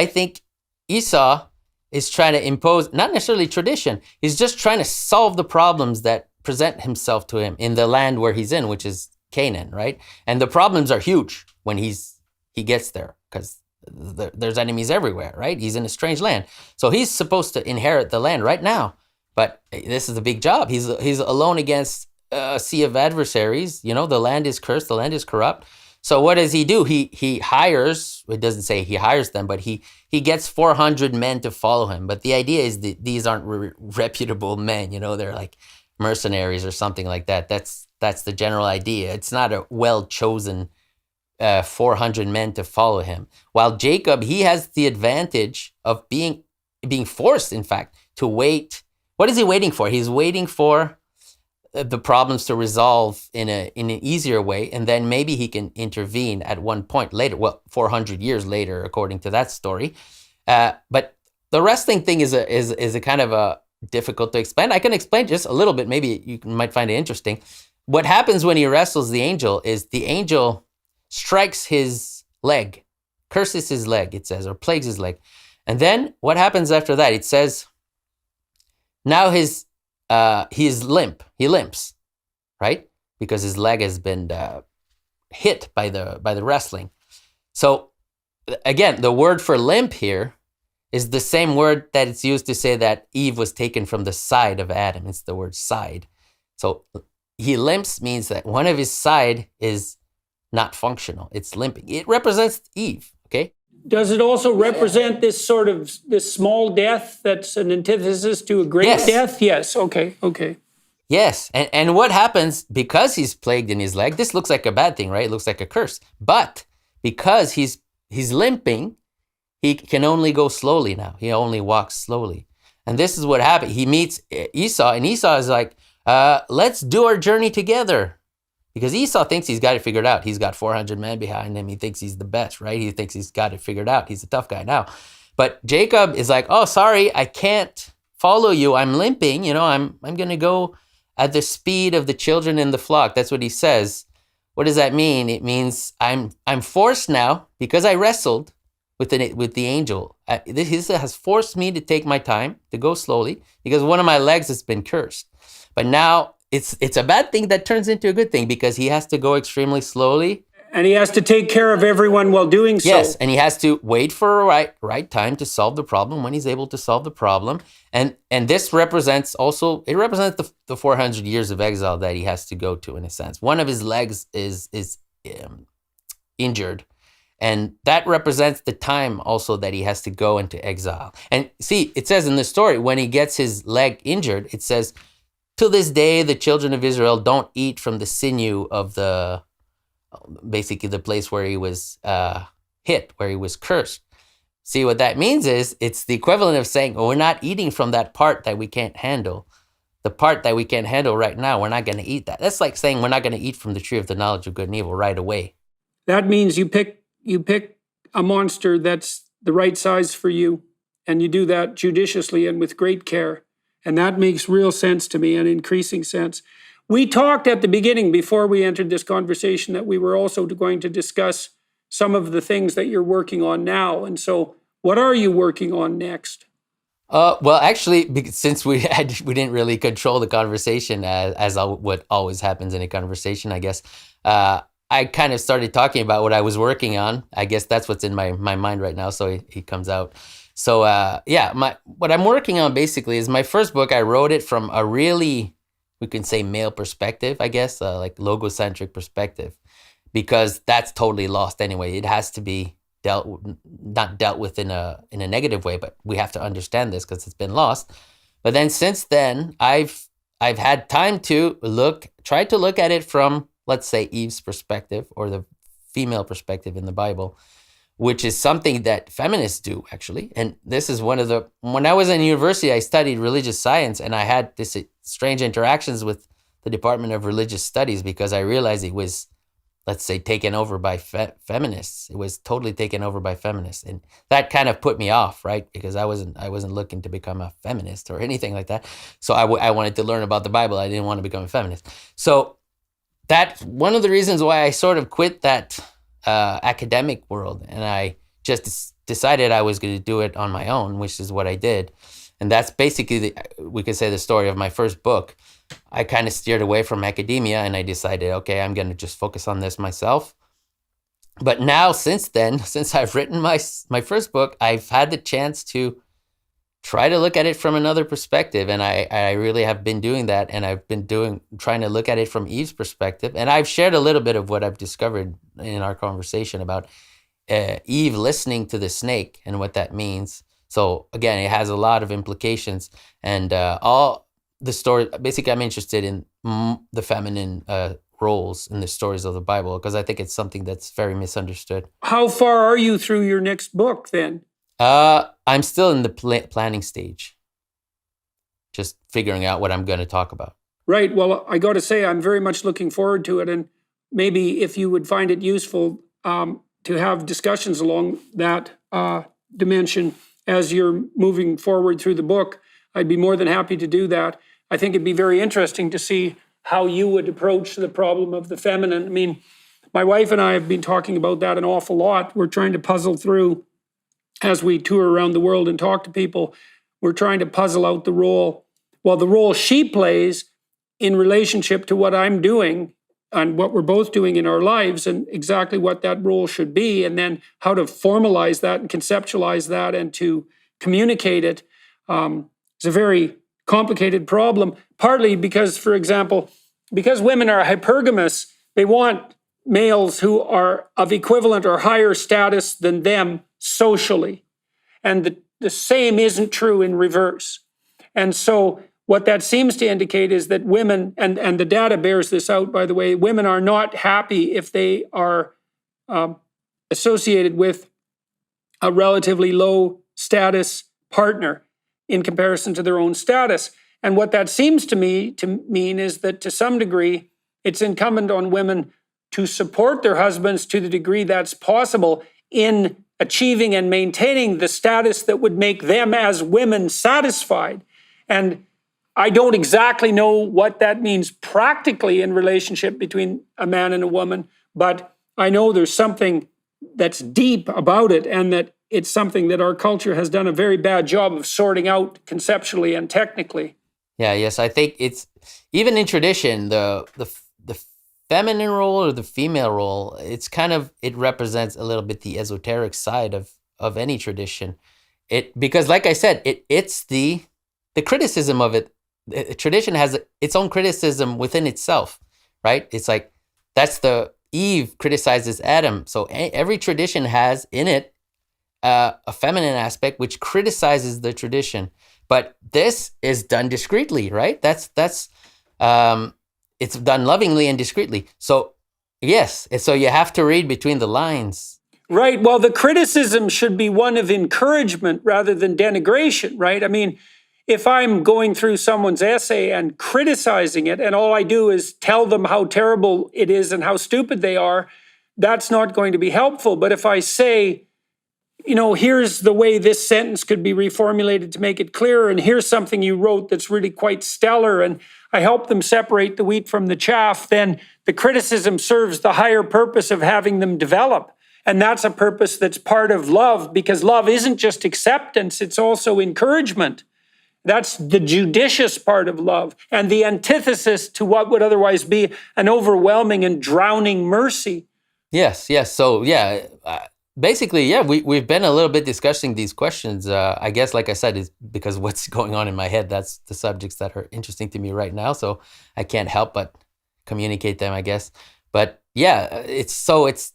think Esau is trying to impose, not necessarily tradition, he's just trying to solve the problems that present himself to him in the land where he's in, which is Canaan, right? And the problems are huge when he gets there, because there's enemies everywhere, right? He's in a strange land. So he's supposed to inherit the land right now. But this is a big job. He's alone against a sea of adversaries. You know, the land is cursed, the land is corrupt. So what does he do? He hires, it doesn't say he hires them, but he gets 400 men to follow him. But the idea is that these aren't reputable men, you know, they're like mercenaries or something like that. That's the general idea. It's not a well-chosen 400 men to follow him. While Jacob, he has the advantage of being forced, in fact, to wait. What is he waiting for? He's waiting for the problems to resolve in an easier way, and then maybe he can intervene at one point later. Well, 400 years later, according to that story. But the wrestling thing is a kind of a difficult to explain. I can explain just a little bit. Maybe you might find it interesting. What happens when he wrestles the angel is the angel strikes his leg, curses his leg, it says, or plagues his leg. And then what happens after that? It says, now he is limp. He limps, right? Because his leg has been hit by the wrestling. So again, the word for limp here is the same word that it's used to say that Eve was taken from the side of Adam. It's the word side. So he limps means that one of his side is not functional. It's limping. It represents Eve, okay? Does it also represent this small death that's an antithesis to a great death? Yes. Okay. Yes. And what happens because he's plagued in his leg? This looks like a bad thing, right? It looks like a curse. But because he's limping, he can only go slowly now. He only walks slowly. And this is what happened. He meets Esau, and Esau is like, let's do our journey together. Because Esau thinks he's got it figured out. He's got 400 men behind him. He thinks he's the best, right? He thinks he's got it figured out. He's a tough guy now. But Jacob is like, oh, sorry, I can't follow you. I'm limping. You know, I'm going to go at the speed of the children in the flock. That's what he says. What does that mean? It means I'm forced now, because I wrestled with the angel. This has forced me to take my time, to go slowly, because one of my legs has been cursed. But now it's a bad thing that turns into a good thing, because he has to go extremely slowly. And he has to take care of everyone while doing so. Yes, and he has to wait for a right time to solve the problem, when he's able to solve the problem. And this represents the 400 years of exile that he has to go to, in a sense. One of his legs is injured. And that represents the time also that he has to go into exile. And see, it says in the story, when he gets his leg injured, it says, to this day, the children of Israel don't eat from the sinew of basically the place where he was hit, where he was cursed. See, what that means is it's the equivalent of saying, we're not eating from that part that we can't handle. The part that we can't handle right now, we're not going to eat that. That's like saying we're not going to eat from the tree of the knowledge of good and evil right away. That means you pick a monster that's the right size for you, and you do that judiciously and with great care. And that makes real sense to me, and increasing sense. We talked at the beginning, before we entered this conversation, that we were also going to discuss some of the things that you're working on now. And so what are you working on next? Well, actually, since we didn't really control the conversation, as what always happens in a conversation, I guess, I kind of started talking about what I was working on. I guess that's what's in my mind right now, so he comes out. So what I'm working on basically is my first book. I wrote it from a really, we can say, male perspective, I guess, like logocentric perspective, because that's totally lost anyway. It has to be not dealt with in a negative way, but we have to understand this because it's been lost. But then since then, I've had time to try to look at it from, let's say, Eve's perspective, or the female perspective in the Bible, which is something that feminists do, actually. And this is when I was in university, I studied religious science, and I had this strange interactions with the Department of Religious Studies, because I realized it was let's say, taken over by feminists. It was totally taken over by feminists, and that kind of put me off, right? Because I wasn't looking to become a feminist or anything like that. So I wanted to learn about the Bible. I didn't want to become a feminist. So that's one of the reasons why I sort of quit that academic world, and I just decided I was going to do it on my own, which is what I did. And that's basically, we could say, the story of my first book. I kind of steered away from academia, and I decided, okay, I'm going to just focus on this myself. But now, since then, since I've written my first book, I've had the chance to try to look at it from another perspective. And I really have been doing that. And I've been trying to look at it from Eve's perspective. And I've shared a little bit of what I've discovered in our conversation about Eve listening to the snake and what that means. So again, it has a lot of implications, and all the story. Basically, I'm interested in the feminine roles in the stories of the Bible, because I think it's something that's very misunderstood. How far are you through your next book then? I'm still in the planning stage, just figuring out what I'm going to talk about. Right. Well, I got to say, I'm very much looking forward to it, and maybe if you would find it useful to have discussions along that dimension as you're moving forward through the book, I'd be more than happy to do that. I think it'd be very interesting to see how you would approach the problem of the feminine. I mean, my wife and I have been talking about that an awful lot. We're trying to puzzle through, as we tour around the world and talk to people, we're trying to puzzle out the role she plays in relationship to what I'm doing and what we're both doing in our lives, and exactly what that role should be, and then how to formalize that and conceptualize that and to communicate it. It's a very complicated problem, partly because, for example, because women are hypergamous, they want males who are of equivalent or higher status than them socially. And the same isn't true in reverse. And so what that seems to indicate is that women, and the data bears this out, by the way, women are not happy if they are associated with a relatively low status partner in comparison to their own status. And what that seems to me to mean is that, to some degree, it's incumbent on women to support their husbands to the degree that's possible in achieving and maintaining the status that would make them as women satisfied. And I don't exactly know what that means practically in relationship between a man and a woman, but I know there's something that's deep about it, and that it's something that our culture has done a very bad job of sorting out conceptually and technically. Yeah, yes, I think it's, even in tradition, the feminine role or the female role, it's kind of, it represents a little bit the esoteric side of any tradition. Because like I said, it's the criticism of it. Tradition has its own criticism within itself, right? It's like, that's the Eve criticizes Adam. So every tradition has in it a feminine aspect which criticizes the tradition. But this is done discreetly, right? That's it's done lovingly and discreetly. So yes, so you have to read between the lines. Right. Well, the criticism should be one of encouragement rather than denigration, right? I mean, if I'm going through someone's essay and criticizing it, and all I do is tell them how terrible it is and how stupid they are, that's not going to be helpful. But if I say, here's the way this sentence could be reformulated to make it clearer, and here's something you wrote that's really quite stellar, and I help them separate the wheat from the chaff, then the criticism serves the higher purpose of having them develop. And that's a purpose that's part of love, because love isn't just acceptance, it's also encouragement. That's the judicious part of love, and the antithesis to what would otherwise be an overwhelming and drowning mercy. Yes. So, basically, we've been a little bit discussing these questions. I guess, like I said, is because what's going on in my head, that's the subjects that are interesting to me right now. So I can't help but communicate them, I guess. But yeah, it's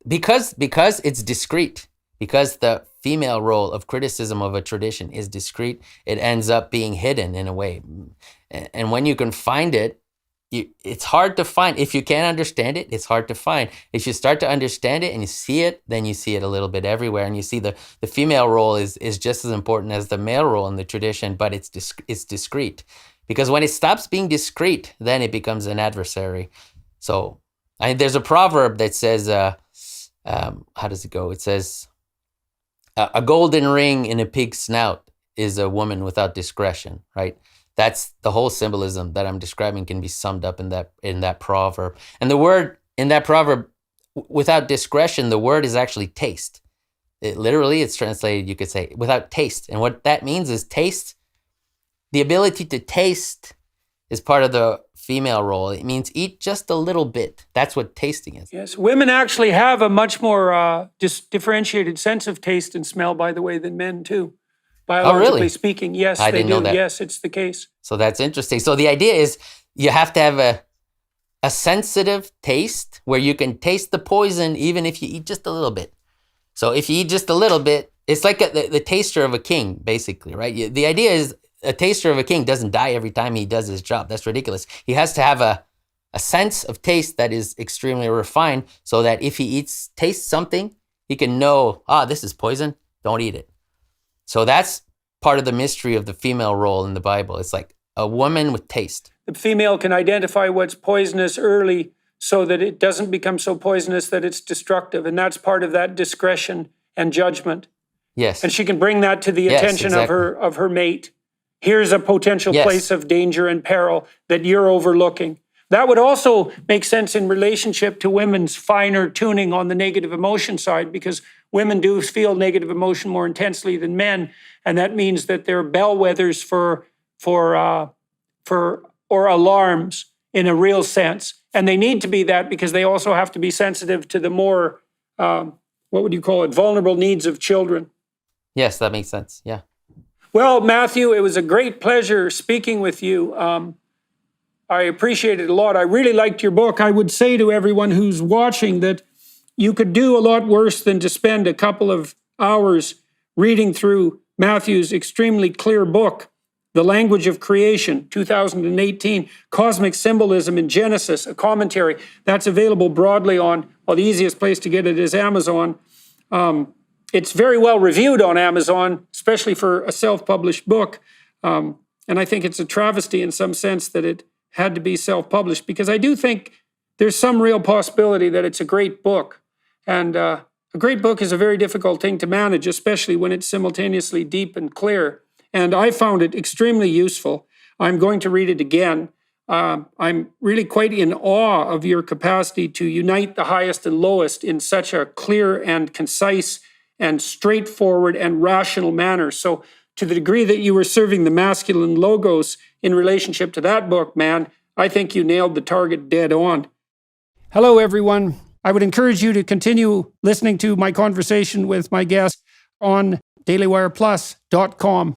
because it's discreet, because the female role of criticism of a tradition is discreet, it ends up being hidden in a way. And when you can find it, it's hard to find. If you can't understand it, it's hard to find. If you start to understand it and you see it, then you see it a little bit everywhere. And you see the female role is just as important as the male role in the tradition, but it's discreet. Because when it stops being discreet, then it becomes an adversary. So There's a proverb that says, how does it go? It says, a golden ring in a pig's snout is a woman without discretion, right? That's the whole symbolism that I'm describing can be summed up in that proverb. And the word in that proverb, without discretion, the word is actually taste. It's translated, you could say, without taste. And what that means is taste. The ability to taste is part of the female role. It means eat just a little bit. That's what tasting is. Yes, women actually have a much more differentiated sense of taste and smell, by the way, than men too. Biologically speaking, yes, I they didn't do. know that. Yes, it's the case. So that's interesting. So the idea is you have to have a sensitive taste where you can taste the poison even if you eat just a little bit. So if you eat just a little bit, it's like the taster of a king, basically, right? The idea is a taster of a king doesn't die every time he does his job. That's ridiculous. He has to have a sense of taste that is extremely refined so that if he tastes something, he can know, this is poison, don't eat it. So that's part of the mystery of the female role in the Bible. It's like a woman with taste. The female can identify what's poisonous early so that it doesn't become so poisonous that it's destructive. And that's part of that discretion and judgment. Yes. And she can bring that to the attention of her mate. Here's a potential place of danger and peril that you're overlooking. That would also make sense in relationship to women's finer tuning on the negative emotion side, because women do feel negative emotion more intensely than men, and that means that they're bellwethers or alarms in a real sense. And they need to be that because they also have to be sensitive to the more, vulnerable needs of children. Yes, that makes sense. Yeah. Well, Matthew, it was a great pleasure speaking with you. I appreciate it a lot. I really liked your book. I would say to everyone who's watching that you could do a lot worse than to spend a couple of hours reading through Matthew's extremely clear book, The Language of Creation, 2018, Cosmic Symbolism in Genesis, a commentary. That's available broadly on, the easiest place to get it is Amazon. It's very well reviewed on Amazon, especially for a self-published book. And I think it's a travesty in some sense that it had to be self-published, because I do think there's some real possibility that it's a great book. And a great book is a very difficult thing to manage, especially when it's simultaneously deep and clear. And I found it extremely useful. I'm going to read it again. I'm really quite in awe of your capacity to unite the highest and lowest in such a clear and concise and straightforward and rational manner. So to the degree that you were serving the masculine logos in relationship to that book, man, I think you nailed the target dead on. Hello, everyone. I would encourage you to continue listening to my conversation with my guest on dailywireplus.com.